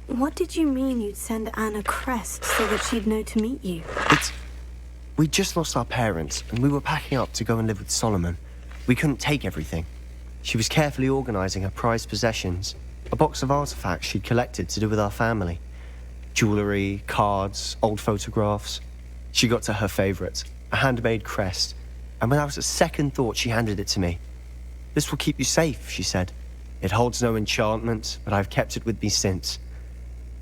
What did you mean you'd send Anne a crest so that she'd know to meet you? We just lost our parents, and we were packing up to go and live with Solomon. We couldn't take everything. She was carefully organizing her prized possessions, a box of artifacts she'd collected to do with our family. Jewelry, cards, old photographs. She got to her favorite, a handmade crest, and without a second thought she handed it to me. This will keep you safe, she said. It holds no enchantment, but I've kept it with me since.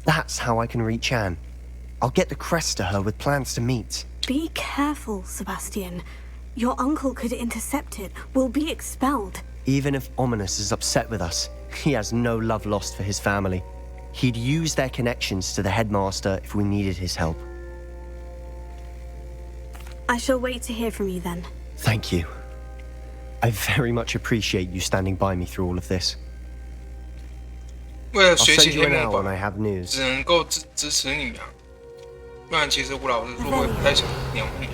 That's how I can reach Anne. I'll get the crest to her with plans to meet. Be careful, Sebastian. Your uncle could intercept it. We'll be expelled. Even if Ominous is upset with us, he has no love lost for his family. He'd use their connections to the headmaster if we needed his help. I shall wait to hear from you then. Thank you. I very much appreciate you standing by me through all of this. 为了学习 I'll send you 黑 an 魔 hour when 法， I have news. 只能够支持你啊，不然其实我老实说，我也不太想鸟你。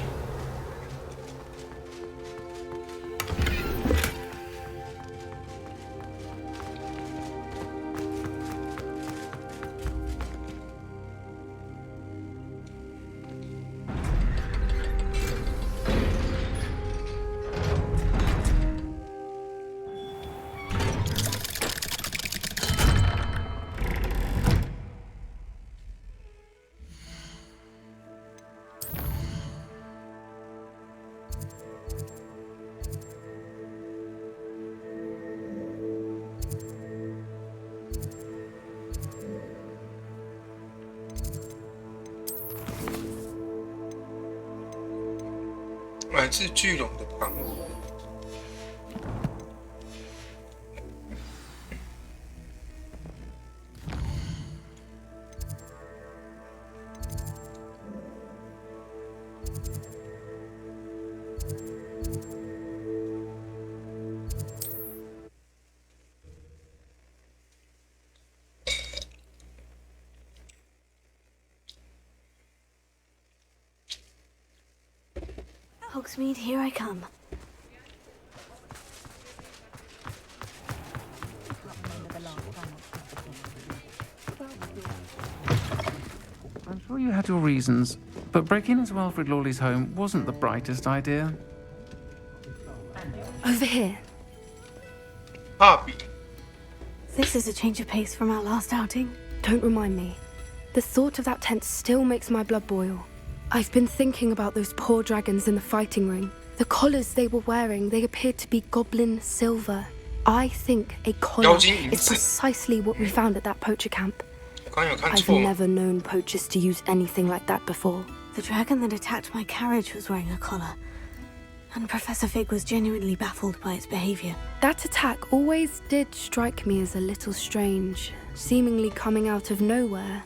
来自巨龙的糖。Hogsmeade, here I come. I'm sure you had your reasons, but breaking into Alfred Lawley's home wasn't the brightest idea. Over here. Happy. This is a change of pace from our last outing. Don't remind me. The thought of that tent still makes my blood boil. I've been thinking about those poor dragons in the fighting ring. The collars they were wearing, they appeared to be goblin silver. I think a collar is precisely what we found at that poacher camp. I've never known poachers to use anything like that before. The dragon that attacked my carriage was wearing a collar. And Professor Fig was genuinely baffled by its behavior. That attack always did strike me as a little strange, seemingly coming out of nowhere.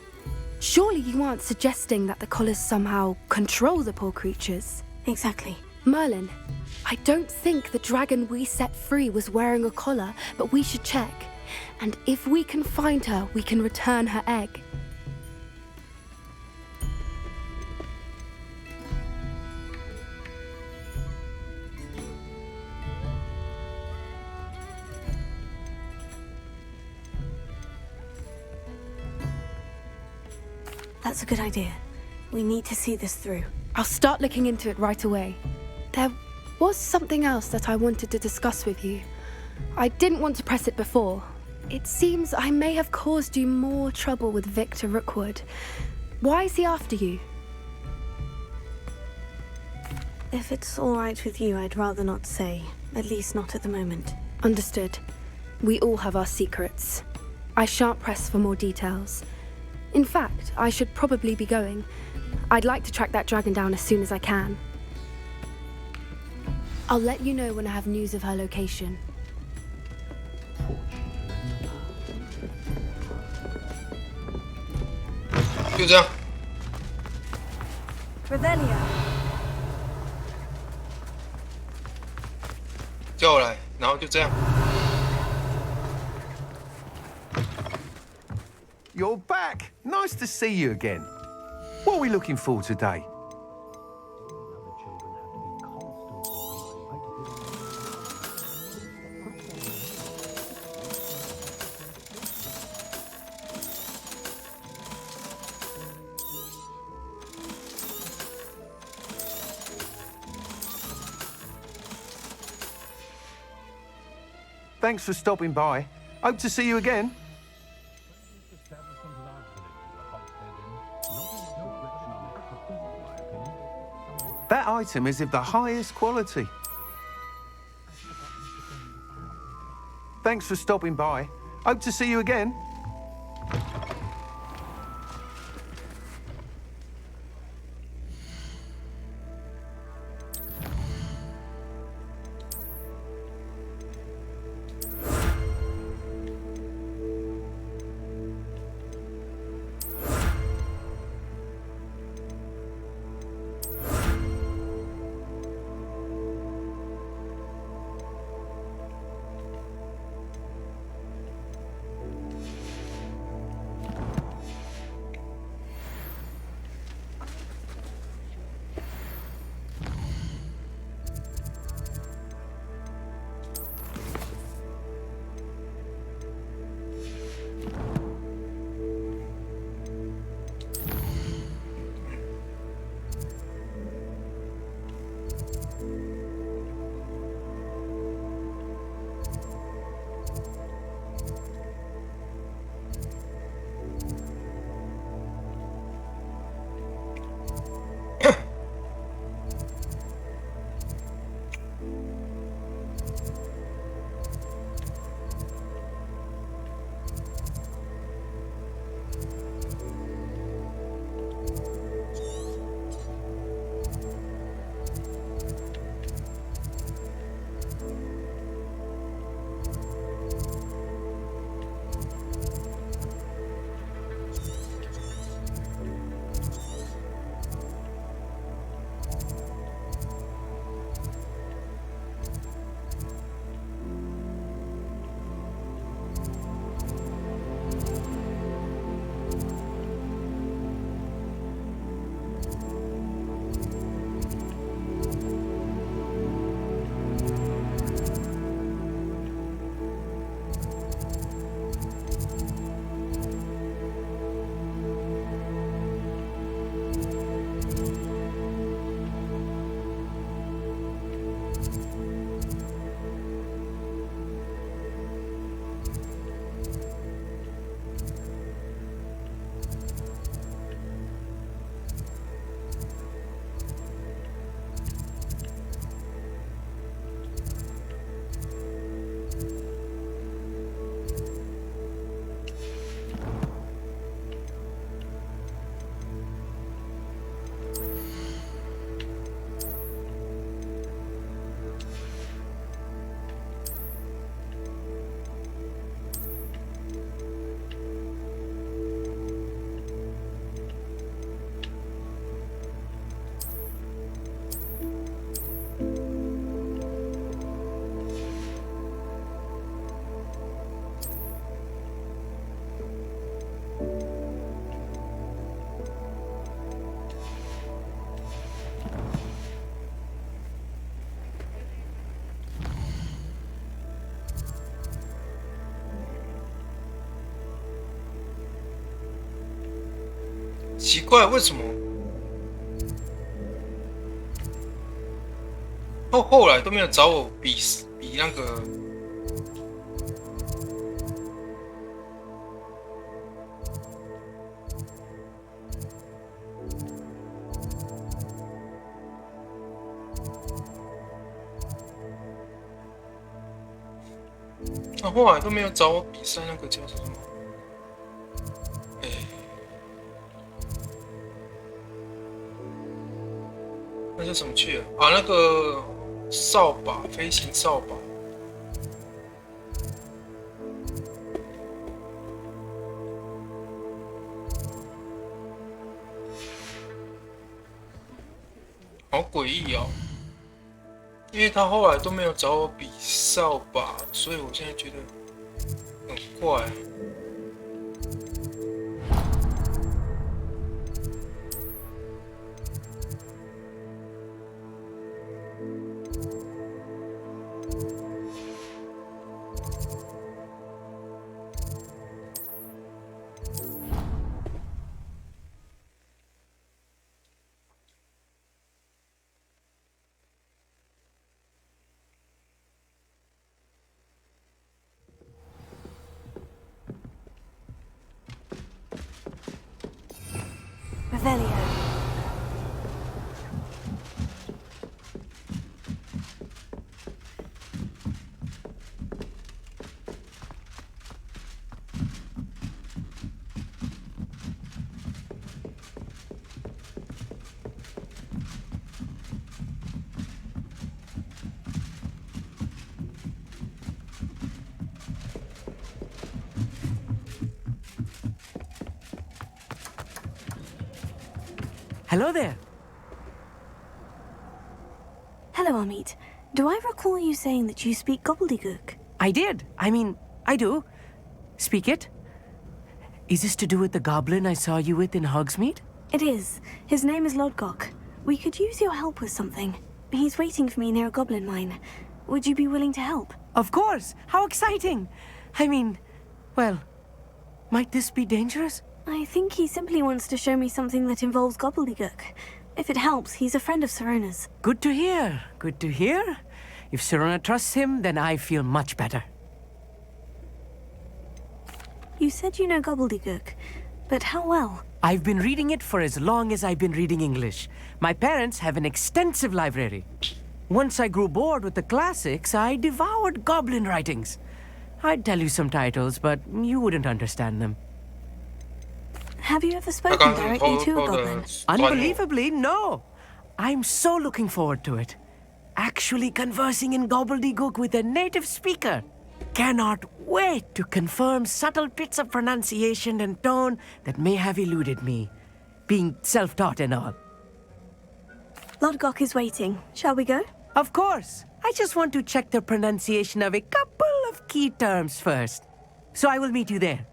Surely you aren't suggesting that the collars somehow control the poor creatures? Exactly. Merlin, I don't think the dragon we set free was wearing a collar, but we should check. And if we can find her, we can return her egg. That's a good idea. We need to see this through. I'll start looking into it right away. There was something else that I wanted to discuss with you. I didn't want to press it before. It seems I may have caused you more trouble with Victor Rookwood. Why is he after you? If it's all right with you, I'd rather not say. At least not at the moment. Understood. We all have our secrets. I shan't press for more details. In fact, I should probably be going. I'd like to track that dragon down as soon as I can. I'll let you know when I have news of her location. Revelio. 叫我来，然后就这样。 You're back! Nice to see you again. What are we looking for today? Thanks for stopping by. Hope to see you again. That item is of the highest quality. Thanks for stopping by. Hope to see you again. 奇怪，为什么后来都没有找我比那个？后来都没有找我比赛，那个叫什么？那叫什么去了？啊，那个扫把，飞行扫把。好诡异哦！因为他后来都没有找我比扫把，所以我现在觉得很怪。Revelio. Hello there. Hello, Amit. Do I recall you saying that you speak gobbledygook? I did. I mean, I do. Speak it. Is this to do with the goblin I saw you with in Hogsmeade? It is. His name is Lodgok. We could use your help with something. He's waiting for me near a goblin mine. Would you be willing to help? Of course. How exciting. I mean, well, might this be dangerous? I think he simply wants to show me something that involves gobbledygook. If it helps, he's a friend of Sirona's. Good to hear. Good to hear. If Sirona trusts him, then I feel much better. You said you know gobbledygook, but how well? I've been reading it for as long as I've been reading English. My parents have an extensive library. Once I grew bored with the classics, I devoured goblin writings. I'd tell you some titles, but you wouldn't understand them. Have you ever spoken directly to a goblin? Unbelievably, no. I'm so looking forward to it. Actually conversing in gobbledygook with a native speaker. Cannot wait to confirm subtle bits of pronunciation and tone that may have eluded me, being self-taught and all. Lodgok is waiting. Shall we go? Of course. I just want to check the pronunciation of a couple of key terms first. So I will meet you there.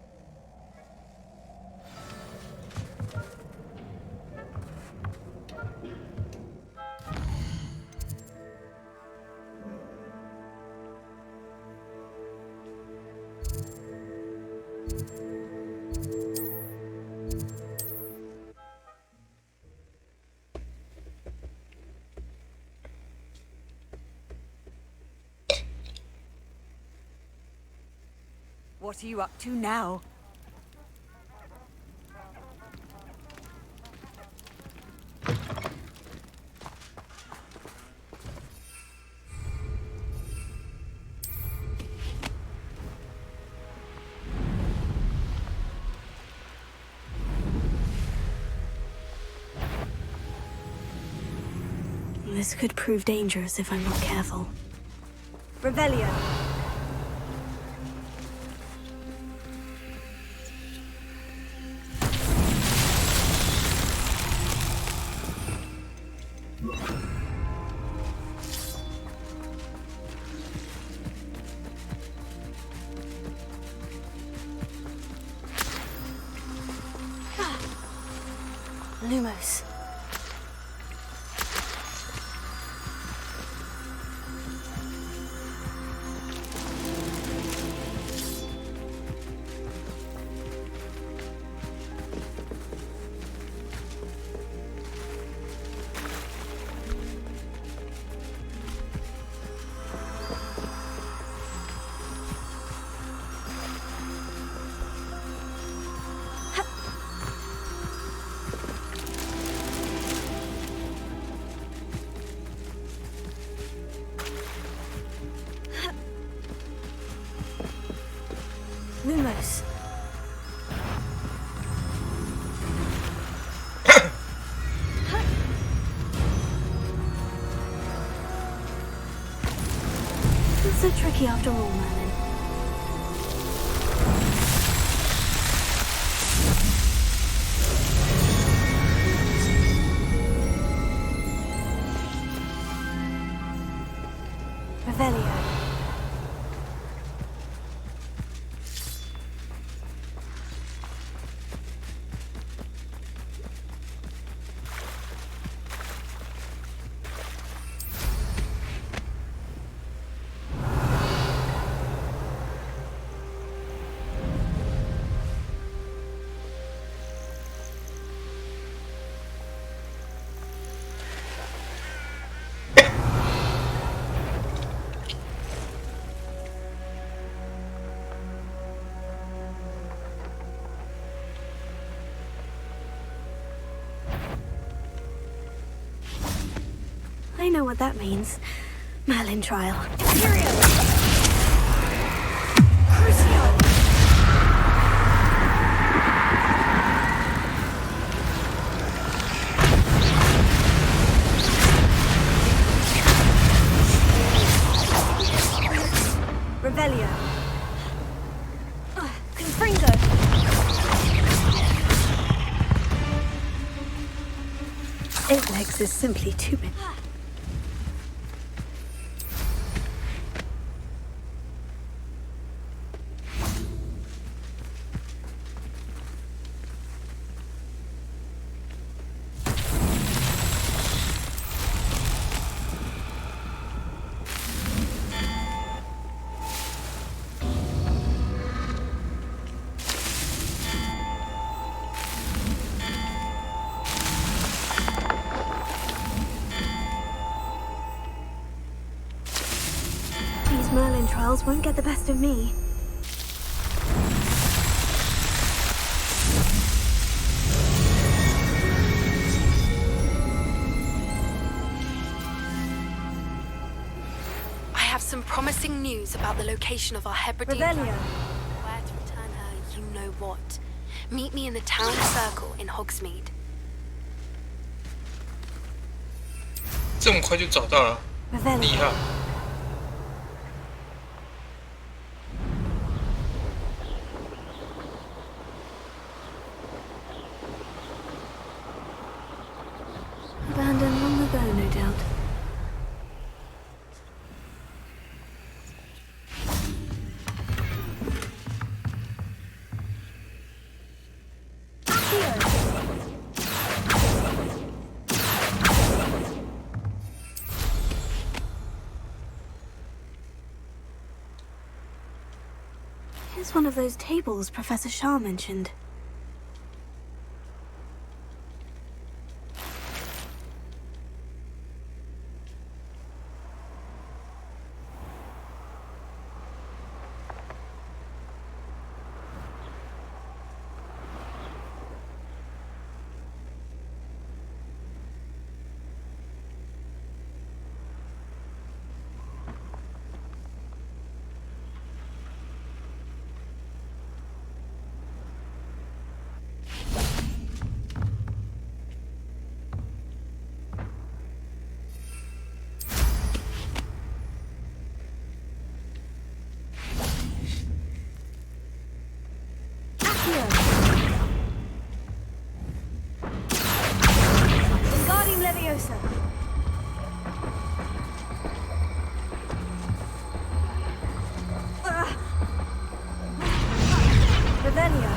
What are you up to now? This could prove dangerous if I'm not careful. Revelio. Lumos. Lumos. It's so tricky after all, Merlin. Revelio. I know what that means. Merlin trial. Imperial! Crucio! Revelio. Confringo. Eight legs is simply too many. Merlin trials won't get the best of me. I have some promising news about the location of our Hebridean Revelio. dragon. Where to return her, you know what. Meet me in the town circle in Hogsmeade. 这么快就找到了，厉害！ Abandoned long ago, no doubt. Here's one of those tables Professor Shah mentioned. Wingardium Leviosa. Revelio.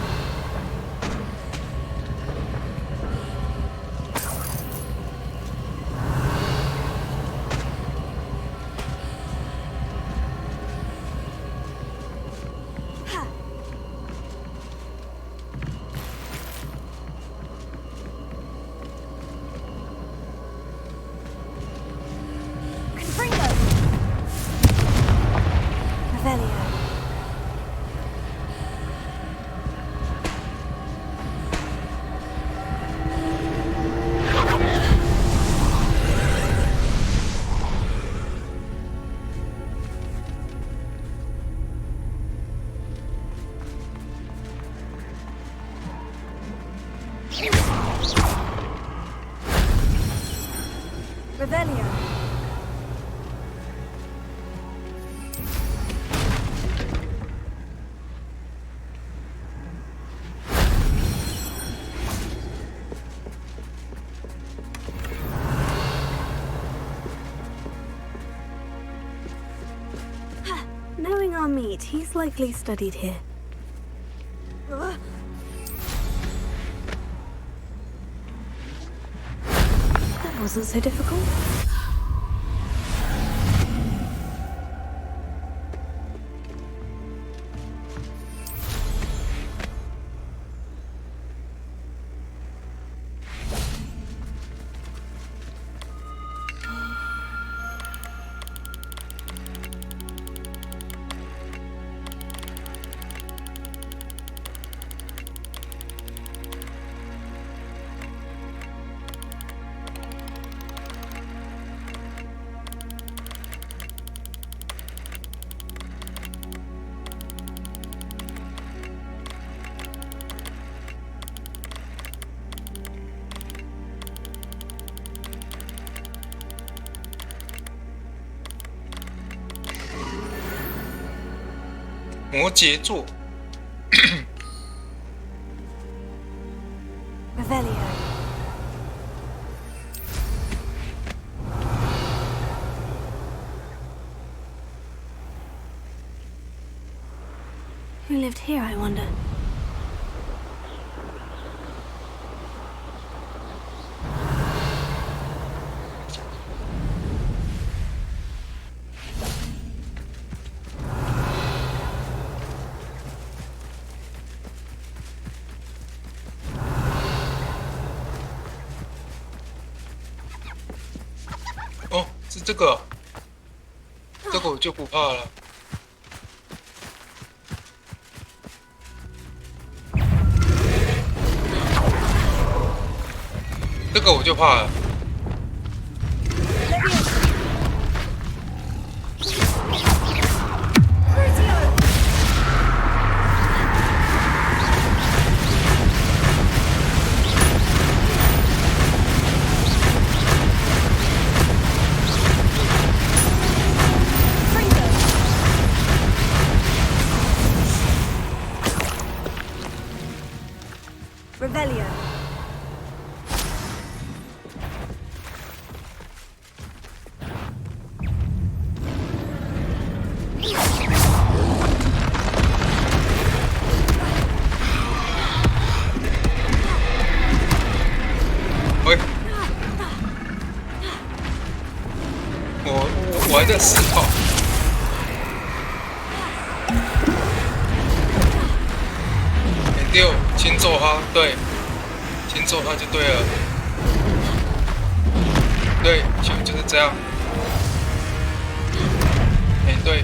Revelio. Knowing our meat, he's likely studied here. That wasn't so difficult.《摩羯座》Revelio. Who lived here, I wonder?哦，是这个，这个我就不怕了。这个我就怕了。Revelio.我还在思考。6，轻揍他，对，轻揍他就对了，对，就是这样。对，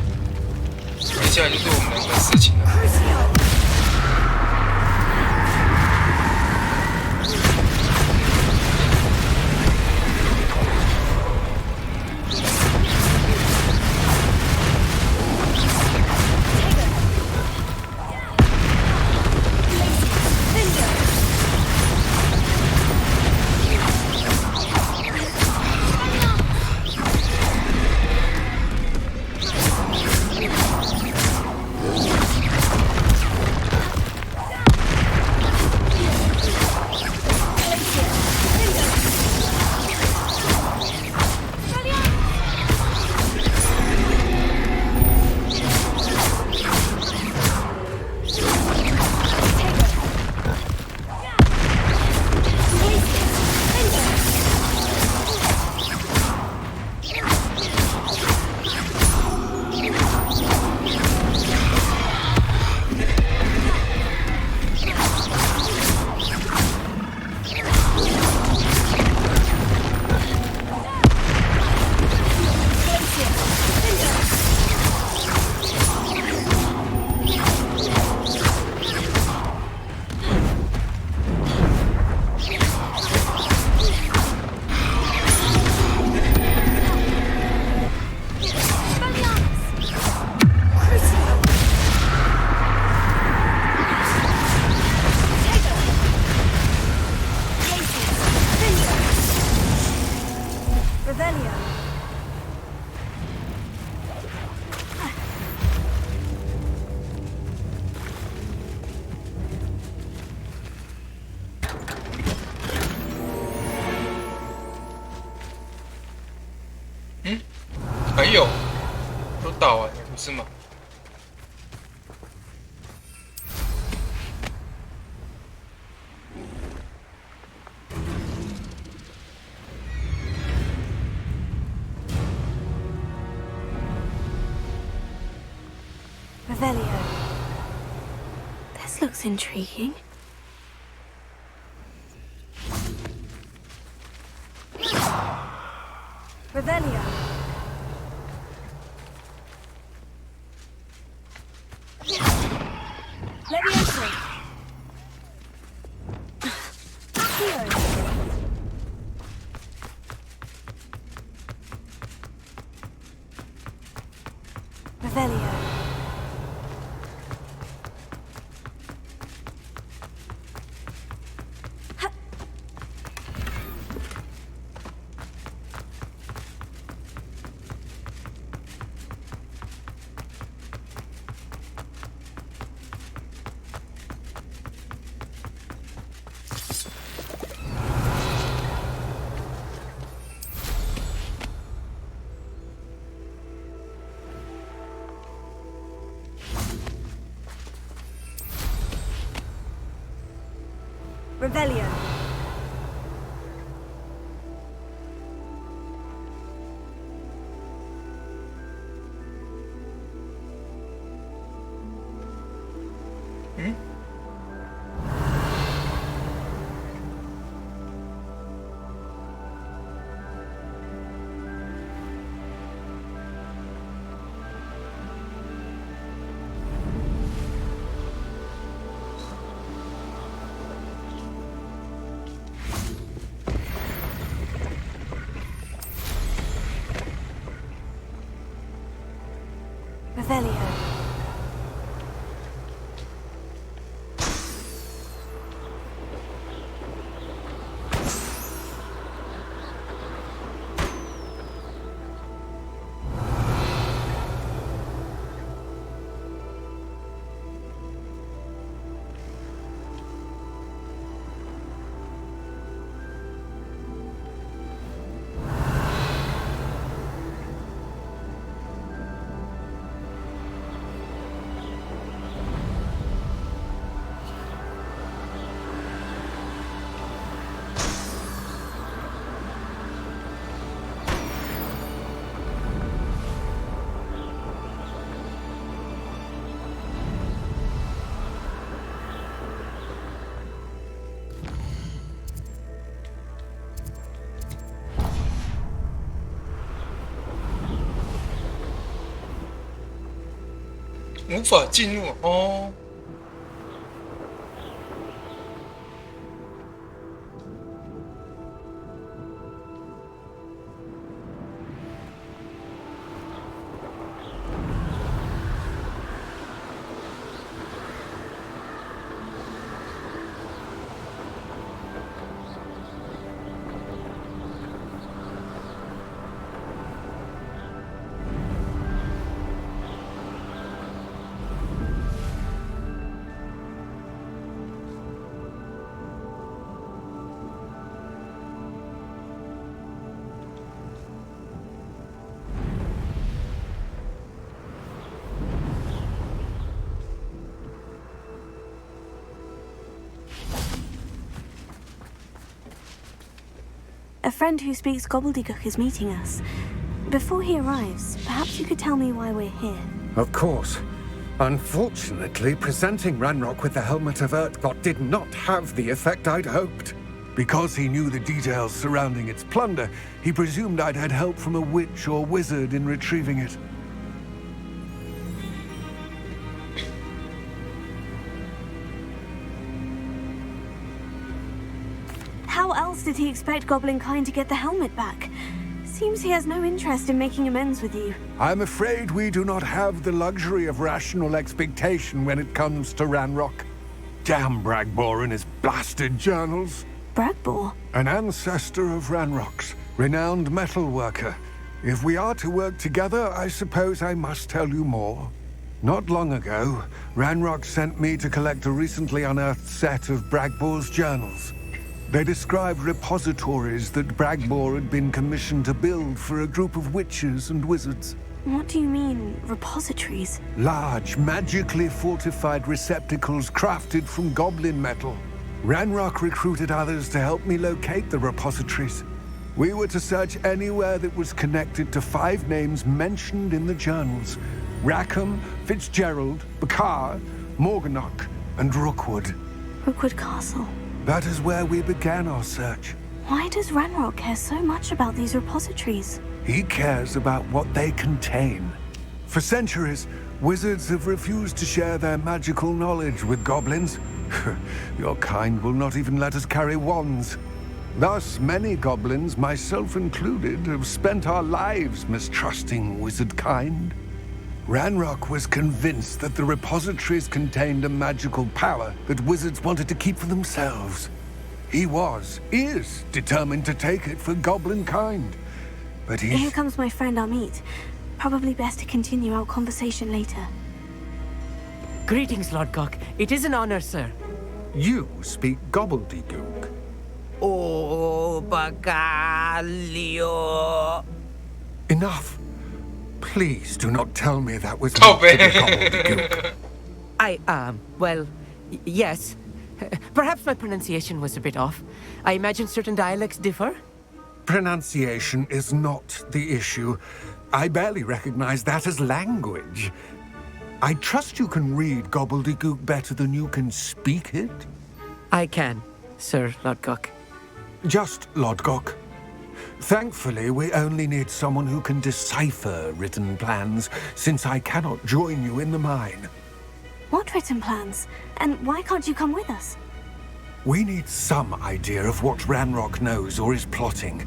接下来就是我们两个的事情了。打完了，不是吗？ Revelio. This looks intriguing. Revelio. Levioso. Here. Revelio. Revelio. Revelio.无法进入哦。A friend who speaks gobbledygook is meeting us. Before he arrives, perhaps you could tell me why we're here. Of course. Unfortunately, presenting Ranrock with the Helmet of Urtkot did not have the effect I'd hoped. Because he knew the details surrounding its plunder, he presumed I'd had help from a witch or wizard in retrieving it. How else did he expect Goblinkind to get the helmet back? Seems he has no interest in making amends with you. I'm afraid we do not have the luxury of rational expectation when it comes to Ranrock. Damn Bragbor and his blasted journals. Bragbor? An ancestor of Ranrock's, renowned metal worker. If we are to work together, I suppose I must tell you more. Not long ago, Ranrock sent me to collect a recently unearthed set of Bragbor's journals. They described repositories that Bragbor had been commissioned to build for a group of witches and wizards. What do you mean, repositories? Large, magically fortified receptacles crafted from goblin metal. Ranrock recruited others to help me locate the repositories. We were to search anywhere that was connected to 5 names mentioned in the journals. Rackham, Fitzgerald, Bakar, Morganach, and Rookwood. Rookwood Castle. That is where we began our search. Why does Ranrock care so much about these repositories? He cares about what they contain. For centuries, wizards have refused to share their magical knowledge with goblins. Your kind will not even let us carry wands. Thus, many goblins, myself included, have spent our lives mistrusting wizard kind. Ranrock was convinced that the repositories contained a magical power that wizards wanted to keep for themselves. He is determined to take it for goblin kind. But Here comes my friend Amit. Probably best to continue our conversation later. Greetings, Lord Gok. It is an honor, sir. You speak gobbledygook. Oh, Bagalio. Enough. Please do not tell me that was meant to be gobbledygook. Well, yes. Perhaps my pronunciation was a bit off. I imagine certain dialects differ. Pronunciation is not the issue. I barely recognize that as language. I trust you can read gobbledygook better than you can speak it? I can, Sir Lodgok. Just Lodgok. Thankfully, we only need someone who can decipher written plans, since I cannot join you in the mine. What written plans? And why can't you come with us? We need some idea of what Ranrock knows or is plotting.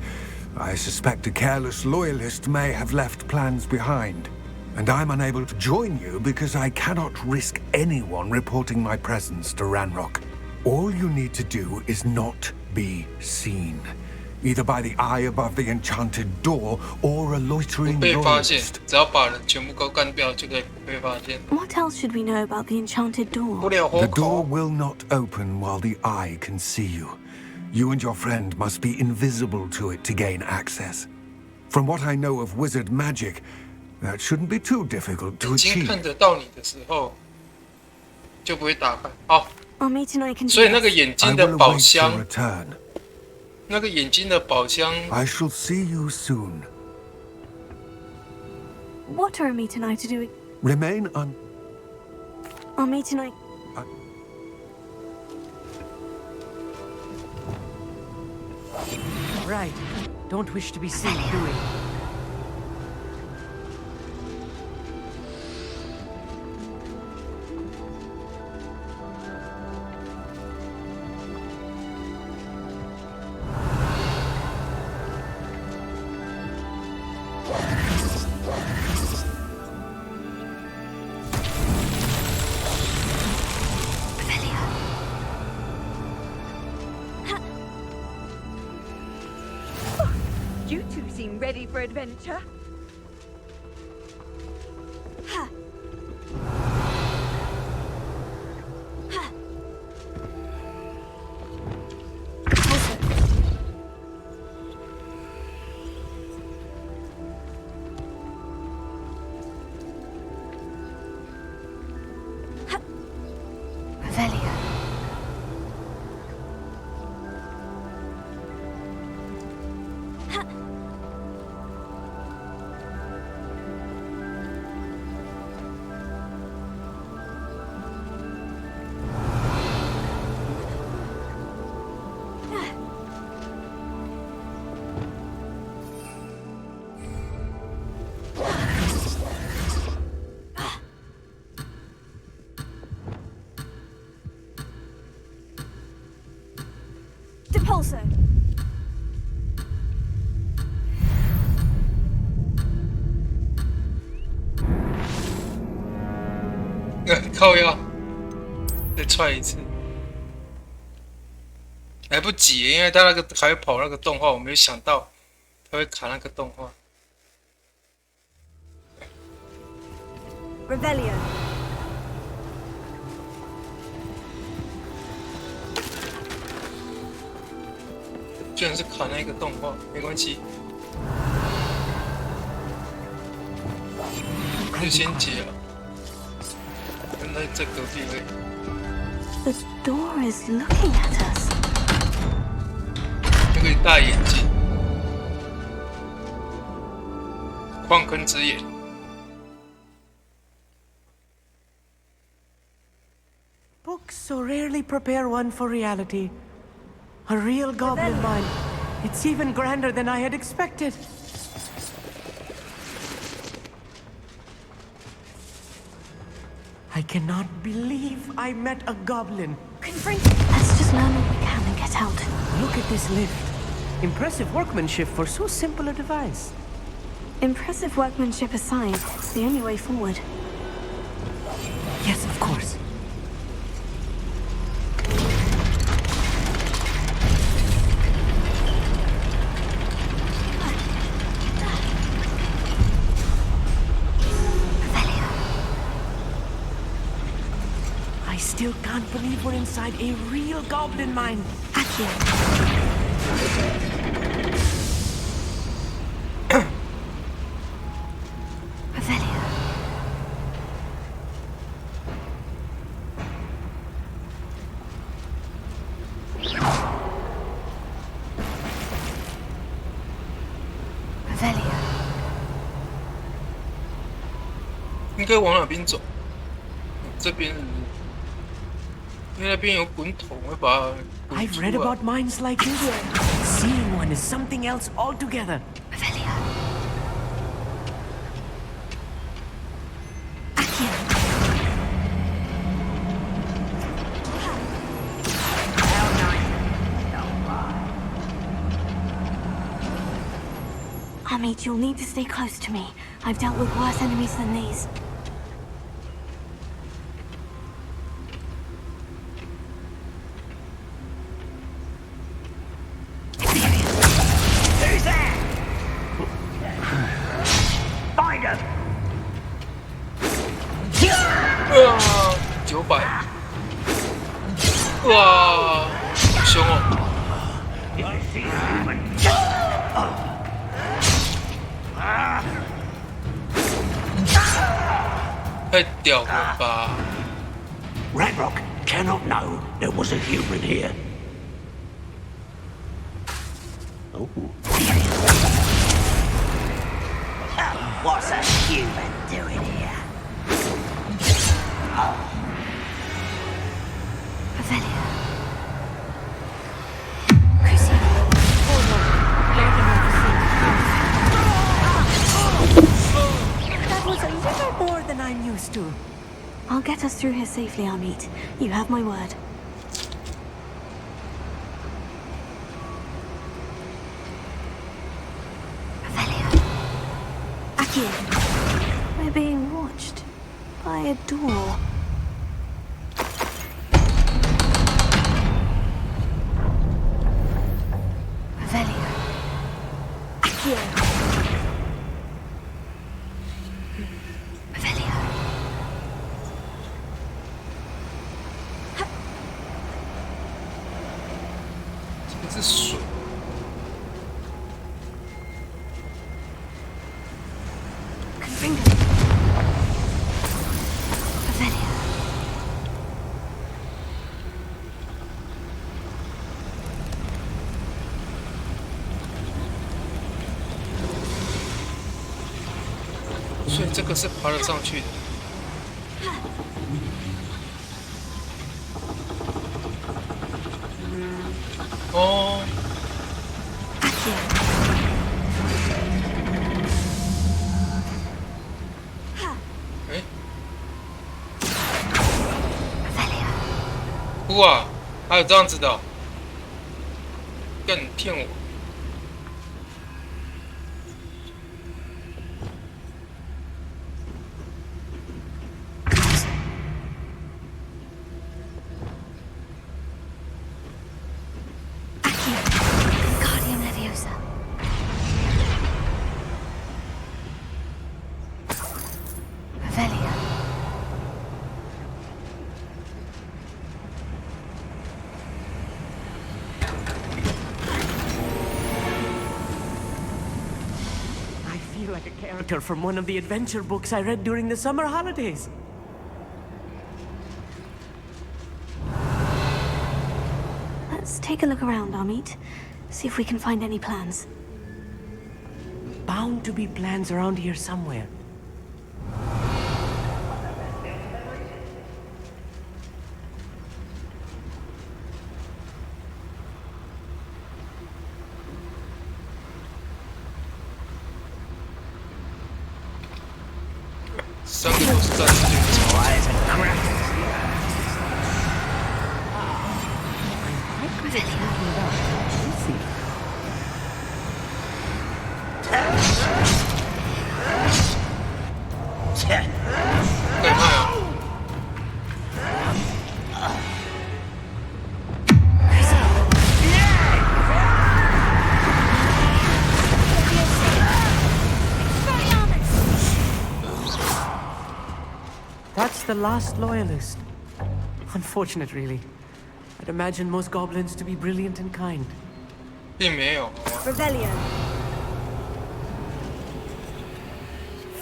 I suspect a careless loyalist may have left plans behind. And I'm unable to join you because I cannot risk anyone reporting my presence to Ranrock. All you need to do is not be seen. Either by the eye above the enchanted door or a loitering loyalist. What else should we know about the enchanted door? The door will not open while the eye can see you. You and your friend must be invisible to it to gain access. From what I know of wizard magic, that shouldn't be too difficult to achieve. Amit and I can 所以那个眼睛的宝箱 return. 那个眼睛的宝箱 I shall see you soon. What are Amit and I to do? Remain on. Amit and I. Right. Don't wish to be seen, do we? You two seem ready for adventure. Revelio. Depulso. 靠腰，再踹一次，来不及，因为他那个还会跑那个动画，我没有想到他会卡那个动画。Revelio. 居然是卡那个动画，没关系。我就先解了。原来在隔壁而已。The door is looking at us. 那个大眼睛，矿坑之眼。Books so rarely prepare one for reality. A real goblin mine. It's even grander than I had expected. I cannot believe I met a goblin. Let's just learn what we can and get out. Look at this lift. Impressive workmanship for so simple a device. Impressive workmanship aside, it's the only way forward. Yes, of course. I still can't believe we're inside a real goblin mine. Accio. Revelio. Revelio. 应该往哪边走？这边，因为那边有滚筒，会把它滚 I've 出 read 来。 about mines like this. Seeing one is something else altogether. Revelio. Amit, you'll need to stay close to me. I've dealt with worse enemies than these. Who's there? Find him! 哇，900！哇，好凶哦！太屌了吧！ Ranrock cannot know there was a human here. Oh. What's a human doing here? Revelio. That was a little more than I'm used to. I'll get us through here safely, Amit. You have my word. Revelio. Accio. We're being watched by a door. Revelio. Accio. Revelio. 这是水。Confringo. Revelio. 所以这个是爬得上去的。哦。 哇，还有这样子的、哦，更骗我！ like a character from one of the adventure books I read during the summer holidays. Let's take a look around, Amit. See if we can find any plans. Bound to be plans around here somewhere. Some of those stuff That's the last loyalist. Unfortunate, really. I'd imagine most goblins to be brilliant and kind. 并没有。 Revelio.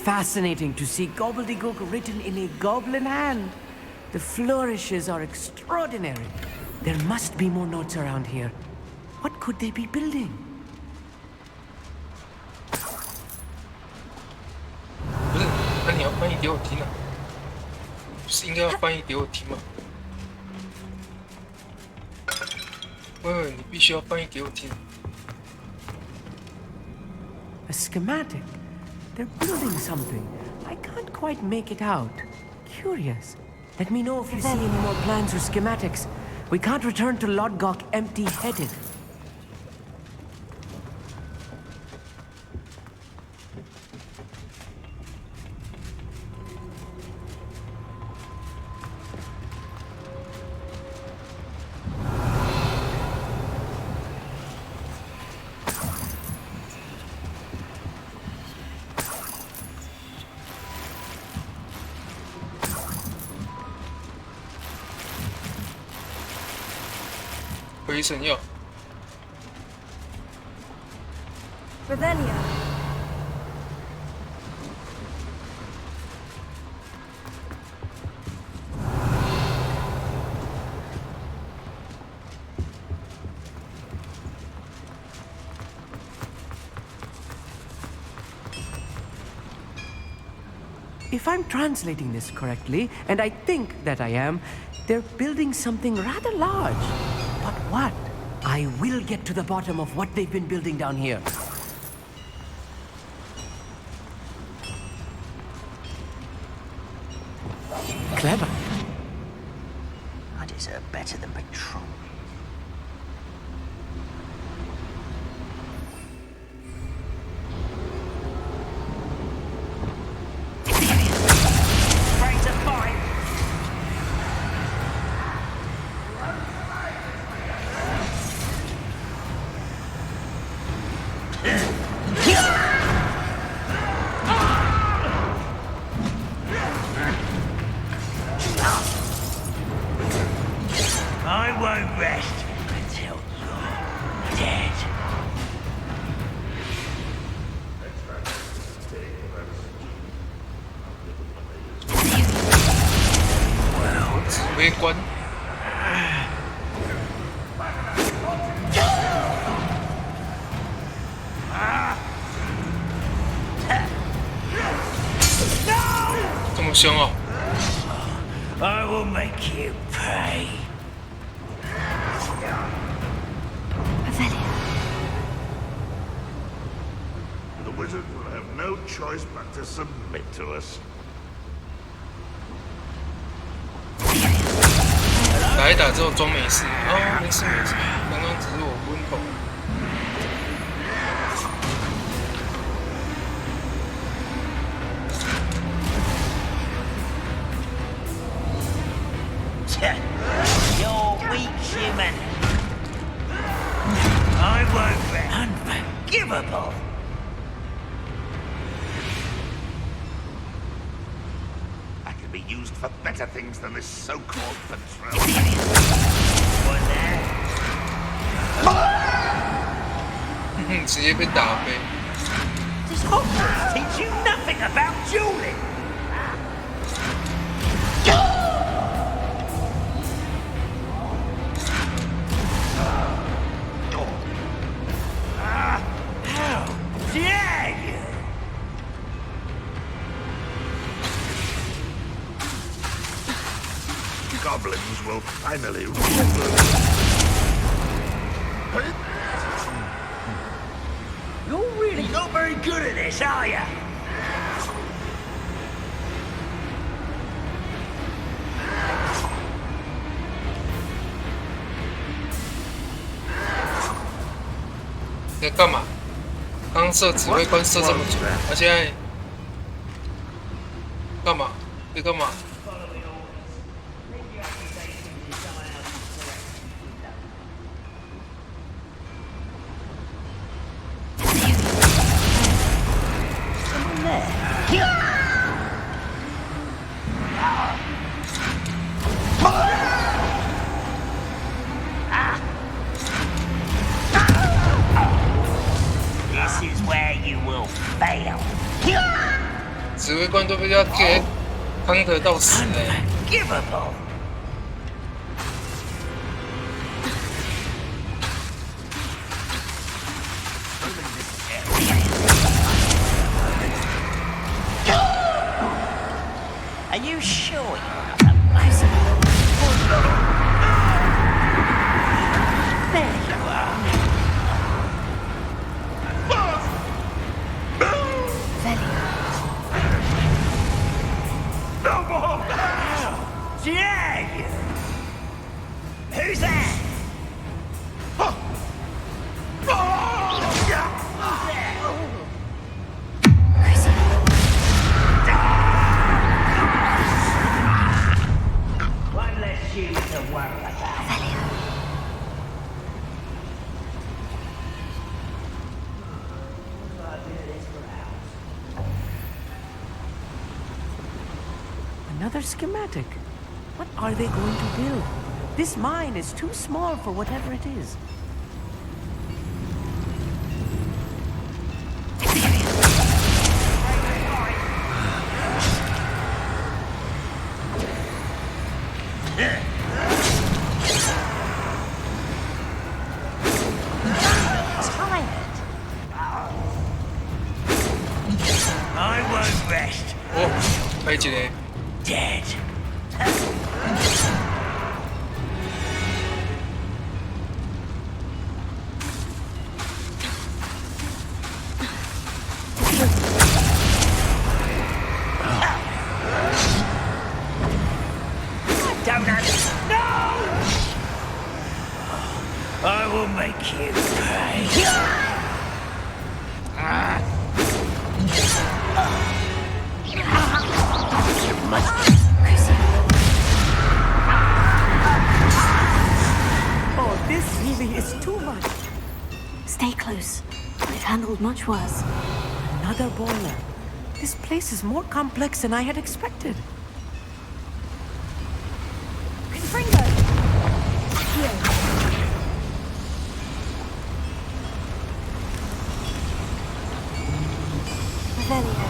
Fascinating to see gobbledygook written in a goblin hand. The flourishes are extraordinary. There must be more notes around here. What could they be building? 不是，那你要翻译给我听啊？不是应该要翻译给我听吗？喂，你必须要翻译给我听。 A schematic. They're building something. I can't quite make it out. Curious. Let me know if you see any more plans or schematics. We can't return to Lodgok empty-headed.回神药。 Revelio. If I'm translating this correctly, and I think that I am, they're building something rather large. But what? I will get to the bottom of what they've been building down here. Clever. I deserve better than patrol. Ready to fight. I won't rest until you're dead. Well, 指挥官。这么凶哦！ I will make you pay. The wizard will have no choice but to submit to us. 打一打之后装没事哦，没事没事，刚刚只是我昏头。You're weak, human. I won't be unforgivable. I can be used for better things than this so-called patrol. 直接被打飞。这是 Hogwarts teach you nothing about dueling. How dare you! Goblins will finally rule. You're really not very good at this, are you?你在干嘛？刚射指挥官射这么久，而现在干嘛？你干嘛？指挥官都被他给康特到死嘞！ Are you sure you're not amazing? There you are. How dare you? Who's that? One less shoe to worry about. Another schematic. What are they going to build? This mine is too small for whatever it is. I won't rest. 哦，还有一个。 Dead. I will make you pay. Oh, this really is too much. Stay close. I've handled much worse. Another boiler. This place is more complex than I had expected. Confringo! Here. Revelio.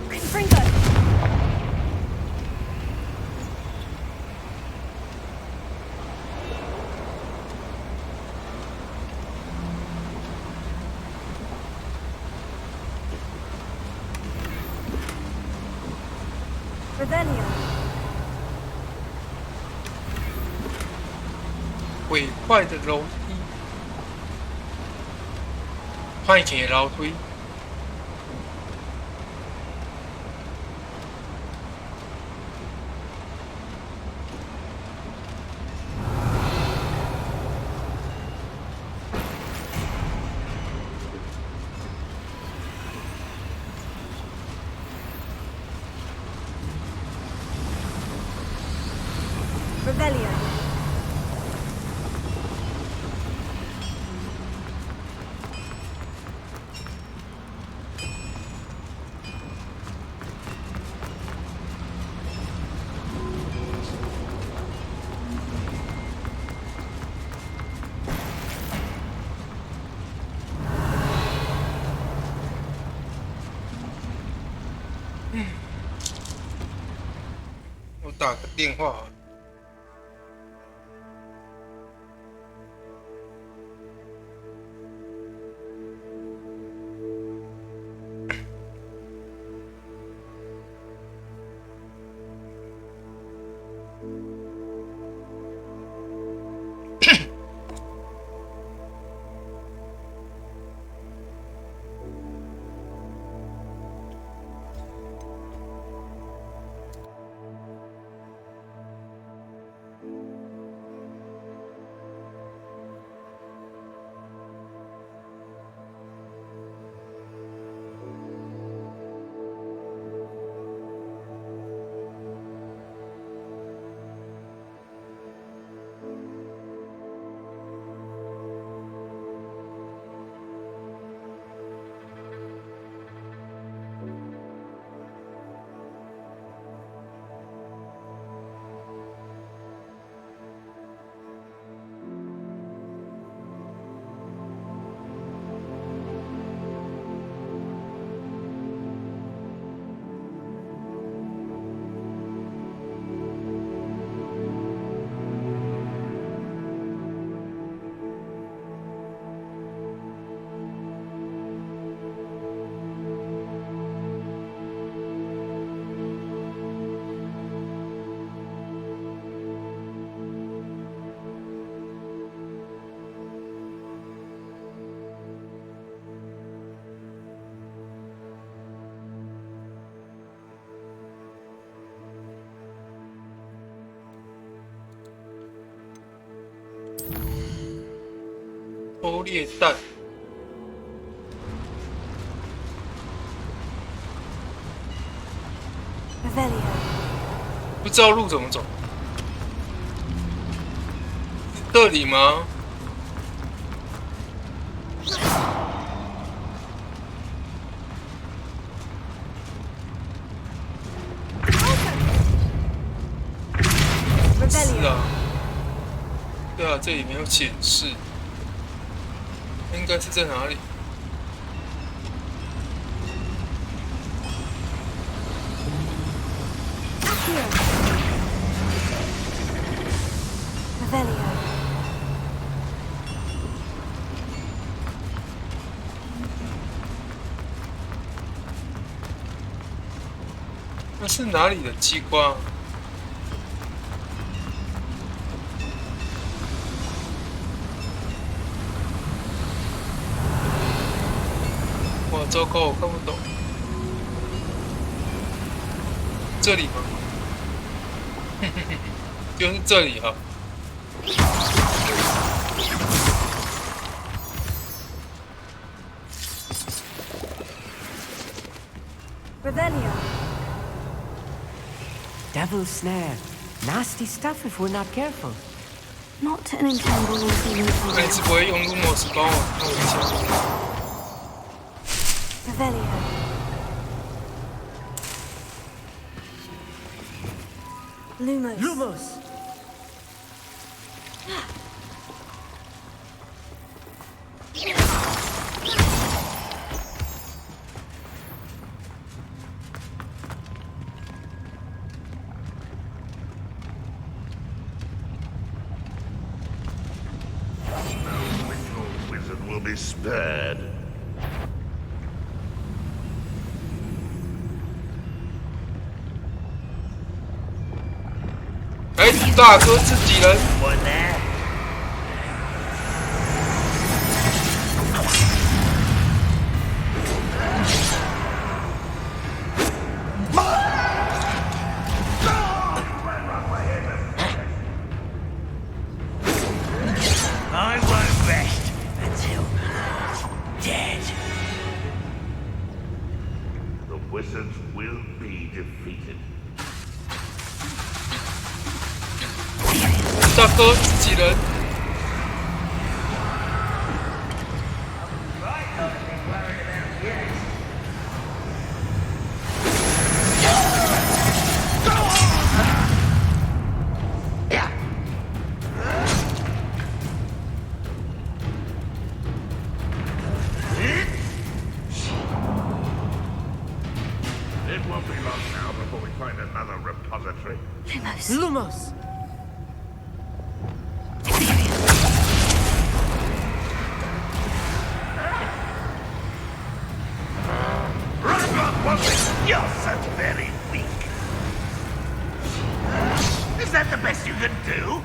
Confringo! Revelio. 毁坏的楼梯，派遣的楼梯。Revelio. 我打个电话。偷猎弹。不知道路怎么走。这里吗？是啊。对啊，这里没有显示。应该是在哪里？那是哪里的机关？哇，糟糕，我看不懂。这里吗？就是这里哈。Devil's snare. Nasty stuff if we're not careful. Not an entangled easy. 那你是不会用 Lumos 帮我弄一下？ Revelio. Lumos. Lumos. Be spared. 哎，大哥自己人。我呢？ Wizards will be defeated. 大哥自己人。It won't be long now before we find another repository. Lumos! Ranrock wasn't. You're so very weak. Is that the best you can do?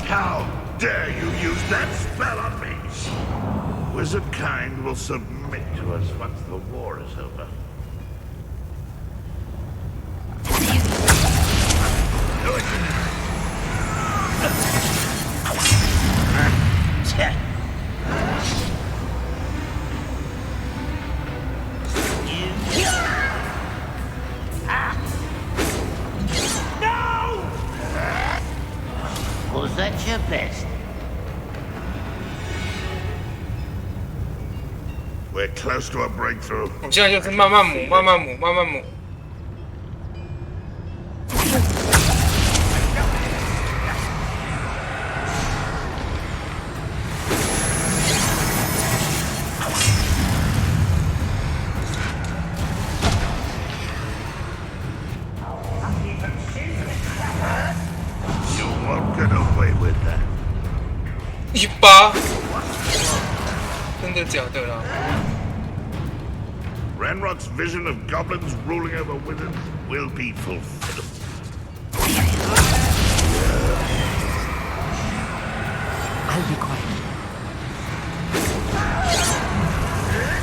How dare you use that spell on me? Wizard kind will submit to us once the war is over. Do it. Was that your best? We're close to a breakthrough. 我现在就是慢慢抹，慢慢抹，慢慢抹。1-8，真的假的啦 Ranrock's vision of goblins ruling over wizards will be fulfilled.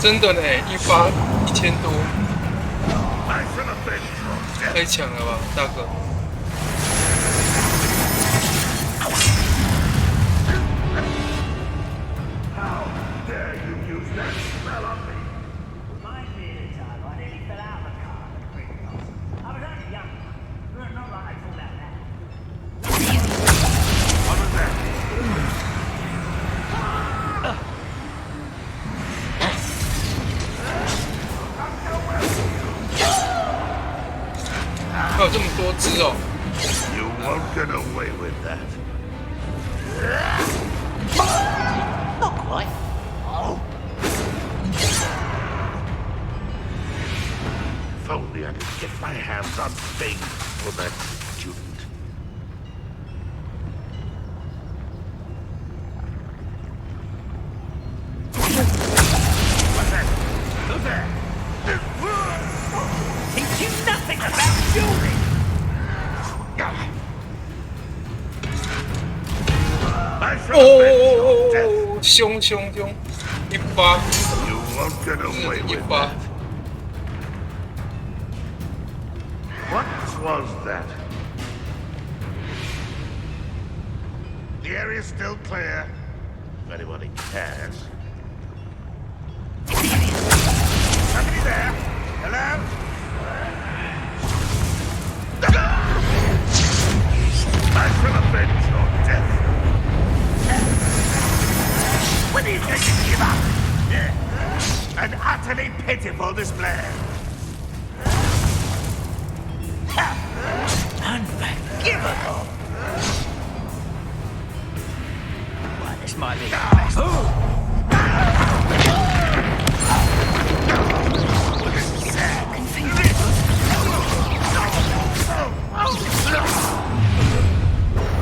真的呢，1-8 1000多，太强了吧，大哥！ 还有这么多只哦 ！You won't get away with that. Not quite. Oh. If only I could get my hands on things for that student. What's that? Who's there? Teach you nothing about dueling! Oh, 凶1-8， You won't get away with that. What was that? The area's still clear. If anybody cares. Somebody there? Hello? I shall avenge your death. When do you think you give up? An utterly pitiful display. Unforgivable! Well, this might be the best.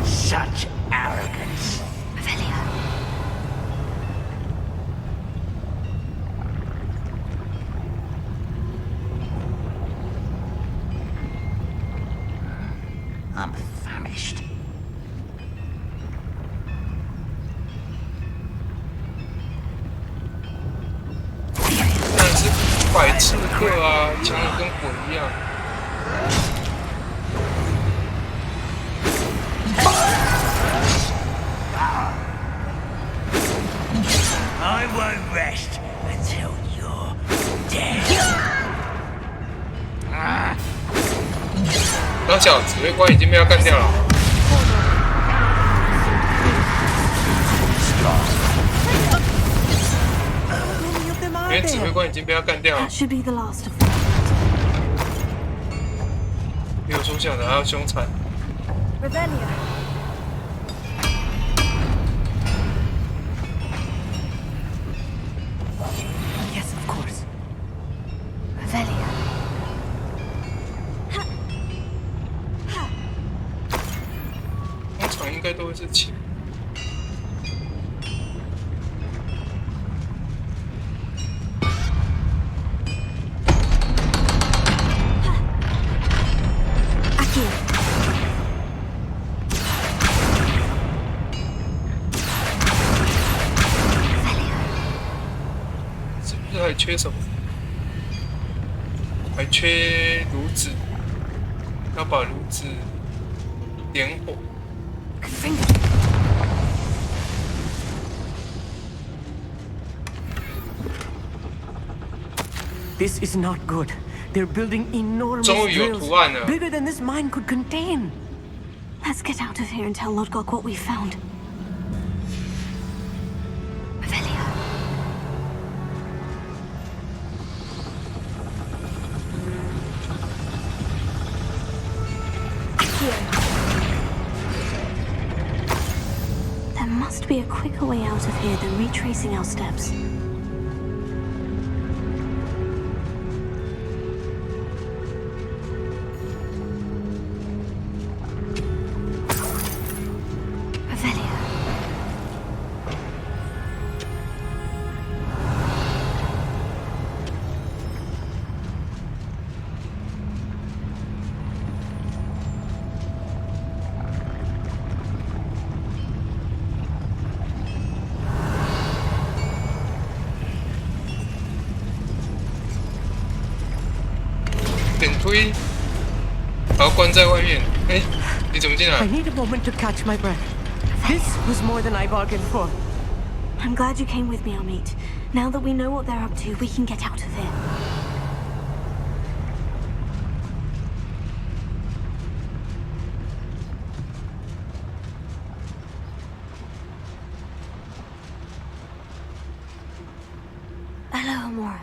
Such arrogance. I'm famished. 当然是百刺客啊，强的跟鬼一样。 I won't rest until you're dead. 当小指挥官已经被他干掉了。因为指挥官已经被他干掉了。比我所想的还要凶残。 Revelio. 会是钱。是不是还缺什么？还缺炉子，要把炉子点火。This is not good. They're building enormous 终于有 drills, 图案了。 bigger than this mine could contain. Let's get out of here and tell Lodgok what we found. There must be a quicker way out of here than retracing our steps. Revelio. 点推，然后关在外面。哎，你怎么进来 I？ need a moment to catch my breath. This was more than I bargained for. I'm glad you came with me, Amit. Now that we know what they're up to, we can get out of here. Hello, Amora.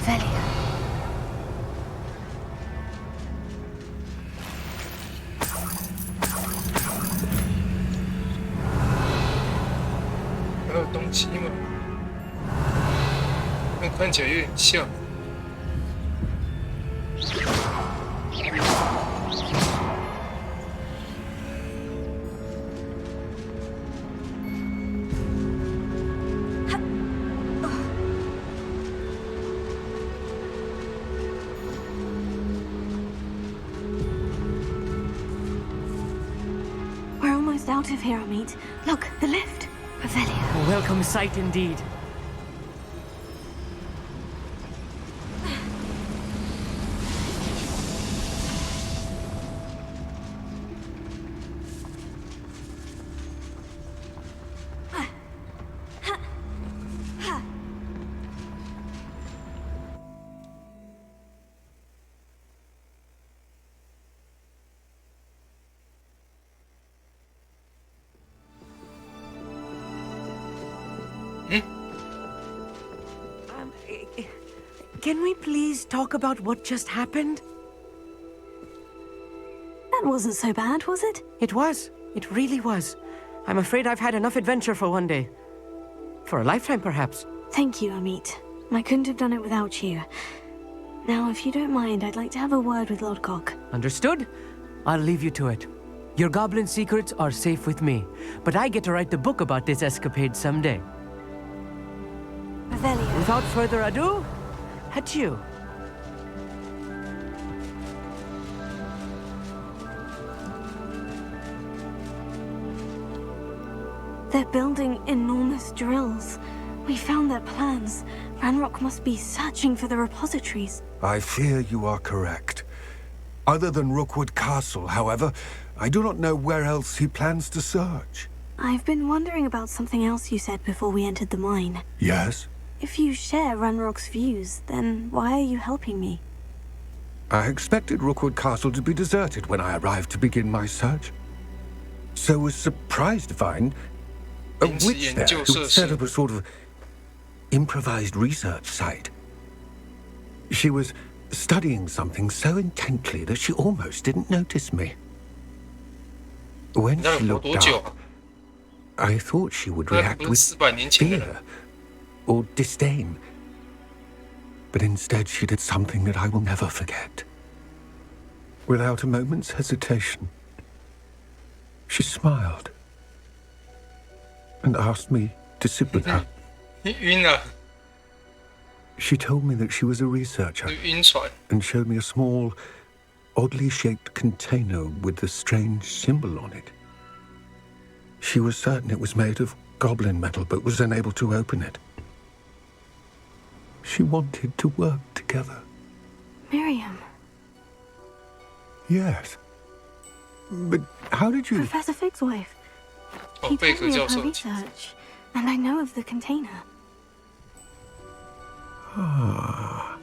Revelio. 还有东西吗？那看起来有点像。We're almost out of here, Amit. Look, the lift. Revelio. A welcome sight indeed. Can we please talk about what just happened? That wasn't so bad, was it? It was. It really was. I'm afraid I've had enough adventure for one day. For a lifetime, perhaps. Thank you, Amit. I couldn't have done it without you. Now, if you don't mind, I'd like to have a word with Lodgok. Understood? I'll leave you to it. Your goblin secrets are safe with me, but I get to write the book about this escapade someday. Revelio. Without further ado, adieu. They're building enormous drills. We found their plans. Ranrock must be searching for the repositories. I fear you are correct. Other than Rookwood Castle, however, I do not know where else he plans to search. I've been wondering about something else you said before we entered the mine. Yes? If you share Ranrock's views, then why are you helping me? I expected Rookwood Castle to be deserted when I arrived to begin my search. So was surprised to find a witch there who had set up a sort of improvised research site. She was studying something so intently that she almost didn't notice me. When 那 she 有活 looked 多久 up, 啊？ I thought she would 那 react 不是 with 400年前的人。 fear or disdain. But instead, she did something that I will never forget. Without a moment's hesitation, she smiled and asked me to sit with her. 你晕了， She told me that she was a researcher 你晕船。 and showed me a small, oddly shaped container with a strange symbol on it. She was certain it was made of goblin metal, but was unable to open it. She wanted to work together. Miriam. Yes. But how did you... Professor Fig's wife. 哦， He 贝 told 壳 me 教 of her 授。 research, and I know of the container. Ah.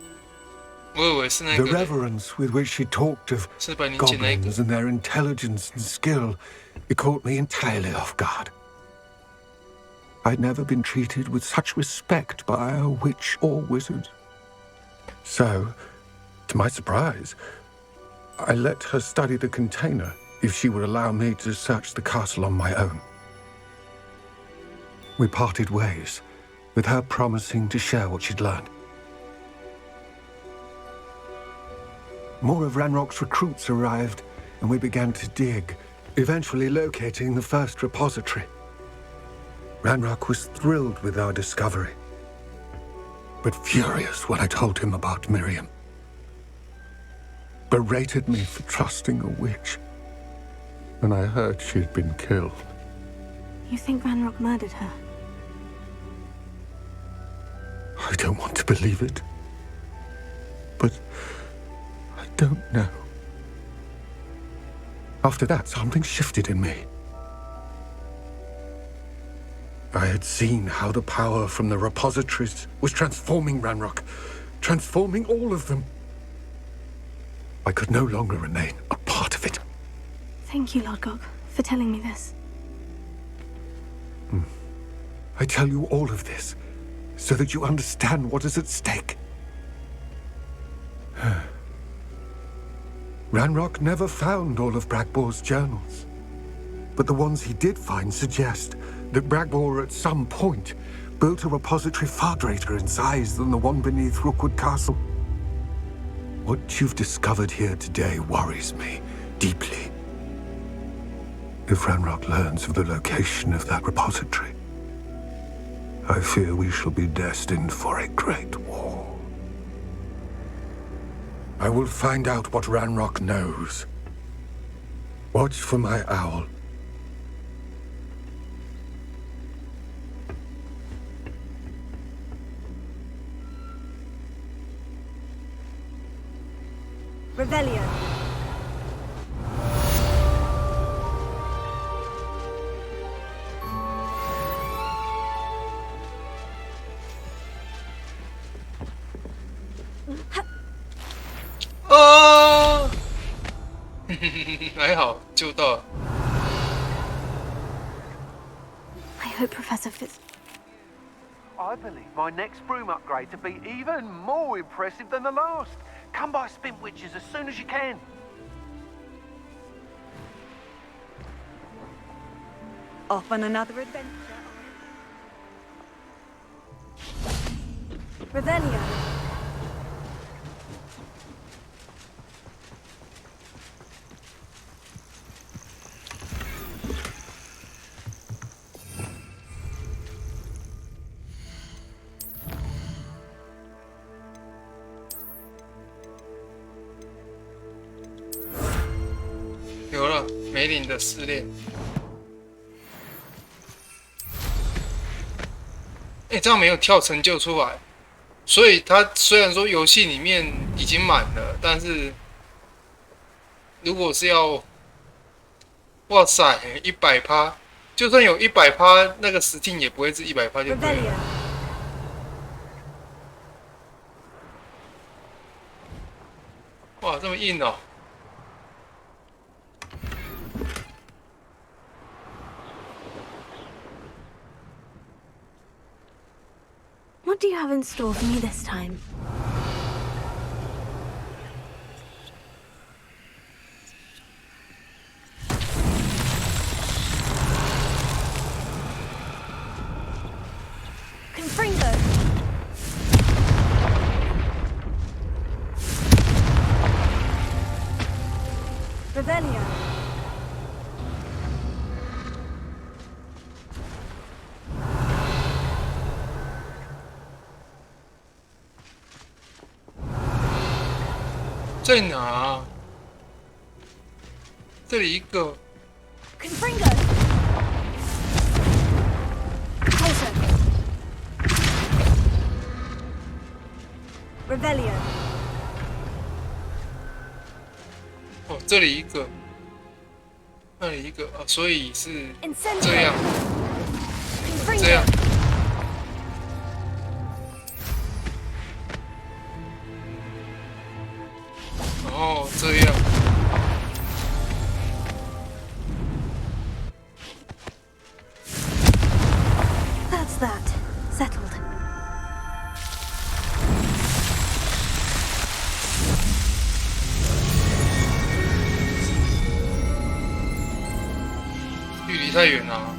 我以为是那 The 个 reverence with which she talked of 400年前那个。 goblins and their intelligence and skill, it caught me entirely off guard. I'd never been treated with such respect by a witch or wizard. So, to my surprise, I let her study the container if she would allow me to search the castle on my own. We parted ways, with her promising to share what she'd learned. More of Ranrock's recruits arrived, and we began to dig, eventually locating the first repository. Ranrock was thrilled with our discovery, but furious when I told him about Miriam. Berated me for trusting a witch, and I heard she'd been killed. You think Ranrock murdered her? I don't want to believe it, but I don't know. After that, something shifted in me. I had seen how the power from the repositories was transforming Ranrock, transforming all of them. I could no longer remain a part of it. Thank you, Lord Gog, for telling me this. I tell you all of this so that you understand what is at stake. Ranrock never found all of Bragbor's journals, but the ones he did find suggest that Bragbor at some point built a repository far greater in size than the one beneath Rookwood Castle. What you've discovered here today worries me deeply. If Ranrock learns of the location of that repository, I fear we shall be destined for a great war. I will find out what Ranrock knows. Watch for my owl. Revelio. Oh! 还好救到了。 I hope Professor Fitz... I believe my next broom upgrade to be even more impressive than the last. Come by Spin Witches as soon as you can. Off on another adventure. Revelio.有了梅林的试炼。这样没有跳成就出来，所以它虽然说游戏里面已经满了，但是如果是要，哇塞，100%，就算有100%，那个Steam也不会是100%就对了。哇，这么硬哦！ What do you have in store for me this time? 在哪啊？这里一个。Confringo. Closer. Revelio. 哦，这里一个，那里一个啊，所以是这样，这样。然后这样。That's that. Settled. 距离太远了。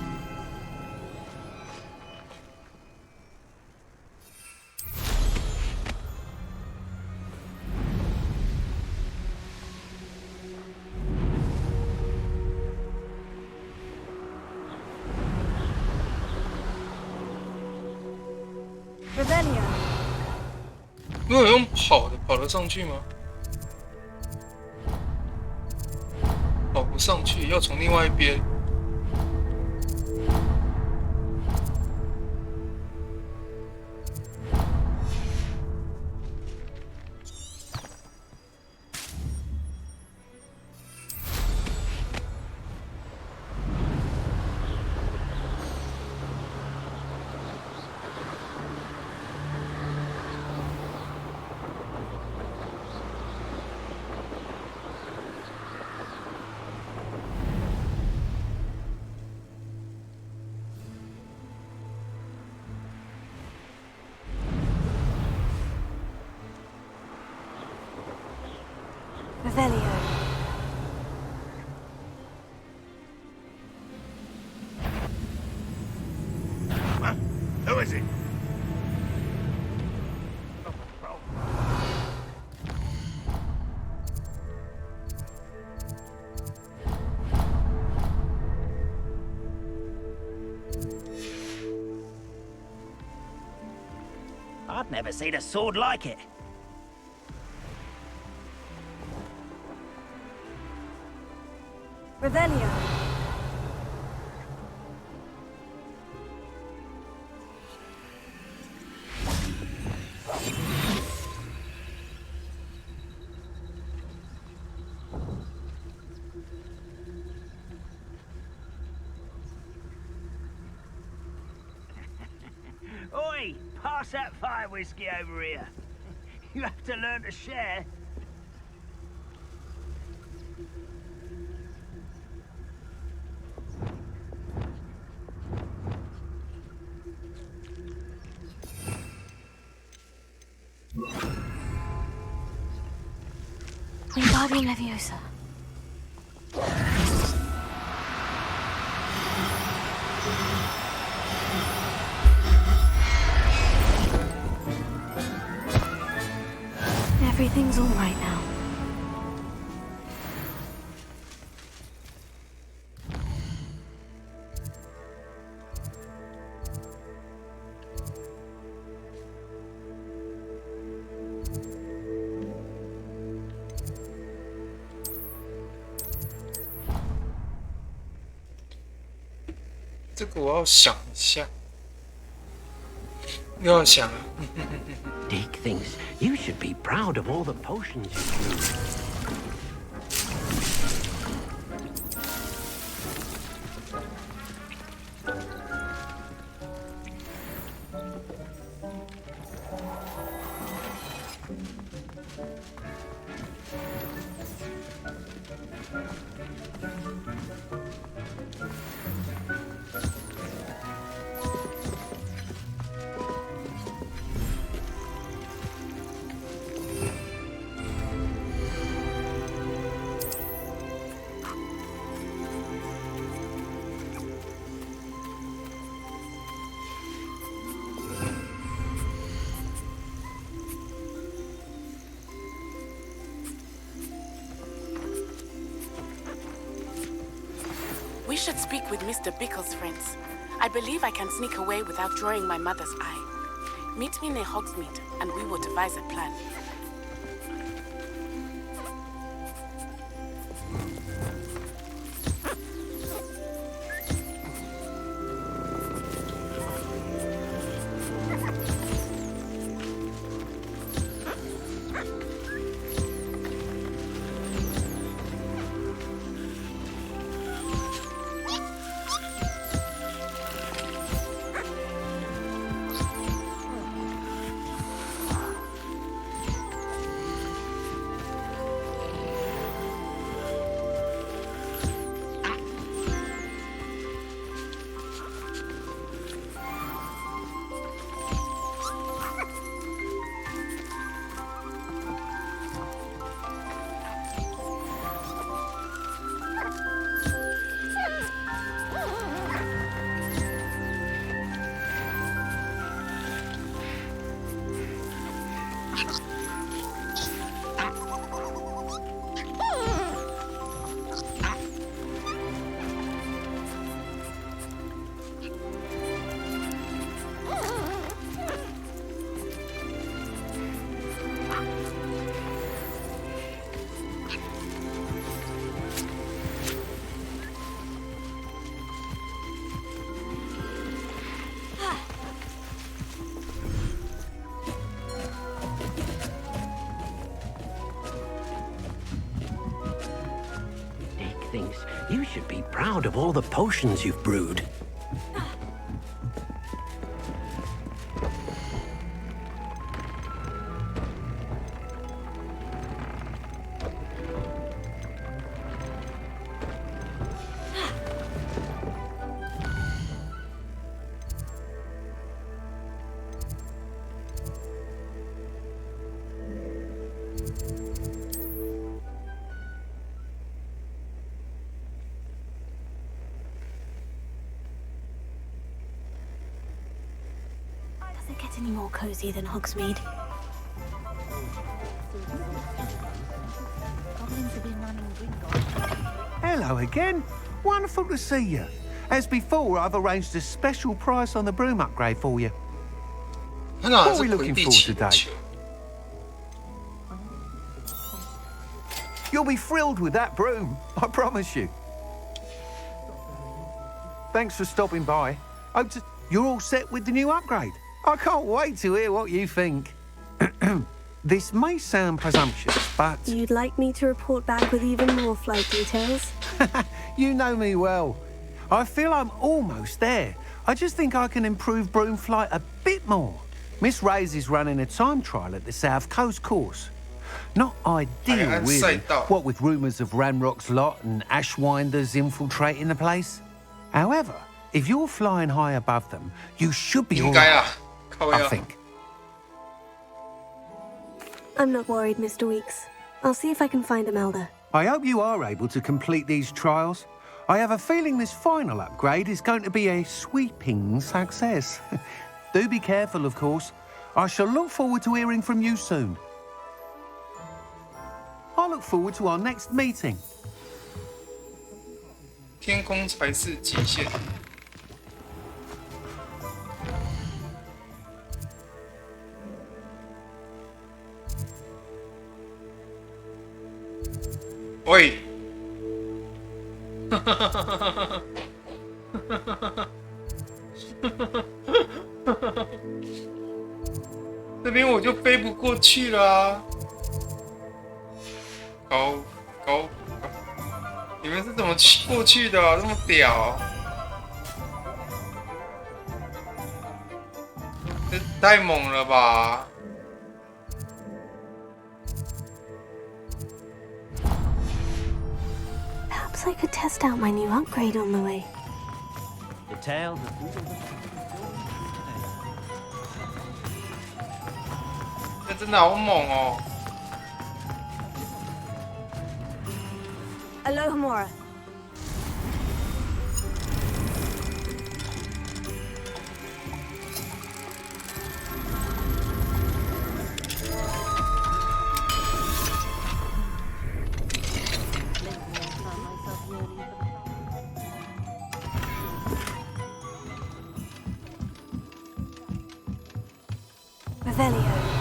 Revelio. 没有用跑的，跑得上去吗？跑不上去，要从另外一边。Revelio. Huh? Who is it? I've never seen a sword like it. Revelio. Oi! Pass that fire whiskey over here. You have to learn to share. Wingardium Leviosa. Everything's all right now. This 这个我要想一下，又要想了。Dick thinks you should be proud of all the potions you brewed. We should speak with Mr. Bickle's friends. I believe I can sneak away without drawing my mother's eye. Meet me near Hogsmeade, and we will devise a plan. thinks you should be proud of all the potions you've brewed. Does it get any more cozy than Hogsmeade? Hello again. Wonderful to see you. As before, I've arranged a special price on the broom upgrade for you. What are we looking for today? You'll be thrilled with that broom, I promise you. Thanks for stopping by. You're all set with the new upgrade. I can't wait to hear what you think. This may sound presumptuous, but... You'd like me to report back with even more flight details? You know me well. I feel I'm almost there. I just think I can improve broom flight a bit more. Miss Reyes is running a time trial at the South Coast course. Not ideal, really, what with rumours of Ranrock's lot and Ashwinders infiltrating the place. However, if you're flying high above them, you should be all right, I think. I'm not worried, Mr. Weeks. I'll see if I can find Imelda. I hope you are able to complete these trials. I have a feeling this final upgrade is going to be a sweeping success. Do be careful, of course. I shall look forward to hearing from you soon. I look forward to our next meeting. 天空才是极限。喂，这边我就飞不过去了啊！高，你们是怎么过去的啊？这么屌，这太猛了吧！ Perhaps I could test out my new upgrade on the way. The tale. 这真的好猛哦！ Alohomora. Revelio.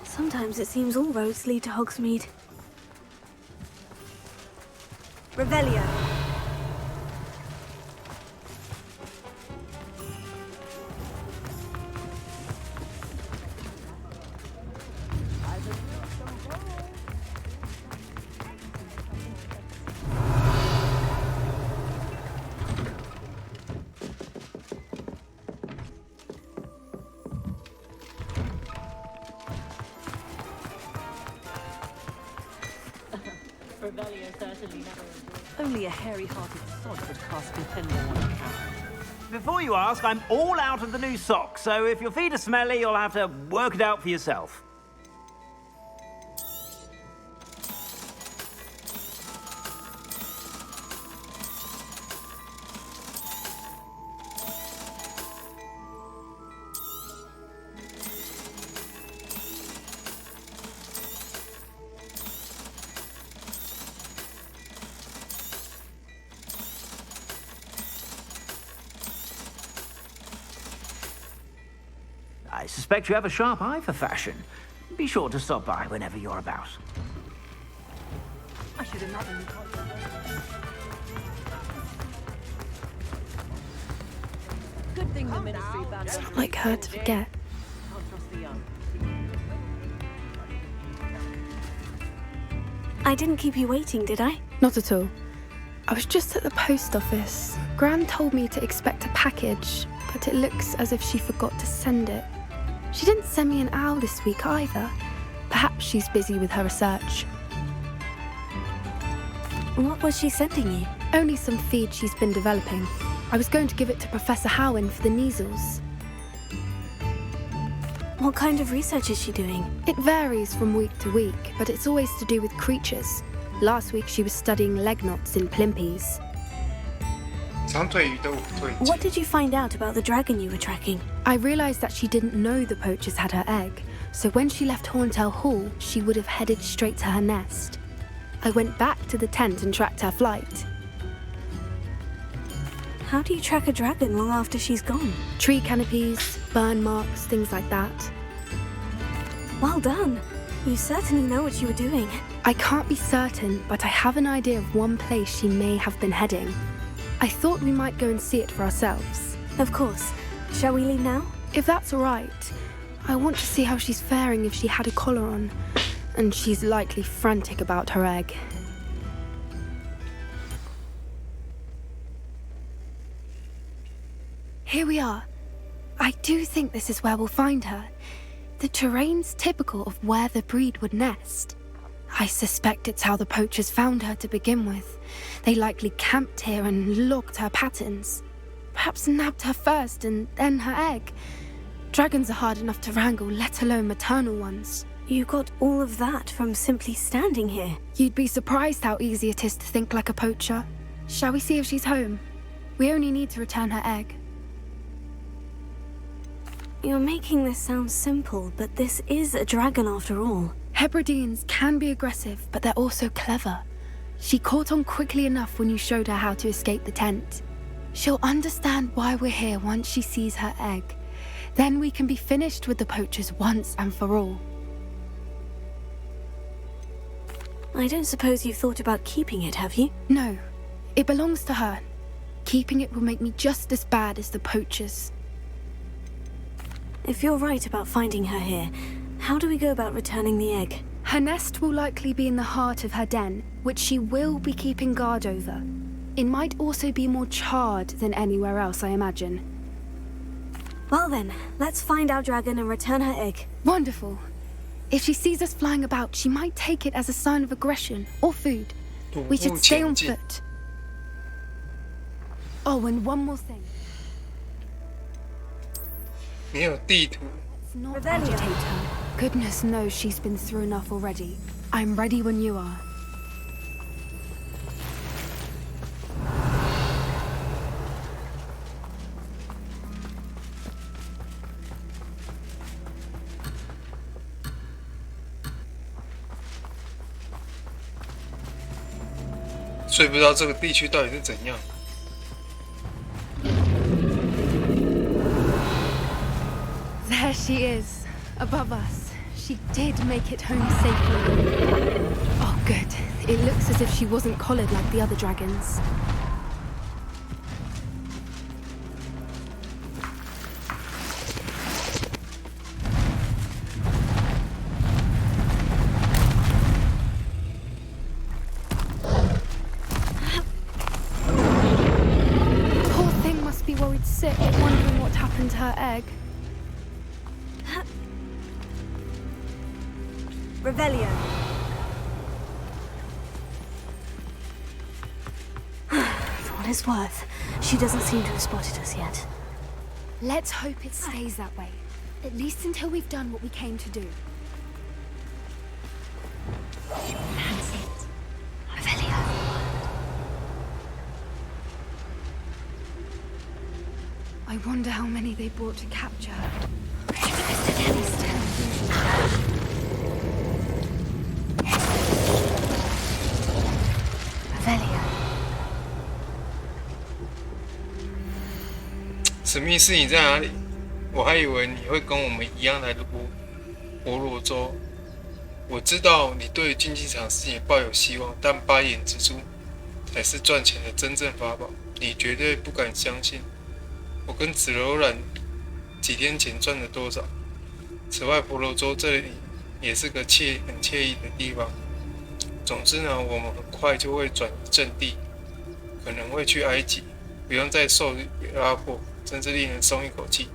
Sometimes it seems all roads lead to Hogsmeade. Revelio. Only a hairy-hearted sod would cast contender on a cat. Before you ask, I'm all out of the new socks, so if your feet are smelly, you'll have to work it out for yourself. I suspect you have a sharp eye for fashion. Be sure to stop by whenever you're about. I should imagine you can't. Good thing the ministry banned It's not like her to forget. Can't trust the young. I didn't keep you waiting, did I? Not at all. I was just at the post office. Gran told me to expect a package, but it looks as if she forgot to send it. She didn't send me an owl this week either. Perhaps she's busy with her research. What was she sending you? Only some feed she's been developing. I was going to give it to Professor Howen for the measles. What kind of research is she doing? It varies from week to week, but it's always to do with creatures. Last week she was studying leg knots in plimpies. 长腿鱼的五腿肌 What did you find out about the dragon you were tracking? I realised that she didn't know the poachers had her egg, so when she left Horntail Hall, she would have headed straight to her nest. I went back to the tent and tracked her flight. How do you track a dragon long after she's gone? Tree canopies, burn marks, things like that. Well done. You certainly know what you were doing. I can't be certain, but I have an idea of one place she may have been heading. I thought we might go and see it for ourselves. Of course. Shall we leave now? If that's all right. I want to see how she's faring if she had a collar on. And she's likely frantic about her egg. Here we are. I do think this is where we'll find her. The terrain's typical of where the breed would nest. I suspect it's how the poachers found her to begin with. They likely camped here and logged her patterns. Perhaps nabbed her first and then her egg. Dragons are hard enough to wrangle, let alone maternal ones. You got all of that from simply standing here. You'd be surprised how easy it is to think like a poacher. Shall we see if she's home? We only need to return her egg. You're making this sound simple, but this is a dragon after all. Hebrideans can be aggressive, but they're also clever. She caught on quickly enough when you showed her how to escape the tent. She'll understand why we're here once she sees her egg. Then we can be finished with the poachers once and for all. I don't suppose you've thought about keeping it, have you? No. It belongs to her. Keeping it will make me just as bad as the poachers. If you're right about finding her here, how do we go about returning the egg? Her nest will likely be in the heart of her den, which she will be keeping guard over. It might also be more charred than anywhere else, I imagine. Well then, let's find our dragon and return her egg. Wonderful. If she sees us flying about, she might take it as a sign of aggression or food. We should stay on foot. Oh, and one more thing. 没有地图。 Not agitate her. Goodness knows she's been through enough already. I'm ready when you are. "所以不知道这个地区到底是怎样。 There she is, above us. She did make it home safely. Oh, good. It looks as if she wasn't collared like the other dragons. Poor thing must be worried sick, wondering what happened to her egg. Revelio. For what it's worth, she doesn't seem to have spotted us yet. Let's hope it stays that way. At least until we've done what we came to do. That's it. Revelio. I wonder how many they brought to capture her. Revelio. 史密斯，你在哪里？我还以为你会跟我们一样来博罗州。我知道你对竞技场事情抱有希望，但8眼蜘蛛才是赚钱的真正法宝。你绝对不敢相信，我跟紫柔兰几天前赚了多少。此外，博罗州这里也是个很惬意的地方。总之呢，我们很快就会转移阵地，可能会去埃及，不用再受压迫，真是令人松一口气。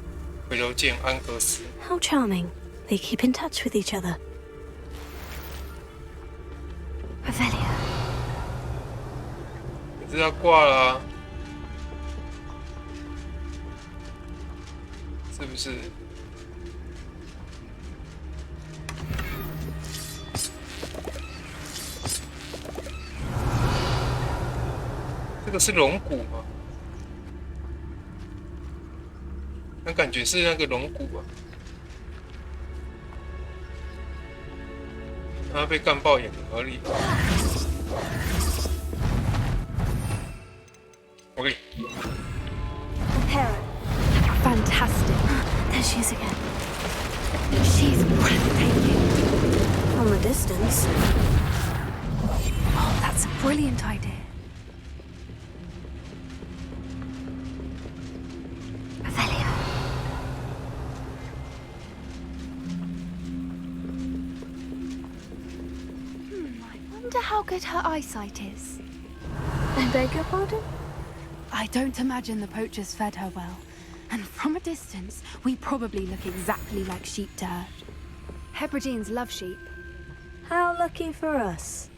回头见，安格斯。How charming. They keep in touch with each other. Revelio. 你知道挂了啊？是不是？这个是龙骨吗？那感觉是那个龙骨啊。他被干爆也很合理。OK。Fantastic. There she is again. She's breathtaking. From a distance. Oh, that's a brilliant idea. Revelio. I wonder how good her eyesight is. I beg your pardon? I don't imagine the poachers fed her well. And from a distance, we probably look exactly like sheep to her. Hebrideans love sheep. How lucky for us.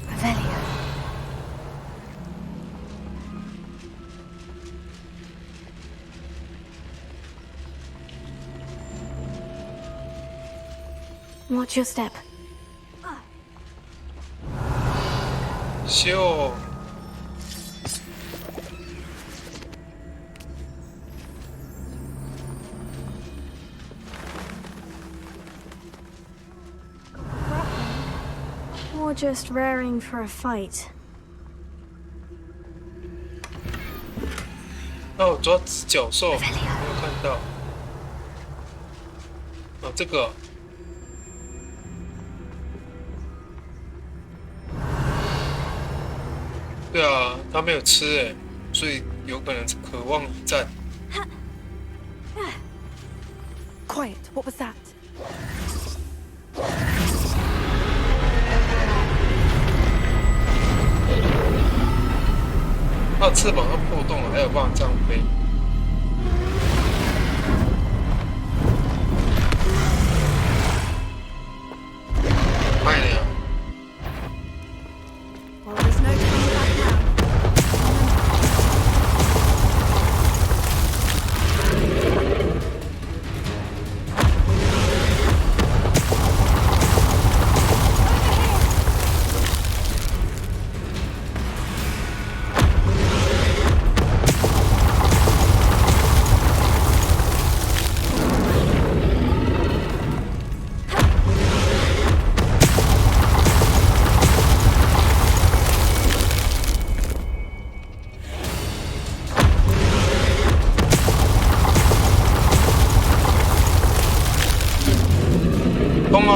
Revelio. Watch your step. 秀。Or just raring for a fight. 哦，抓角兽，没有看到。哦，这个。对啊，他没有吃诶，所以有可能是渴望一战。Quiet, what was that? 它的翅膀都破洞了，还有办法这样飞。快点啊！ Well, there's no turning back now. 动啊！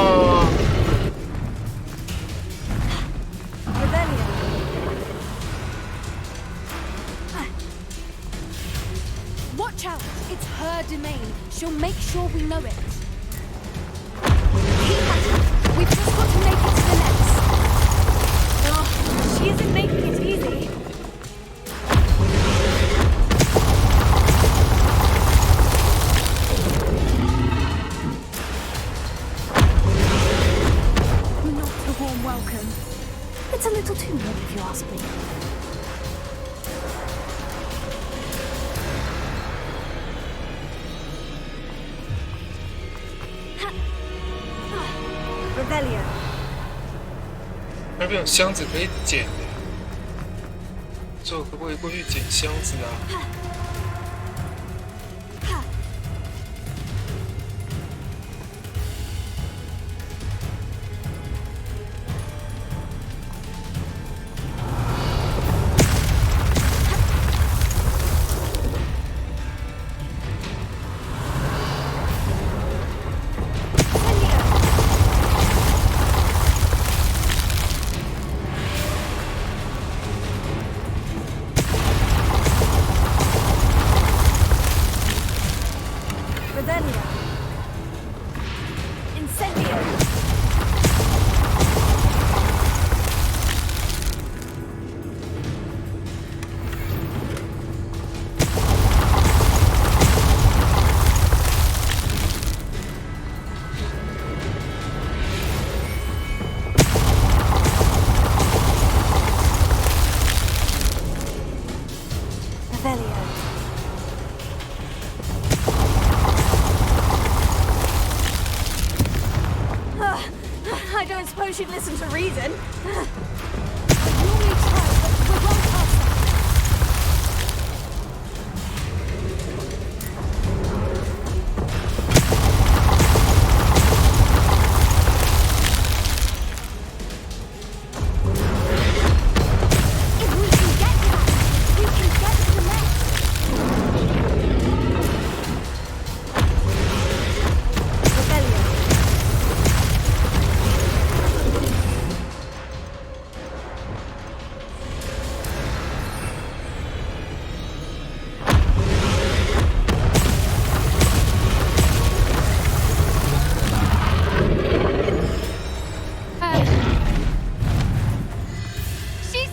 Watch out! It's her domain. She'll make sure we know it. Keep at it. We've just got to make it to the next. Oh, she isn't making it easy. Not a warm welcome. It's a little too warm if you ask me. Revelio. 那边有箱子可以捡的，所以我可不可以过去捡箱子啊？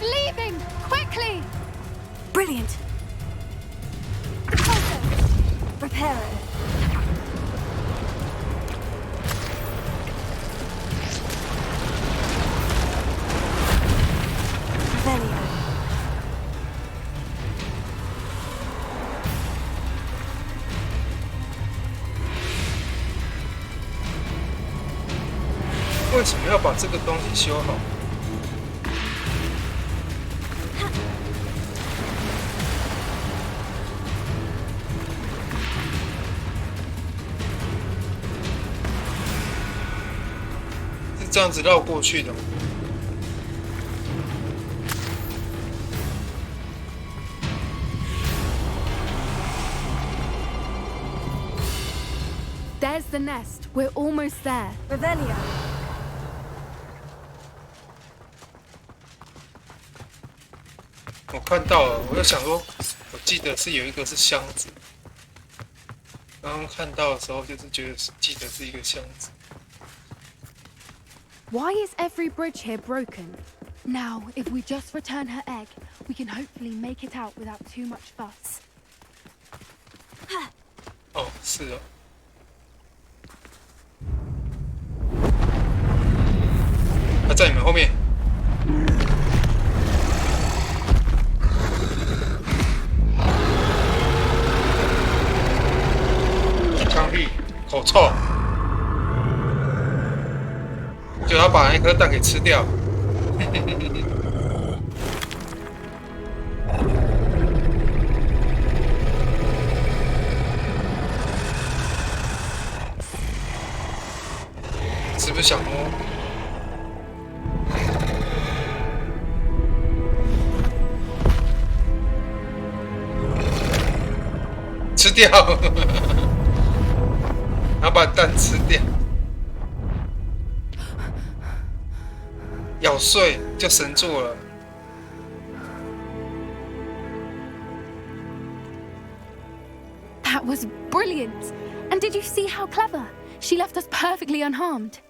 leaving! Quickly! Brilliant. Reparo. Revelio. Why 为什么要把这个东西修好？是这样子绕过去的吗？ There's the nest. We're almost there. Revelio. 我看到了，我就想说，我记得是有一个是箱子。刚刚看到的时候，就是觉得记得是一个箱子。 Why is every bridge here broken? Now, if we just return her egg, we can hopefully make it out without too much fuss. 哦，是哦。 他在你们后面。枪毙，口臭，就要把那颗蛋给吃掉。是不是想摸？ 吃掉，然后把蛋吃掉，咬碎就神作了。That was brilliant! And did you see how clever? She left us perfectly unharmed.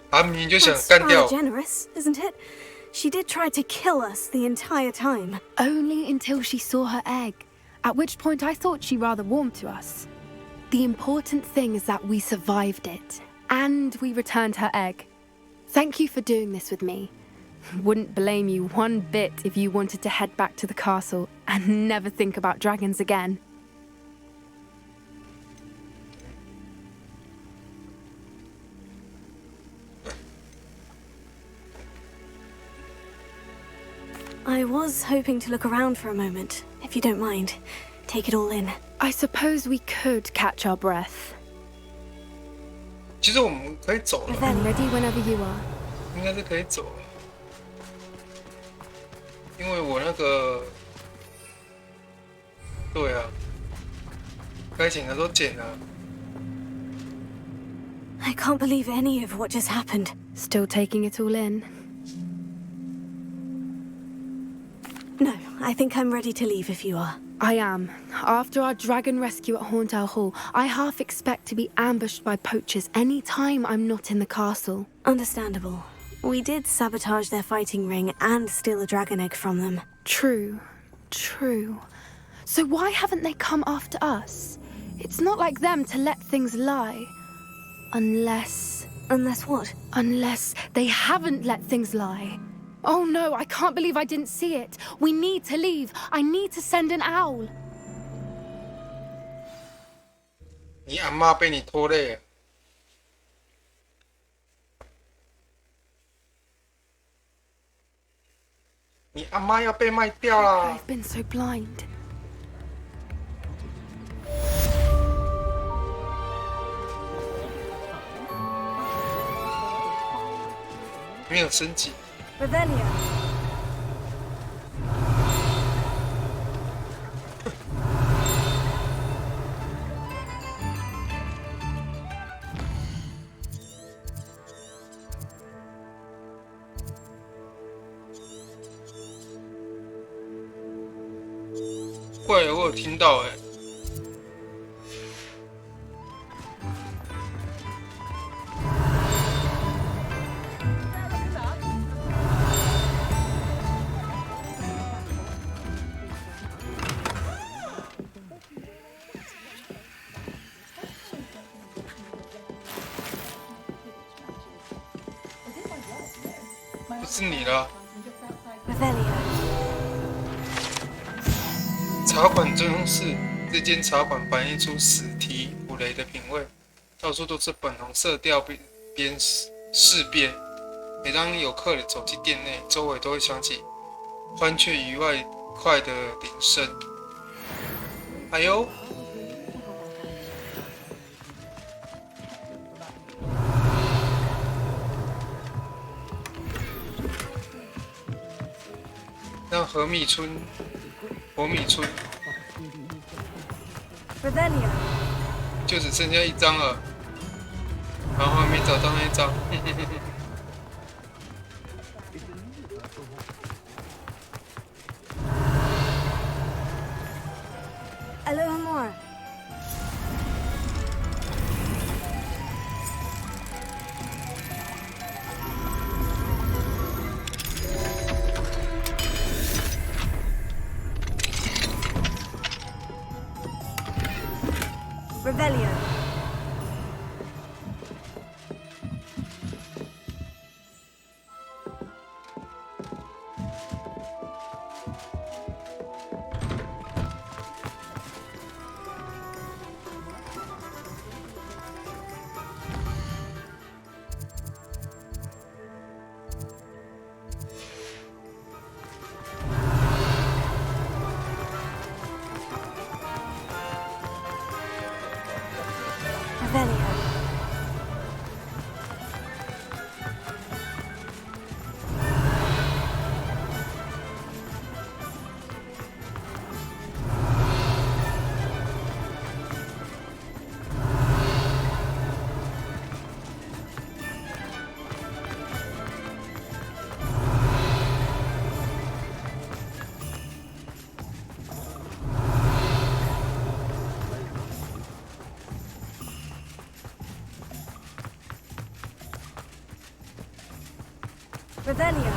他明明就想干掉。 That's rather generous, isn't it? She did try to kill us the entire time. Only until she saw her egg, at which point I thought she rather warmed to us. The important thing is that we survived it, and we returned her egg. Thank you for doing this with me. Wouldn't blame you one bit if you wanted to head back to the castle and never think about dragons again. I was hoping to look around for a moment, if you don't mind. Take it all in. I suppose we could catch our breath. 其实我们可以走了。 I'm ready whenever you are. 应该是可以走了，因为我那个，对啊，该剪的都剪了。 I can't believe any of what just happened. Still taking it all in. No, I think I'm ready to leave if you are. I am. After our dragon rescue at Horntail Hall, I half expect to be ambushed by poachers any time I'm not in the castle. Understandable. We did sabotage their fighting ring and steal a dragon egg from them. True. True. So why haven't they come after us? It's not like them to let things lie. Unless... Unless what? Unless they haven't let things lie. Oh no, I can't believe I didn't see it. We need to leave. I need to send an owl. 你阿妈被你拖累了。 你阿妈要被卖掉啦！ I've been so blind. 没有升级。 Revelio. 怪我有听到哎、欸。 Revelio. 不是你了。茶馆真是，这间茶馆反映出史提普雷的品味，到处都是粉红色调边饰边。每当有客人走进店内，周围都会响起欢雀于外快的铃声。哎呦！让火米村就只剩下一张了，然后还没找到那一张。Aloha. Revelio. Revelio.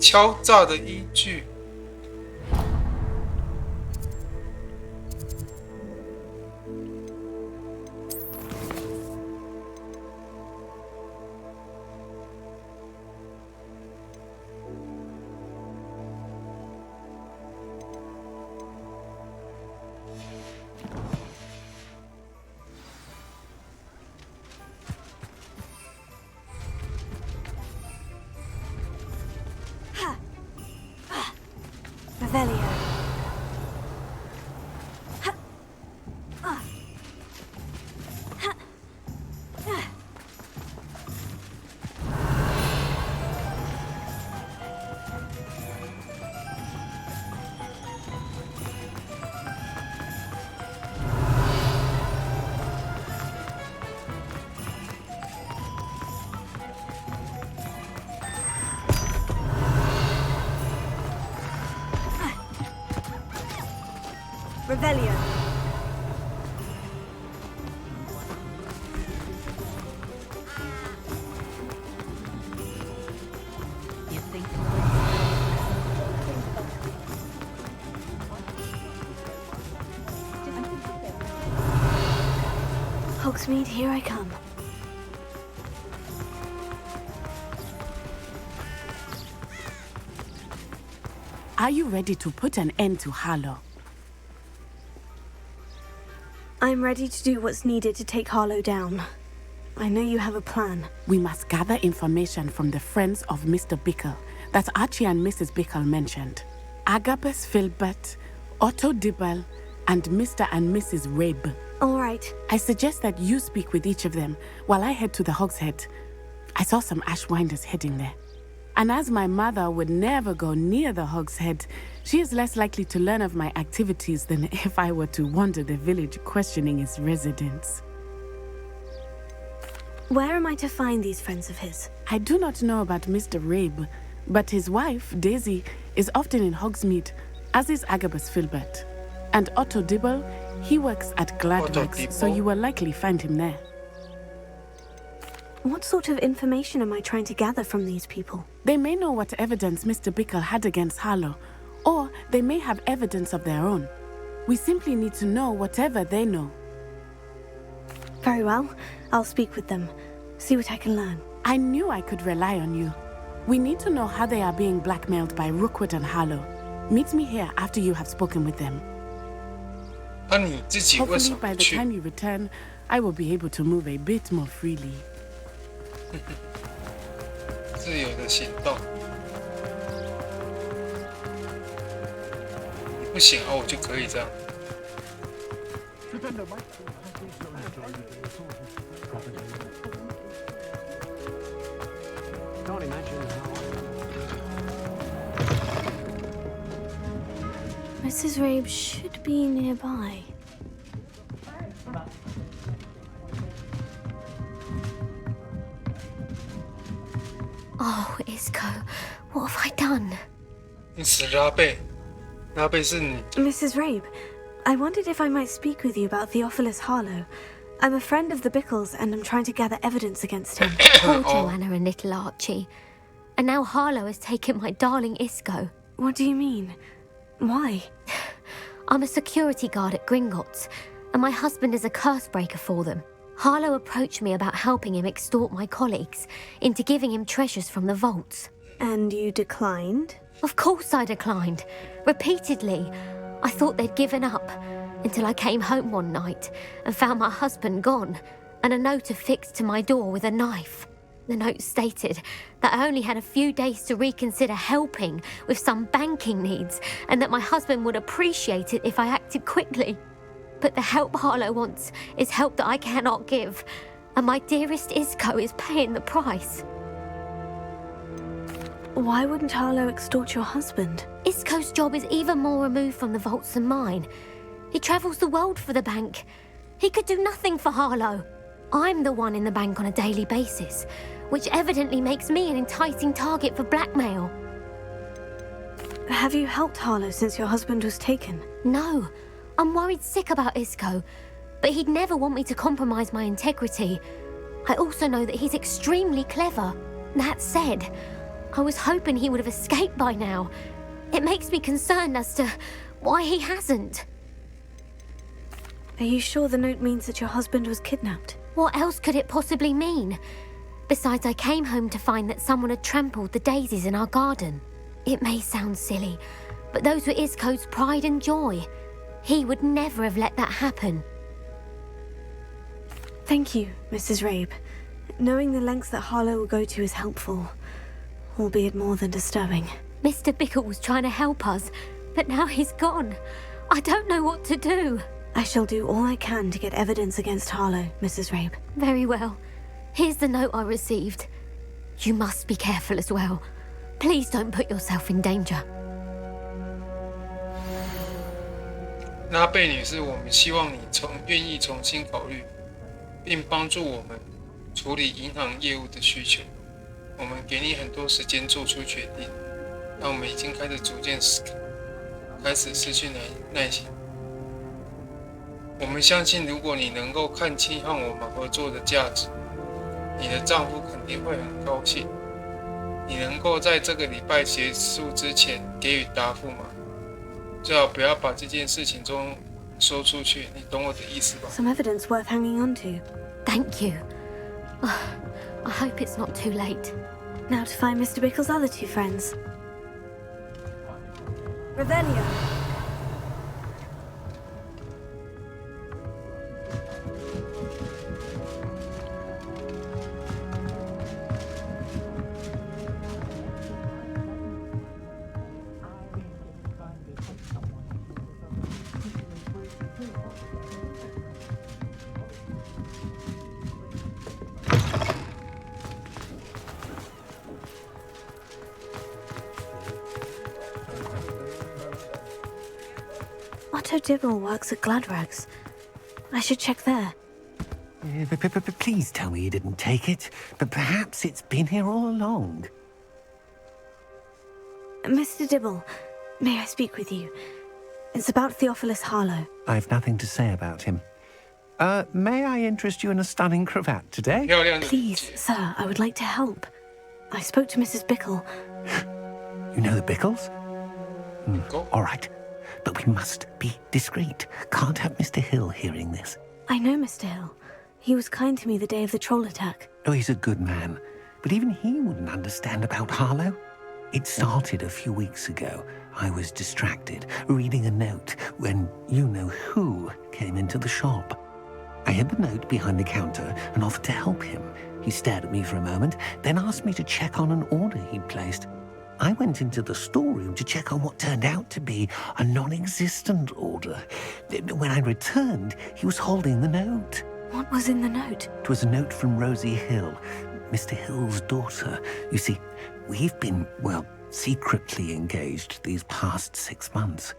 敲诈的依据。Revelio. Revelio. You think Hogsmeade, here I come. Are you ready to put an end to Harlow? I'm ready to do what's needed to take Harlow down. I know you have a plan. We must gather information from the friends of Mr. Bickle that Archie and Mrs. Bickle mentioned. Agabus Filbert, Otto Dibble, and Mr. and Mrs. Rabe. All right. I suggest that you speak with each of them while I head to the Hogshead. I saw some Ashwinders heading there. And as my mother would never go near the Hogshead, she is less likely to learn of my activities than if I were to wander the village questioning its residents. Where am I to find these friends of his? I do not know about Mr. Rabe, But his wife, Daisy, is often in Hogsmeade, as is Agabus Filbert. And Otto Dibble, he works at Gladwax, so you will likely find him there. What sort of information am I trying to gather from these people? They may know what evidence Mr. Bickle had against Harlow, or they may have evidence of their own. We simply need to know whatever they know. Very well. I'll speak with them. See what I can learn. I knew I could rely on you. We need to know how they are being blackmailed by Rookwood and Harlow. Meet me here after you have spoken with them. Hopefully by the time you return, I will be able to move a bit more freely. 自由的行动。你不行啊，我就可以这样。Can't imagine how. Mrs. Rabe should be nearby. Oh, Isco, what have I done? 你死拉贝，拉贝是你。Mrs. Rabe, I wondered if I might speak with you about Theophilus Harlow. I'm a friend of the Bickles, and I'm trying to gather evidence against him. Poor Joanna and little Archie. And now Harlow has taken my darling Isco. What do you mean? Why? I'm a security guard at Gringotts, and my husband is a curse breaker for them. Harlow approached me about helping him extort my colleagues into giving him treasures from the vaults. And you declined? Of course I declined. Repeatedly. I thought they'd given up, until I came home one night and found my husband gone, and a note affixed to my door with a knife. The note stated that I only had a few days to reconsider helping with some banking needs, and that my husband would appreciate it if I acted quickly. But the help Harlow wants is help that I cannot give, and my dearest Isco is paying the price. Why wouldn't Harlow extort your husband? Isco's job is even more removed from the vaults than mine. He travels the world for the bank. He could do nothing for Harlow. I'm the one in the bank on a daily basis, which evidently makes me an enticing target for blackmail. Have you helped Harlow since your husband was taken? No. I'm worried sick about Isco, but he'd never want me to compromise my integrity. I also know that he's extremely clever. That said, I was hoping he would have escaped by now. It makes me concerned as to why he hasn't. Are you sure the note means that your husband was kidnapped? What else could it possibly mean? Besides, I came home to find that someone had trampled the daisies in our garden. It may sound silly, but those were Isco's pride and joy. He would never have let that happen. Thank you, Mrs. Rabe. Knowing the lengths that Harlow will go to is helpful, albeit more than disturbing. Mr. Bickle was trying to help us, but now he's gone. I don't know what to do. I shall do all I can to get evidence against Harlow, Mrs. Rabe. Very well. Here's the note I received. You must be careful as well. Please don't put yourself in danger. 拉贝女士，我们希望你愿意重新考虑，并帮助我们处理银行业务的需求。我们给你很多时间做出决定，但我们已经开始逐渐开始失去耐心。我们相信，如果你能够看清和我们合作的价值，你的丈夫肯定会很高兴。你能够在这个礼拜结束之前给予答复吗？最好不要把这件事情中说出去，你懂我的意思吧？ Some evidence worth hanging on to. Thank you. I hope it's not too late. Now to find Mr. Bickle's other two friends. Revelio. Otto Dibble works at Gladrags. I should check there. Please tell me you didn't take it. But perhaps it's been here all along. Mr. Dibble, may I speak with you? It's about Theophilus Harlow. I've nothing to say about him. May I interest you in a stunning cravat today? Please, sir, I would like to help. I spoke to Mrs. Bickle. You know the Bickles? All right. But we must be discreet. Can't have Mr. Hill hearing this. I know Mr. Hill. He was kind to me the day of the troll attack. Oh, he's a good man. But even he wouldn't understand about Harlow. It started a few weeks ago. I was distracted, reading a note, when you-know-who came into the shop. I hid the note behind the counter and offered to help him. He stared at me for a moment, then asked me to check on an order he'd placed. I went into the storeroom to check on what turned out to be a non-existent order. When I returned, he was holding the note. What was in the note? It was a note from Rosie Hill, Mr. Hill's daughter. You see, we've been, secretly engaged these past 6 months.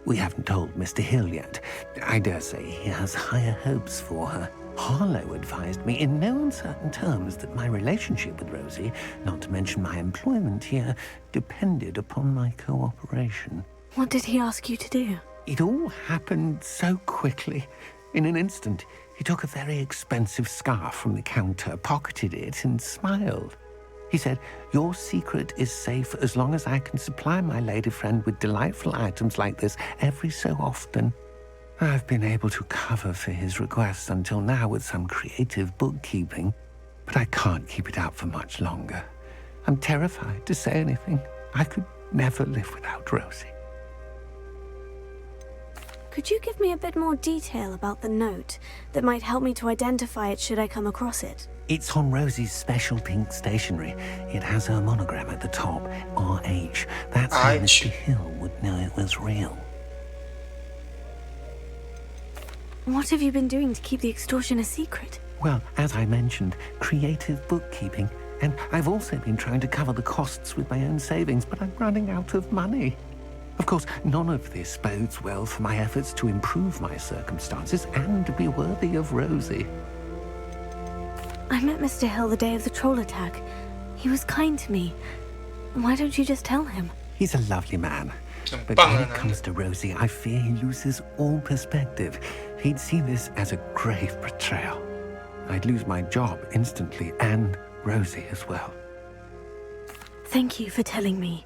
We haven't told Mr. Hill yet. I dare say he has higher hopes for her. Harlow advised me in no uncertain terms that my relationship with Rosie, not to mention my employment here, depended upon my cooperation. What did he ask you to do? It all happened so quickly. In an instant, he took a very expensive scarf from the counter, pocketed it, and smiled. He said, "Your secret is safe as long as I can supply my lady friend with delightful items like this every so often." I've been able to cover for his requests until now with some creative bookkeeping, but I can't keep it up for much longer. I'm terrified to say anything. I could never live without Rosie. Could you give me a bit more detail about the note that might help me to identify it should I come across it? It's on Rosie's special pink stationery. It has her monogram at the top, RH. That's how Mr. Hill would know it was real. What have you been doing to keep the extortion a secret? Well, as I mentioned, creative bookkeeping. And I've also been trying to cover the costs with my own savings, but I'm running out of money. Of course, none of this bodes well for my efforts to improve my circumstances and to be worthy of Rosie. I met Mr. Hill the day of the troll attack. He was kind to me. Why don't you just tell him? He's a lovely man. But when it comes to Rosie, I fear he loses all perspective. He'd see this as a grave betrayal. I'd lose my job instantly, and Rosie as well. Thank you for telling me.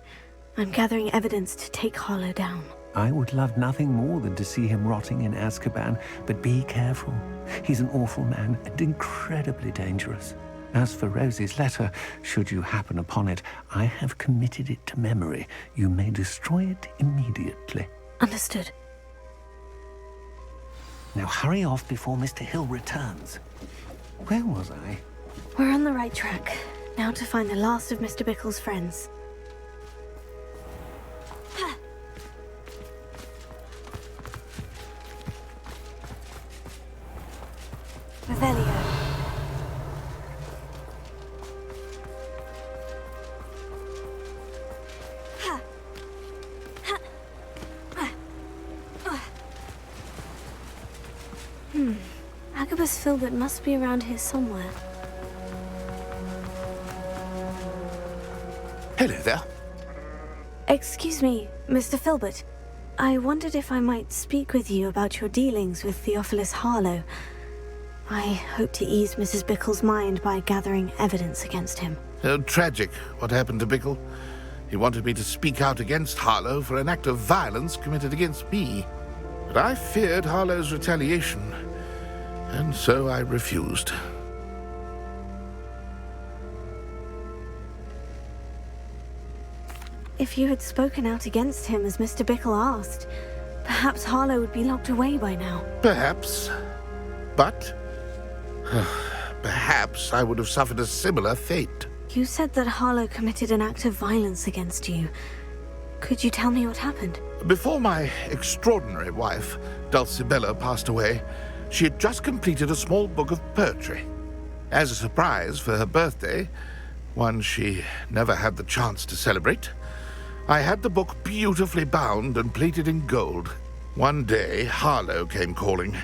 I'm gathering evidence to take Harlow down. I would love nothing more than to see him rotting in Azkaban, but be careful. He's an awful man and incredibly dangerous. As for Rosie's letter, should you happen upon it, I have committed it to memory. You may destroy it immediately. Understood. Now hurry off before Mr. Hill returns. Where was I? We're on the right track. Now to find the last of Mr. Bickle's friends. Revelio. Agabus Filbert must be around here somewhere. Hello there. Excuse me, Mr. Filbert. I wondered if I might speak with you about your dealings with Theophilus Harlow. I hope to ease Mrs. Bickle's mind by gathering evidence against him. Oh, tragic what happened to Bickle. He wanted me to speak out against Harlow for an act of violence committed against me. But I feared Harlow's retaliation, and so I refused. If you had spoken out against him as Mr. Bickle asked, perhaps Harlow would be locked away by now. Perhaps. But perhaps I would have suffered a similar fate. You said that Harlow committed an act of violence against you. Could you tell me what happened? Before my extraordinary wife, Dulcibella, passed away, she had just completed a small book of poetry. As a surprise for her birthday, one she never had the chance to celebrate, I had the book beautifully bound and plated in gold. One day, Harlow came calling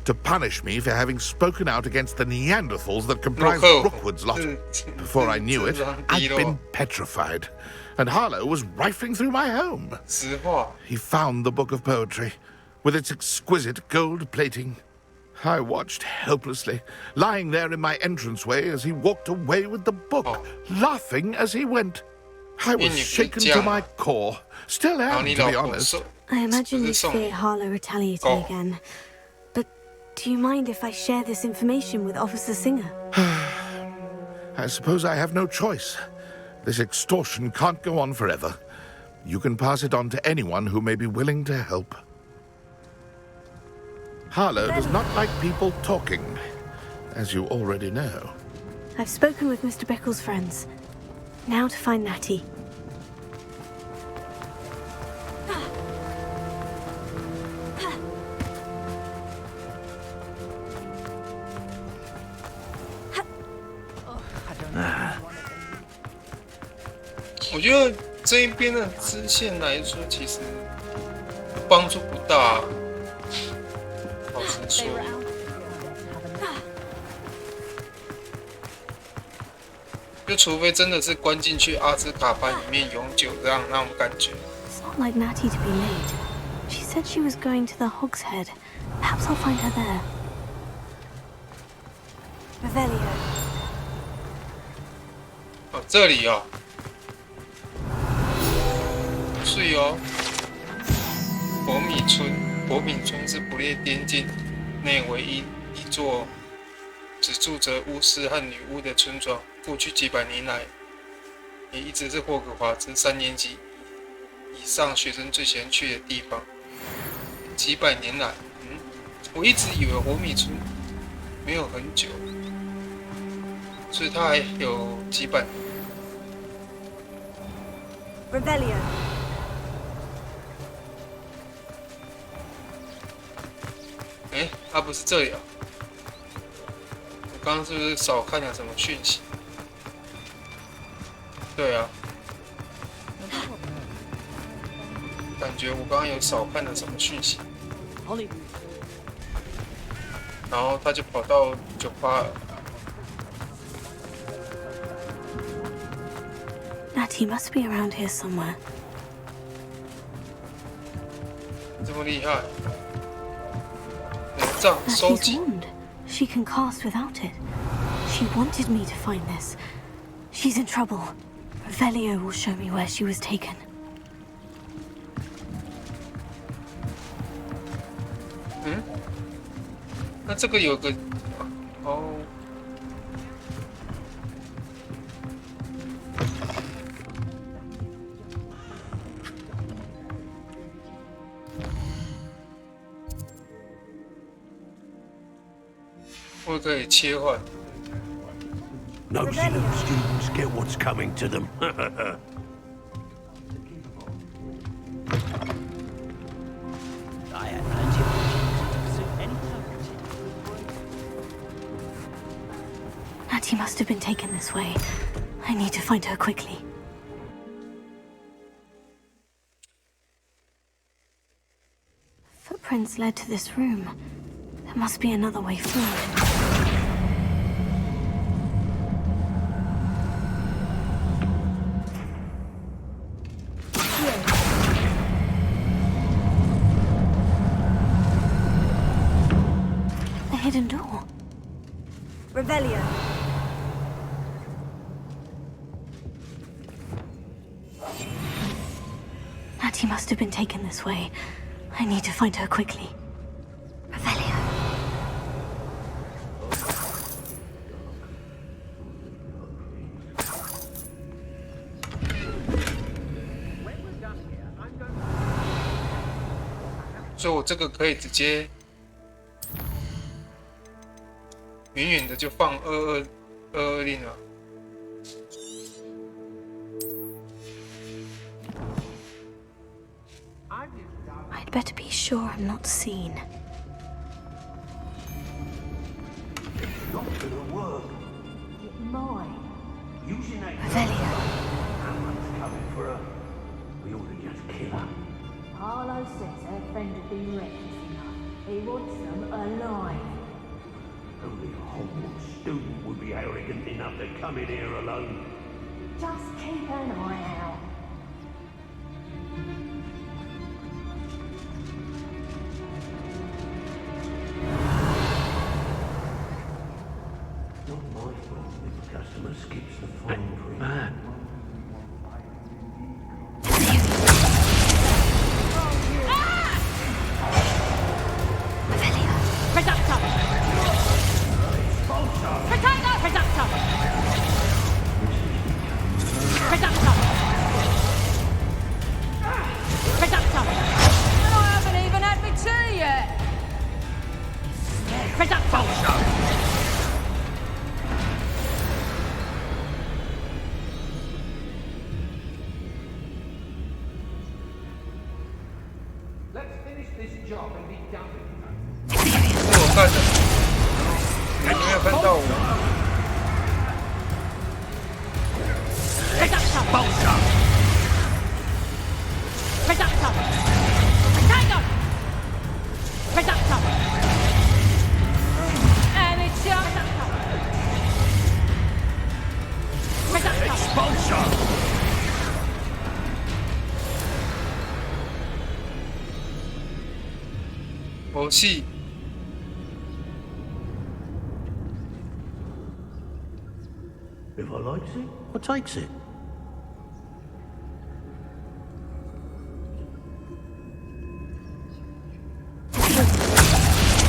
to punish me for having spoken out against the Neanderthals that comprised Rookwood's lot. Before I knew it, I'd been petrified. and Harlow was rifling through my home. 实话。 He found the book of poetry, with its exquisite gold plating. I watched helplessly, lying there in my entranceway as he walked away with the book, laughing as he went. I was shaken to my core. Still am, to be honest. I imagine you fear Harlow retaliating again. But do you mind if I share this information with Officer Singer? I suppose I have no choice. This extortion can't go on forever. You can pass it on to anyone who may be willing to help. Harlow does not like people talking, as you already know. I've spoken with Mr. Bickle's friends. Now to find Natty. Ah. 我觉得这一边的支线来说，其实帮助不大。老实说，就除非真的是关进去阿兹卡班里面永久这样那种感觉。 It's not like Natty to be late. She said she was going to the Hog's Head. Perhaps I'll find her there. Revelio. 哦，这里哦，是哦。博米村是不列颠境内唯一一座只住着巫师和女巫的村庄。过去几百年来，也一直是霍格华兹3年级以上学生最喜欢去的地方。几百年来，我一直以为博米村没有很久，所以它还有几百年。Revelio. 哎，它不是这里啊！我刚刚是不是少看了什么讯息？对啊，感觉我刚刚有少看了什么讯息。然后他就跑到酒吧了。 Natty must be around here somewhere. 这么厉害，魔杖收 Natty's 集。 wand. She can cast without it. She wanted me to find this. She's in trouble. Revelio will show me where she was taken. 那这个有个哦。 我可以切换。 No students get what's coming to them. I had plenty of opportunity to pursue any target. Natty must have been taken this way. I need to find her quickly. Footprints led to this room. There must be another way forward. A hidden door. Revelio. Natty must have been taken this way. I need to find her quickly. Revelio. So 我这个可以直接远远的就放222令了。 I'd better be sure I'm not seen. Not gonna work. Revelio. Someone's coming for her. We ought to just kill her. Harlow says her friend had been reckless enough. He wants them alive. Only a Hogwarts student would be arrogant enough to come in here alone. Just keep an eye out. 是我干的，你没有看到我。爆炸！ Reductor! Tango! Reductor! Amateur! Reductor! Expulsion! Oh, see. If I likes it, I takes it.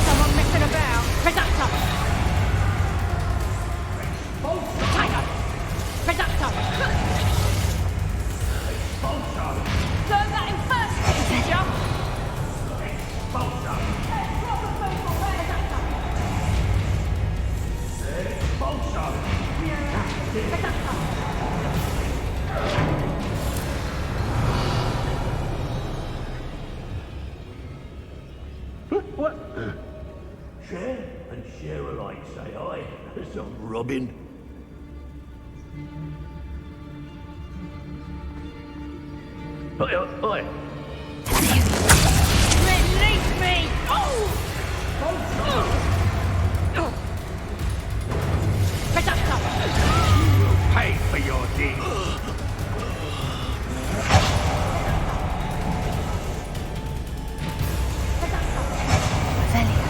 Someone messing about! Reductor! Tango! Reductor! Learn that in first, teacher! What? Share and share alike, say I. Some Robin. Oi. Release me! Reductor! You will pay for your deeds. Revelio.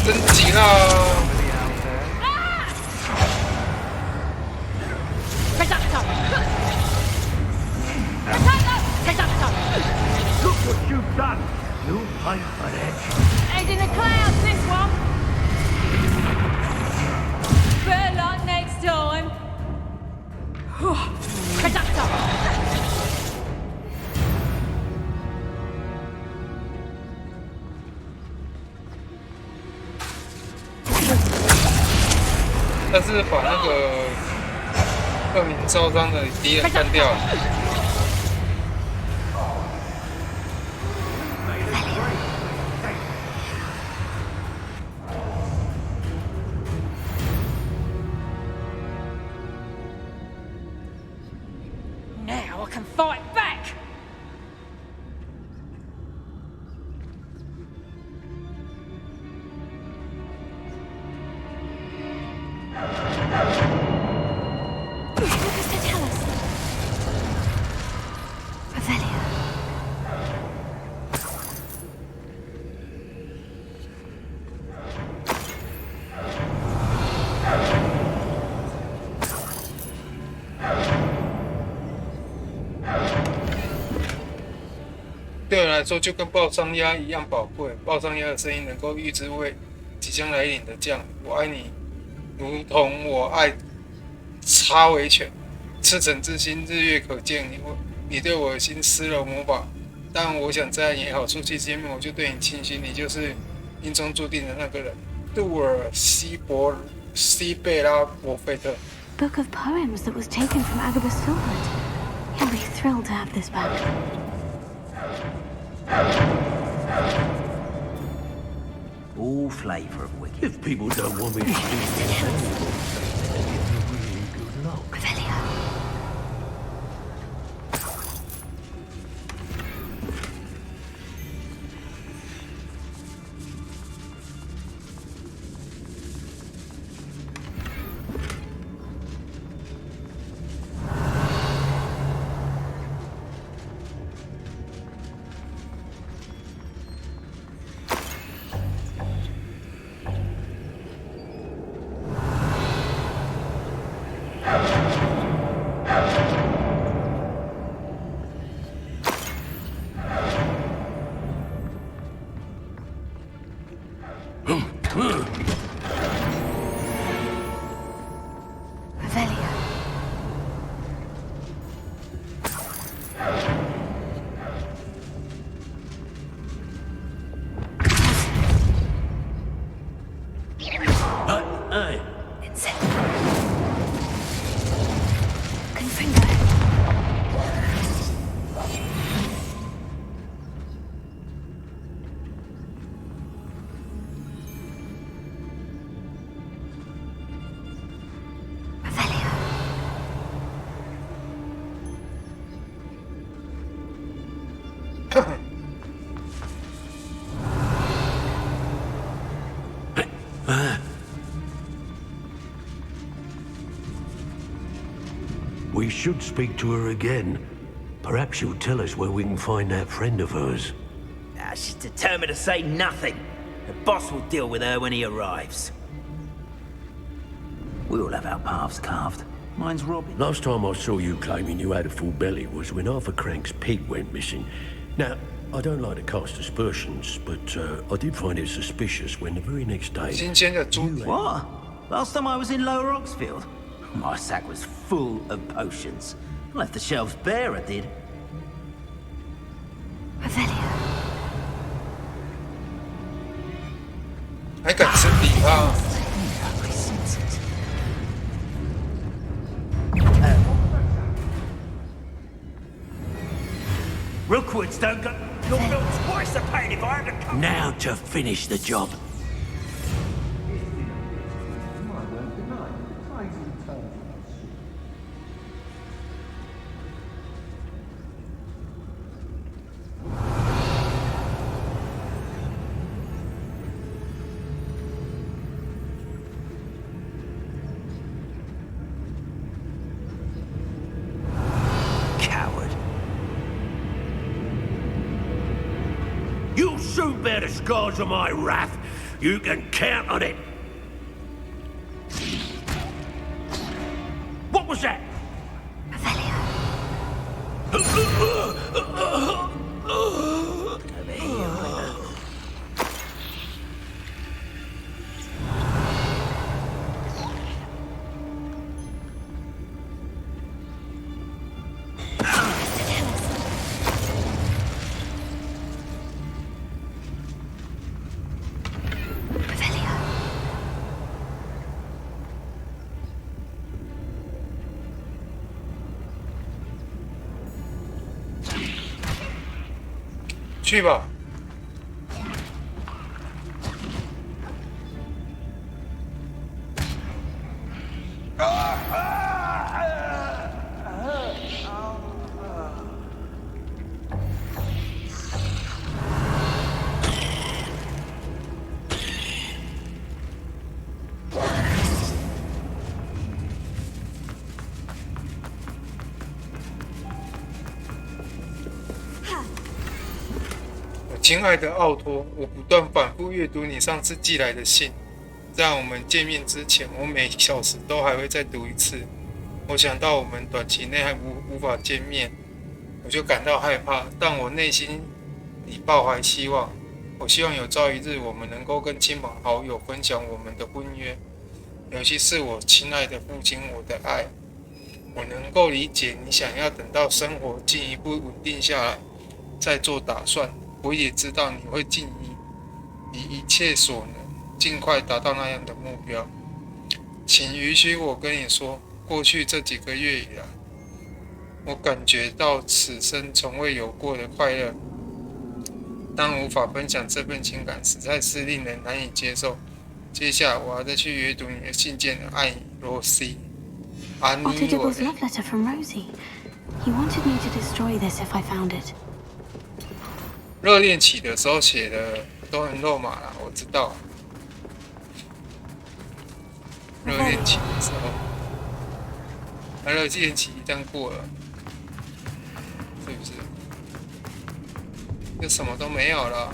真急啦！ Reductor! Reductor! Look what you've done. You pay for that. Head in the clouds, this one! Better luck next time! Reductor!但是把那个恶名昭彰的敌人干掉。 Now I can fight back! What does it tell us? Revelio. "对我来说，就跟爆伤鸭一样宝贵。爆伤鸭的声音能够预知为即将来临的降临。我爱你，如同我爱插尾犬。赤诚之心，日月可见。你对我的心施了魔法，但我想在你好初期见面，我就对你倾心。你就是命中注定的那个人，杜尔西贝拉伯菲特。 Book of poems that was taken from Agabus Filbert. He'll be thrilled to have this back. All flavour of wicked. If people don't want me to speak to them, they'll give me really good luck. Revelio. Revelio. should speak to her again. Perhaps she'll tell us where we can find that friend of hers. She's determined to say nothing. The boss will deal with her when he arrives. We all have our paths carved. Mine's Robin. Last time I saw you claiming you had a full belly was when Arthur Crank's pig went missing. Now, I don't like to cast aspersions, but I did find it suspicious when the very next day... What? Last time I was in Lower Oxfield, my sack was full of potions. I left the shelves bare, I did. Revelio. 还敢吃笔啊！ Rookwoods don't go... You'll feel twice the pain if I had to come... Now to finish the job. You'll soon bear the scars of my wrath. You can count on it. What was that? Revelio. 去吧。亲爱的奥托，我不断反复阅读你上次寄来的信，在我们见面之前，我每小时都还会再读一次。我想到我们短期内还无法见面，我就感到害怕，但我内心里抱怀希望。我希望有朝一日我们能够跟亲朋好友分享我们的婚约，尤其是我亲爱的父亲我的爱。我能够理解你想要等到生活进一步稳定下来再做打算。我也知道你会尽以一切所能，尽快达到那样的目标。请允许我跟你说，过去这几个月以来，我感觉到此生从未有过的快乐。当无法分享这份情感，实在是令人难以接受。接下来我要再去阅读你的信件了，爱你，罗西。阿尼 Otto Dibble's love letter from Rosie. He wanted me to destroy this if I found it. 热恋期的时候写的都很肉麻啦，我知道。热恋期的时候，热恋期一旦过了，是不是就什么都没有了？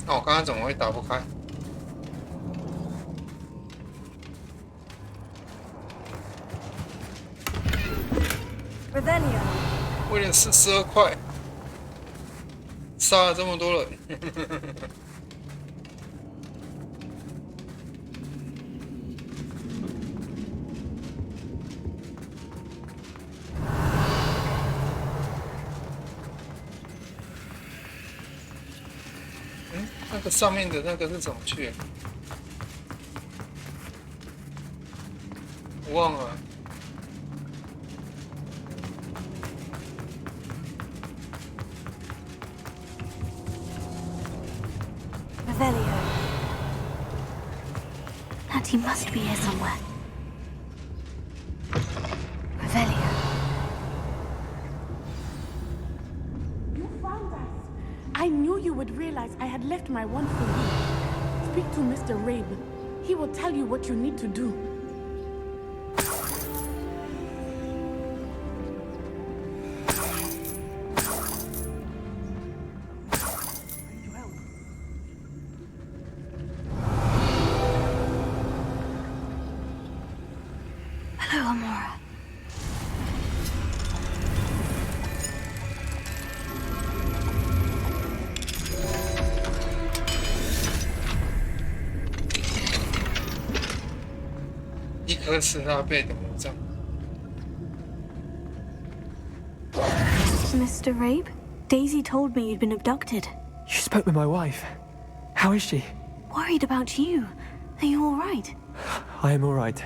那我刚刚怎么会打不开？ Revelio. 为了42块，杀了这么多人。那个上面的那个是怎么去？我忘了。 Revelio. Natty must be here somewhere. Revelio. realized I had left my wand for you. Speak to Mr. Rabe. He will tell you what you need to do. Hello, Amora. Mr. Rabe, Daisy told me you'd been abducted. You spoke with my wife. How is she? Worried about you. Are you all right? I am all right.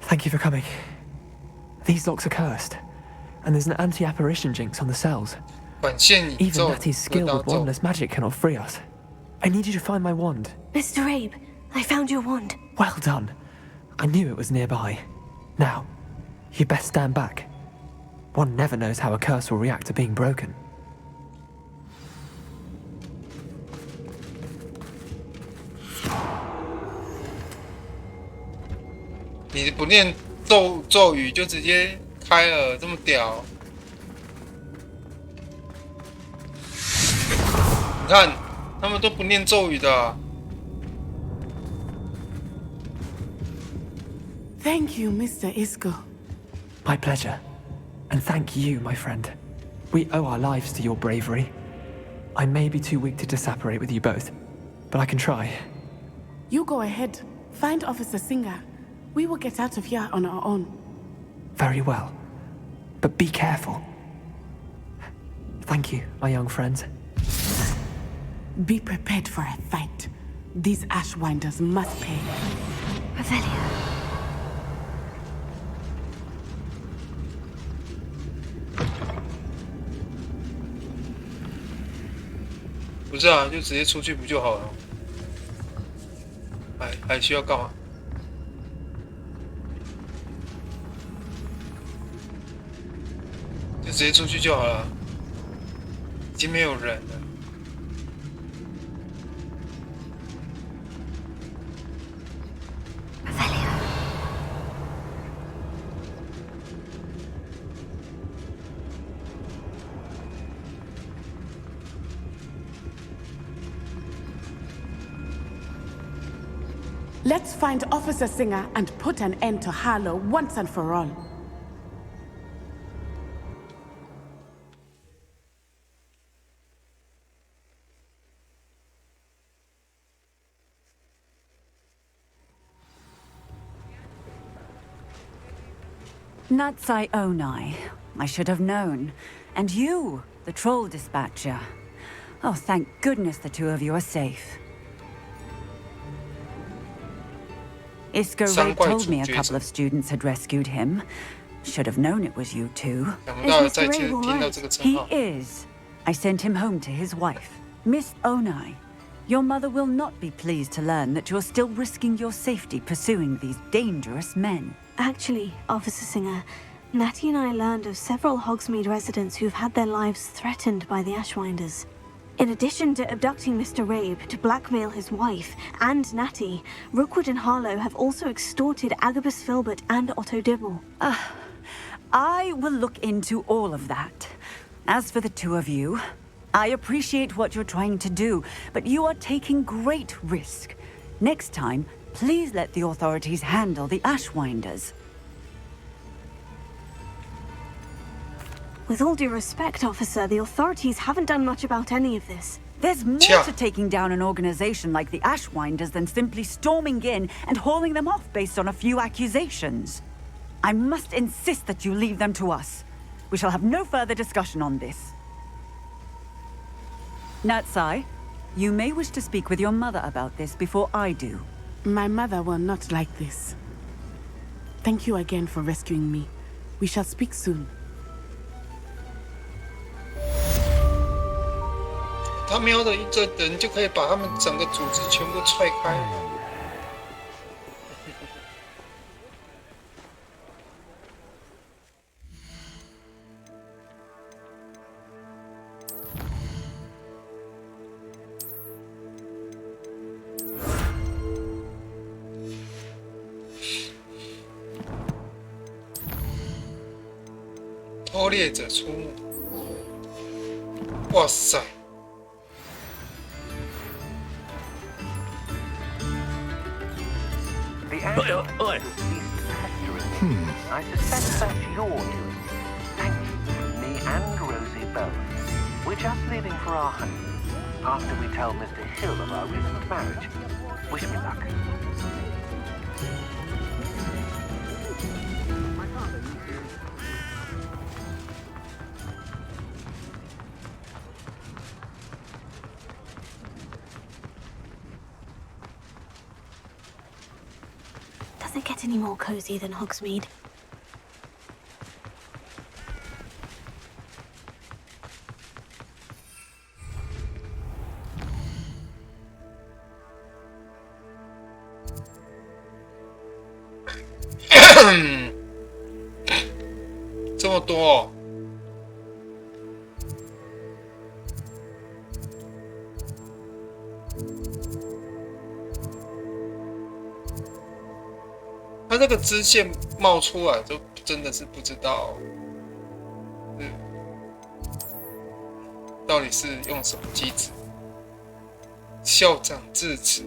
Thank you for coming. These locks are cursed, and there's an anti-apparition jinx on the cells. Even Natty's skill with wandless magic cannot free us. I need you to find my wand. Mr. Rabe, I found your wand. Well done. I knew it was nearby. Now, you best stand back. One never knows how a curse will react to being broken. 你不念咒语就直接开了，这么屌！你看，他们都不念咒语的啊。Thank you, Mr. Isco. My pleasure. And thank you, my friend. We owe our lives to your bravery. I may be too weak to disapparate with you both, but I can try. You go ahead. Find Officer Singer. We will get out of here on our own. Very well. But be careful. Thank you, my young friends. Be prepared for a fight. These Ashwinders must pay. Revelio. 不是啊，就直接出去不就好了？还需要干嘛？就直接出去就好了，已经没有人了。Let's find Officer Singer and put an end to Harlow once and for all. Natsai Onai. I should have known. And you, the troll dispatcher. Oh, thank goodness the two of you are safe. Isco Ray told me a couple of students had rescued him. Should have known it was you two. Is Mr. Ray all right? He is. I sent him home to his wife. Miss Onai, your mother will not be pleased to learn that you're still risking your safety pursuing these dangerous men. Actually, Officer Singer, Natty and I learned of several Hogsmeade residents who've had their lives threatened by the Ashwinders. In addition to abducting Mr. Rabe to blackmail his wife and Natty, Rookwood and Harlow have also extorted Agabus Filbert and Otto Dibble. I will look into all of that. As for the two of you, I appreciate what you're trying to do, but you are taking great risk. Next time, please let the authorities handle the Ashwinders. With all due respect, officer, the authorities haven't done much about any of this. There's more to taking down an organization like the Ashwinders than simply storming in and hauling them off based on a few accusations. I must insist that you leave them to us. We shall have no further discussion on this. Natsai, you may wish to speak with your mother about this before I do. My mother will not like this. Thank you again for rescuing me. We shall speak soon. 他瞄的一个人就可以把他们整个组织全部踹开。狩猎者出没。哇塞！ I suspect that's your doing. Thank you, me and Rosie both. We're just leaving for our honeymoon. After we tell Mr. Hill of our recent marriage. Wish me luck. Doesn't get any more cozy than Hogsmeade. Hmm. 这么多哦。 它这个支线冒出来，就真的是不知道，到底是用什么机制？校长致辞。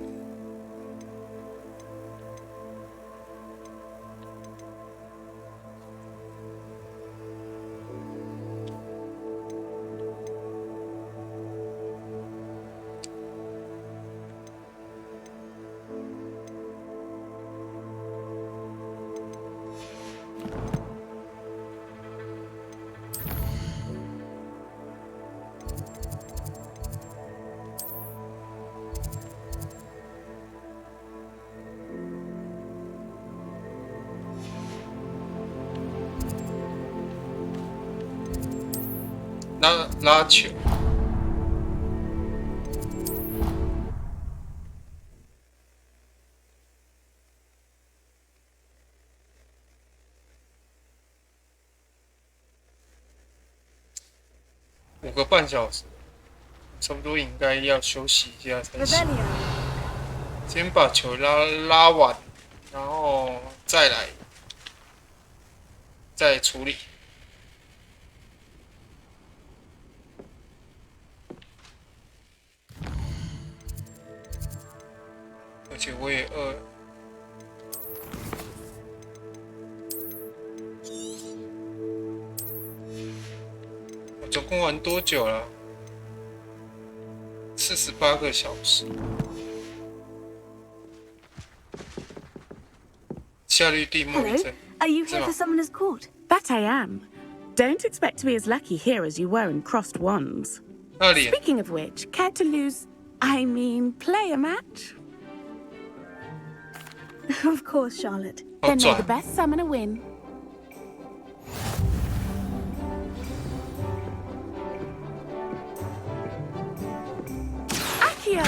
拉球，5个半小时，差不多应该要休息一下才行。先把球拉完，然后再处理。 而且我也饿了。我总共玩多久了？48个小时。夏绿蒂莫里森。 Are you here for Summoner's Court? That I am. Don't expect to be as lucky here as you were in Crossed Wands. Speaking of which, care to play a match? Of course, Charlotte. Then may the best summoner win. Accio!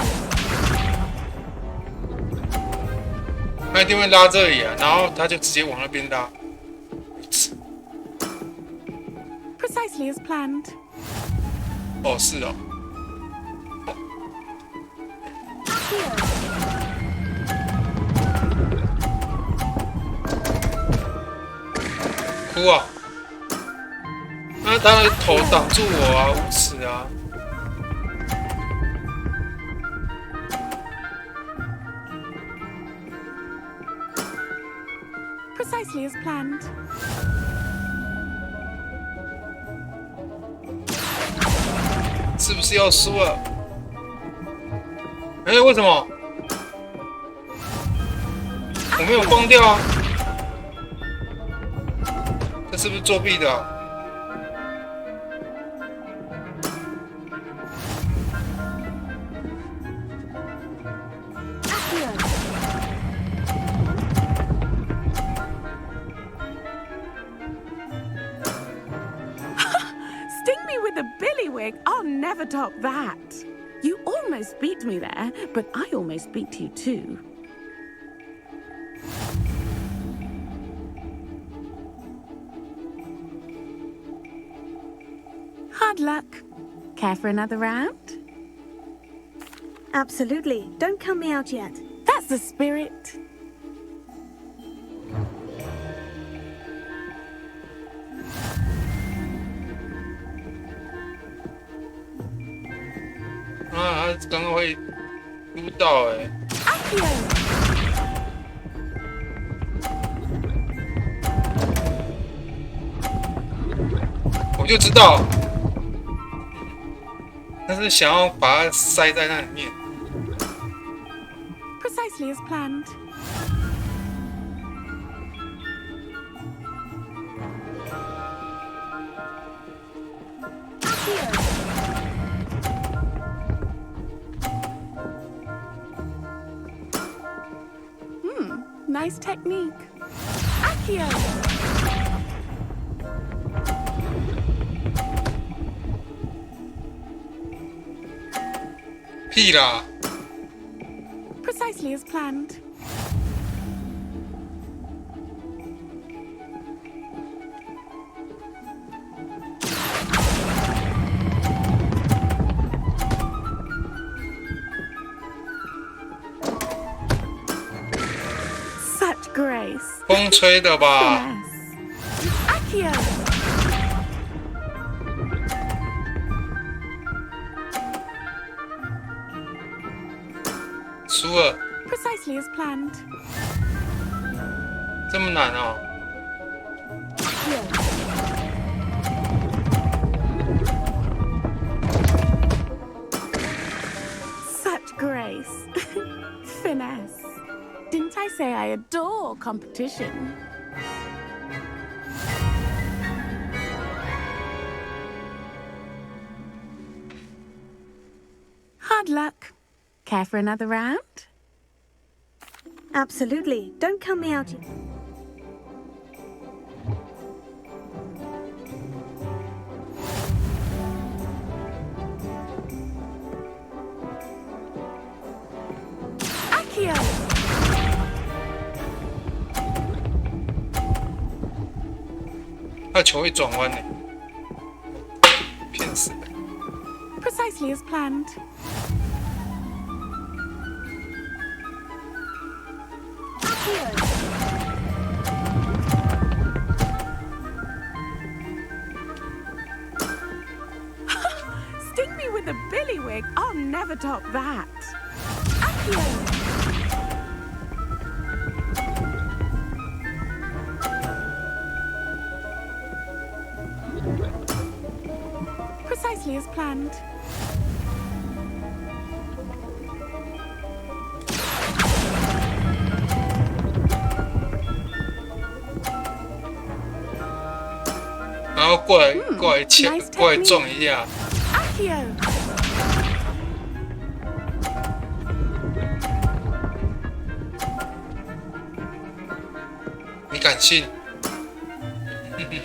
他一定会拉这里啊，然后他就直接往那边拉。Precisely as planned. 哦，是哦。哭啊！那他的头挡住我啊，无耻啊！ Precisely as planned. 是不是要输了？哎，为什么？我没有放掉啊！这是不是作弊的啊？ I'll never top that. You almost beat me there, but I almost beat you too. Hard luck. Care for another round? Absolutely. Don't count me out yet. That's the spirit. 他刚刚会撸到哎、我就知道，但是想要把它塞在那里面。Precisely as planned. Nice technique. Accio! 屁啦 Precisely as planned. Such grace. 风吹的吧？ Accio! 输了， Precisely as planned. 这么难哦？ Such grace. Finesse. Didn't I say I adore competition? Hard luck. Care for another round? Absolutely. Don't count me out. Accio! 他的球会转弯呢，骗死的。 Precisely as planned. Sting me with a billywig. I'll never top that. Accio! Precisely as planned. And 然后过来切，过来撞一下。 Accio! 你敢信？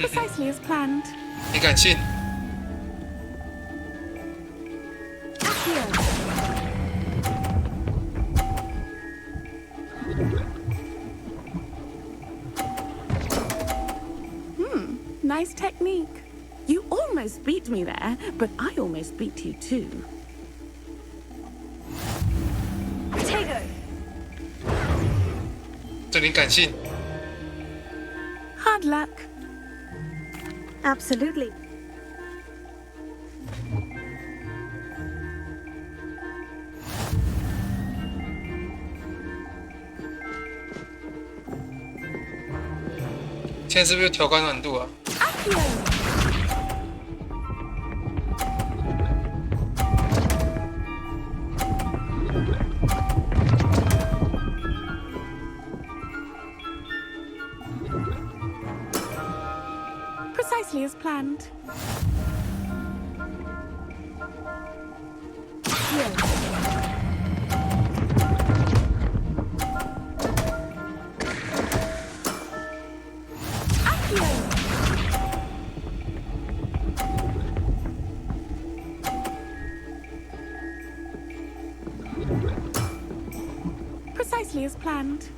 Precisely as planned. 你敢信？ Accio! Nice technique. You almost beat me there, but I almost beat you too. Potato! 这你敢信？ Hard luck. Absolutely.现在是不是调高难度啊？ Accio! Precisely as planned. Precisely as planned.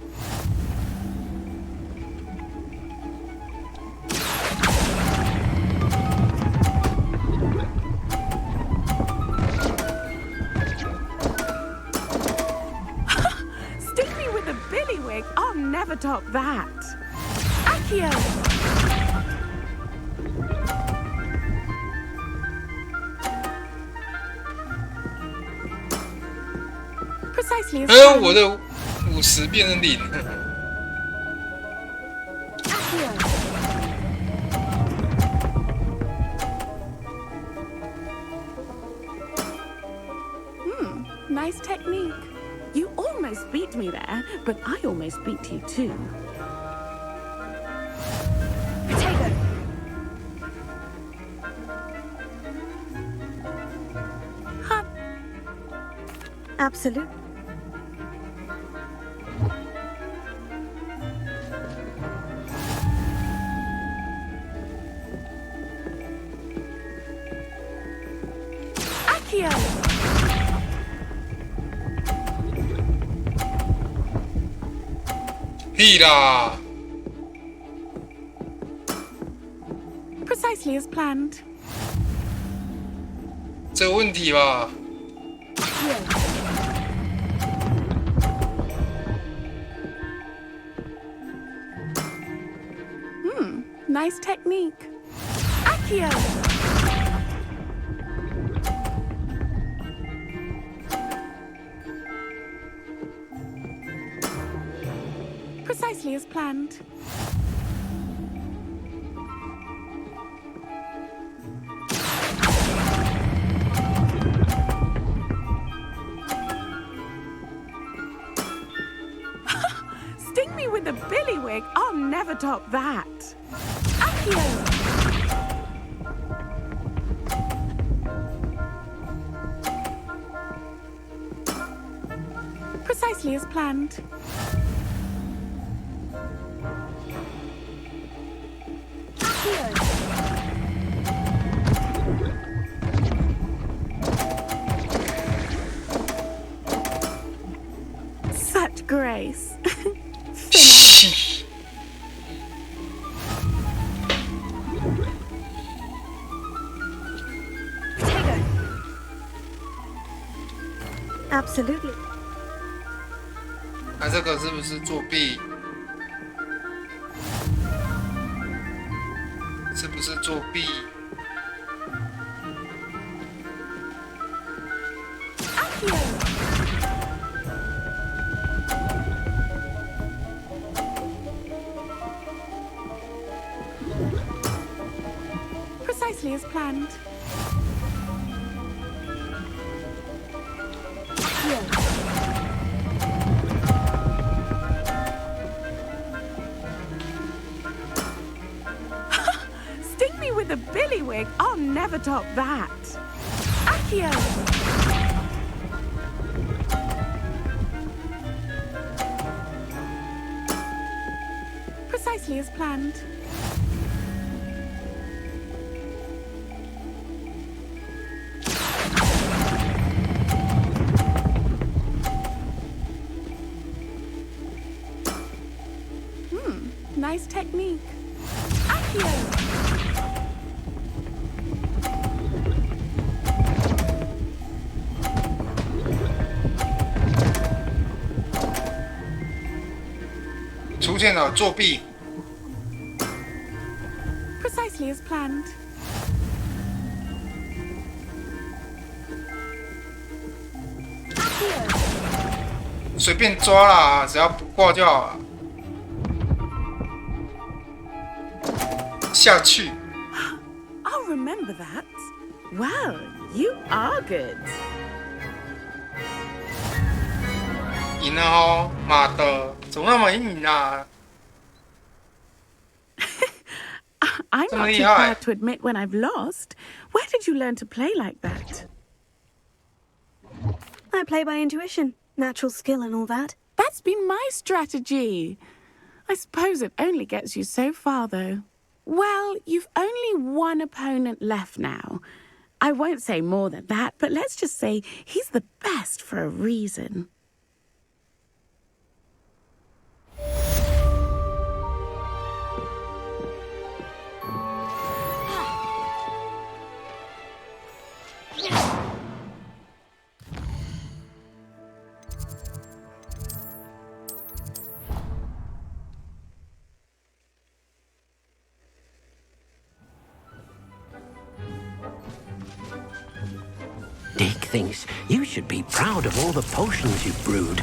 Stick me with a billywig. I'll never top that. Accio! Precisely as 我的50变成0。Nice technique. You almost beat me there, but I almost beat you too. Potato. Huh. Absolute. Accio. Hira. Precisely as planned. 这个问题吧。Nice technique. Accio. Precisely as planned. Sting me with a billywig. I'll never top that. Accio. Precisely as planned. Such grace. Finish. Potato. Absolutely. 这个是不是作弊？是不是作弊？ Precisely as planned. Sting me with a billywig. I'll never top that. Accio. Precisely as planned. Nice technique. Accio. Precisely as planned. 随便抓啦，只要不挂就好了。下去。I'll remember that. Well, you are good. 赢了哦，妈的，怎么那么赢啊？ I'm not too proud to admit when I've lost. Where did you learn to play like that? I play by intuition, natural skill and all that. That's been my strategy. I suppose it only gets you so far, though. Well, you've only one opponent left now. I won't say more than that, but let's just say he's the best for a reason. Dick thinks you should be proud of all the potions you've brewed.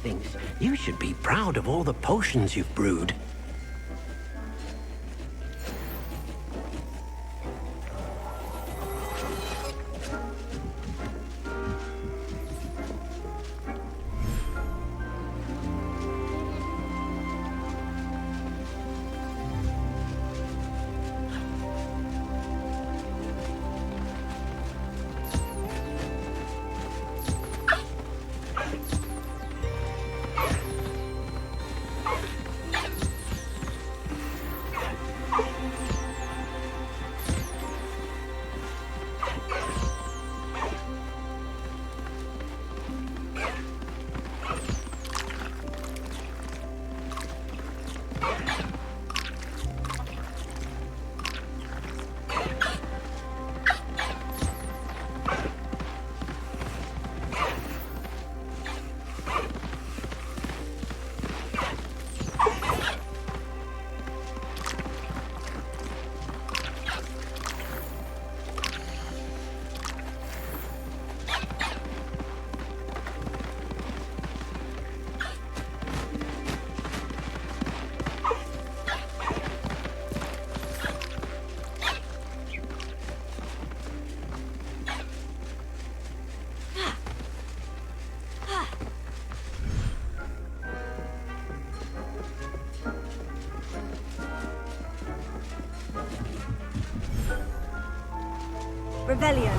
Thinks you should be proud of all the potions you've brewed. Revelio.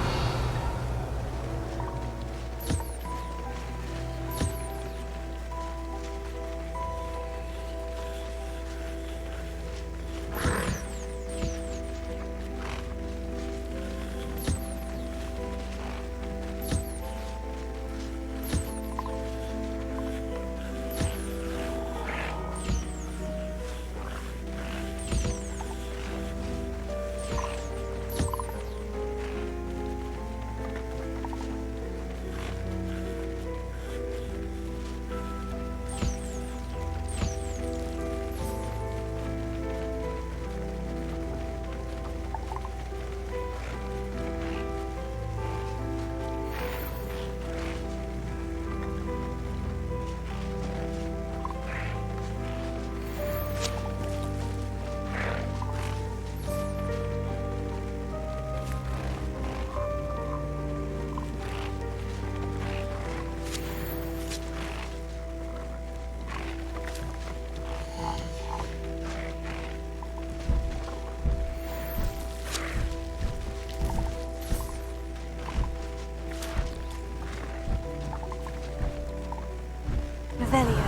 Revelio.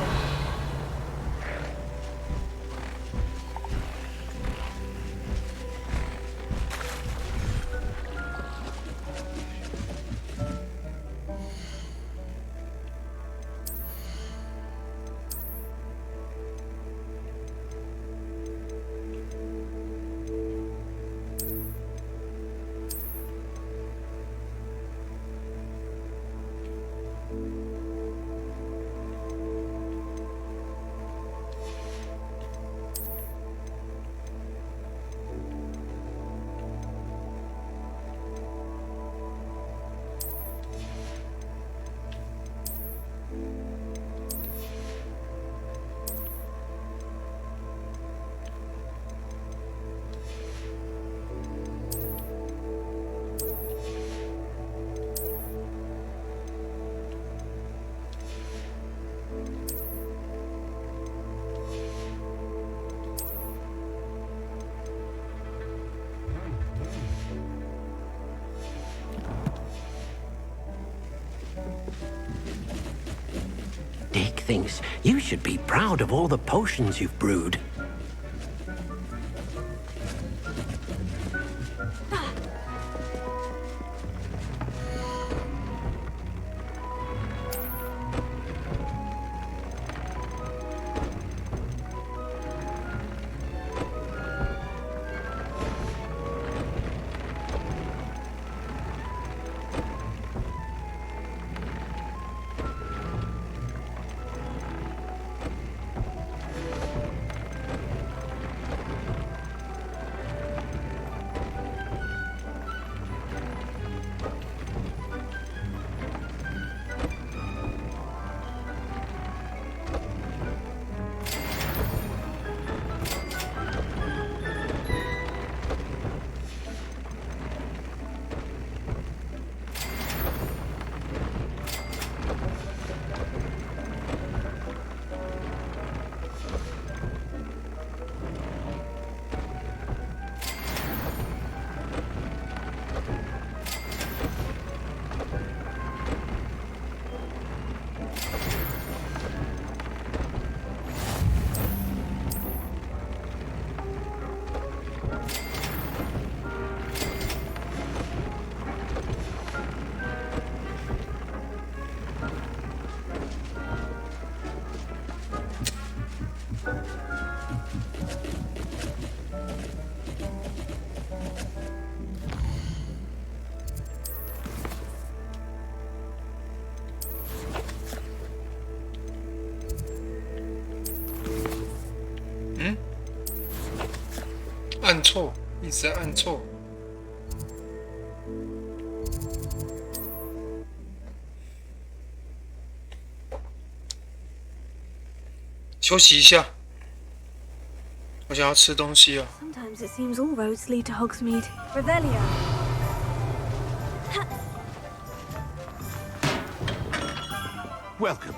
Dick thinks you should be proud of all the potions you've brewed.嗯，按错，一直在按错。休息一下，我想要吃东西啊。Sometimes it seems all roads lead to Hogsmeade. Revelio. Welcome.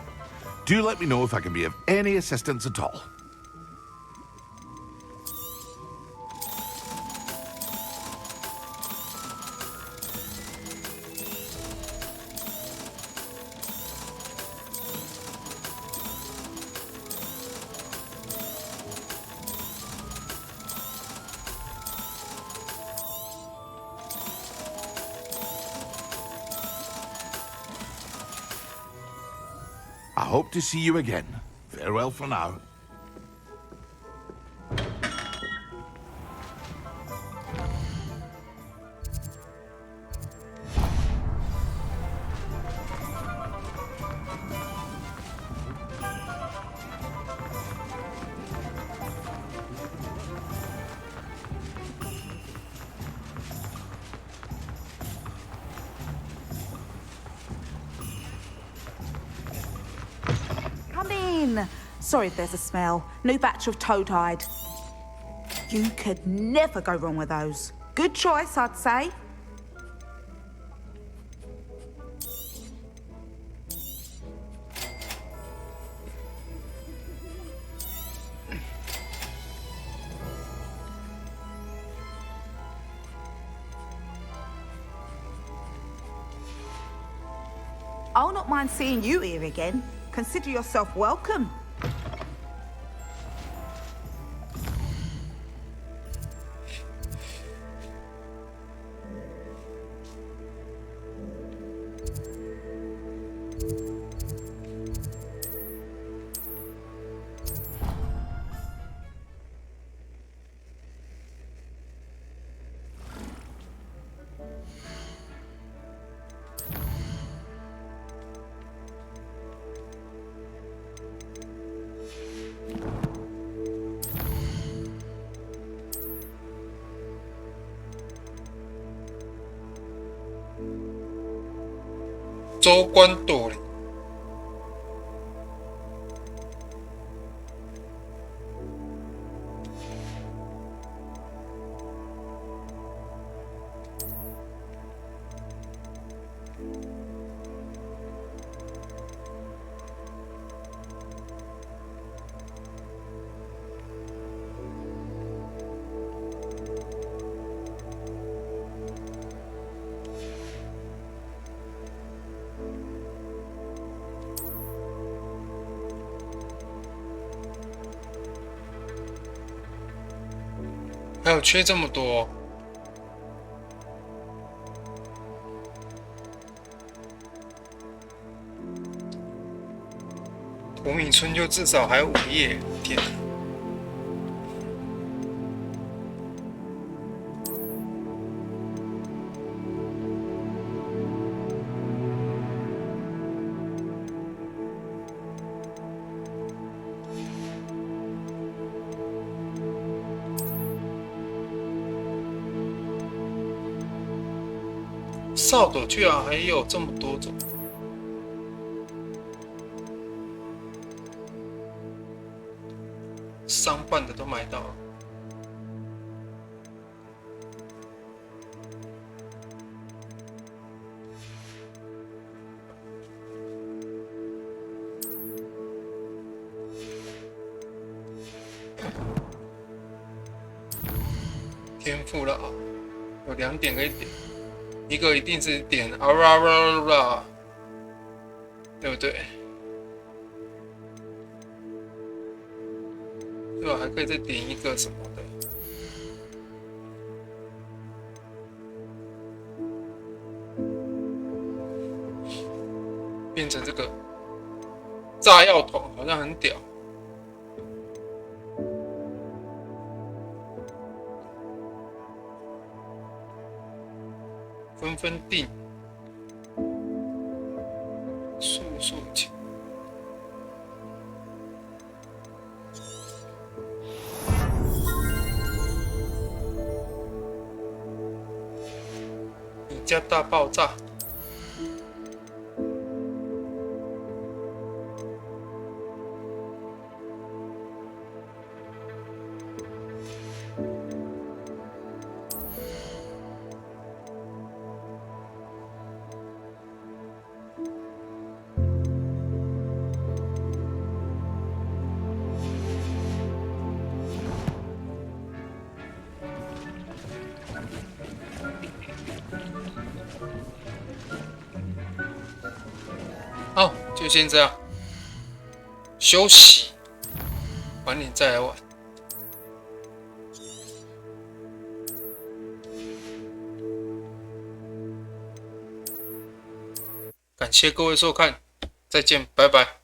Do let me know if I can be of any assistance at all. I hope to see you again. Farewell for now. Sorry if there's a smell. New batch of toad-hide. You could never go wrong with those. Good choice, I'd say. I'll not mind seeing you here again. Consider yourself welcome.州官朵里，还有缺这么多。土米春秋至少还有5页，天！扫帚居然还有这么多种。商办的都买到了。天赋了啊，有2点可以点，一个一定是点啊啦啦啦，对不对？对吧？还可以再点一个什么的。变成这个炸药桶，好像很屌。纷纷定，速速请。你家大爆炸。好，就先这样，休息，晚点再来玩。感谢各位收看，再见，拜拜。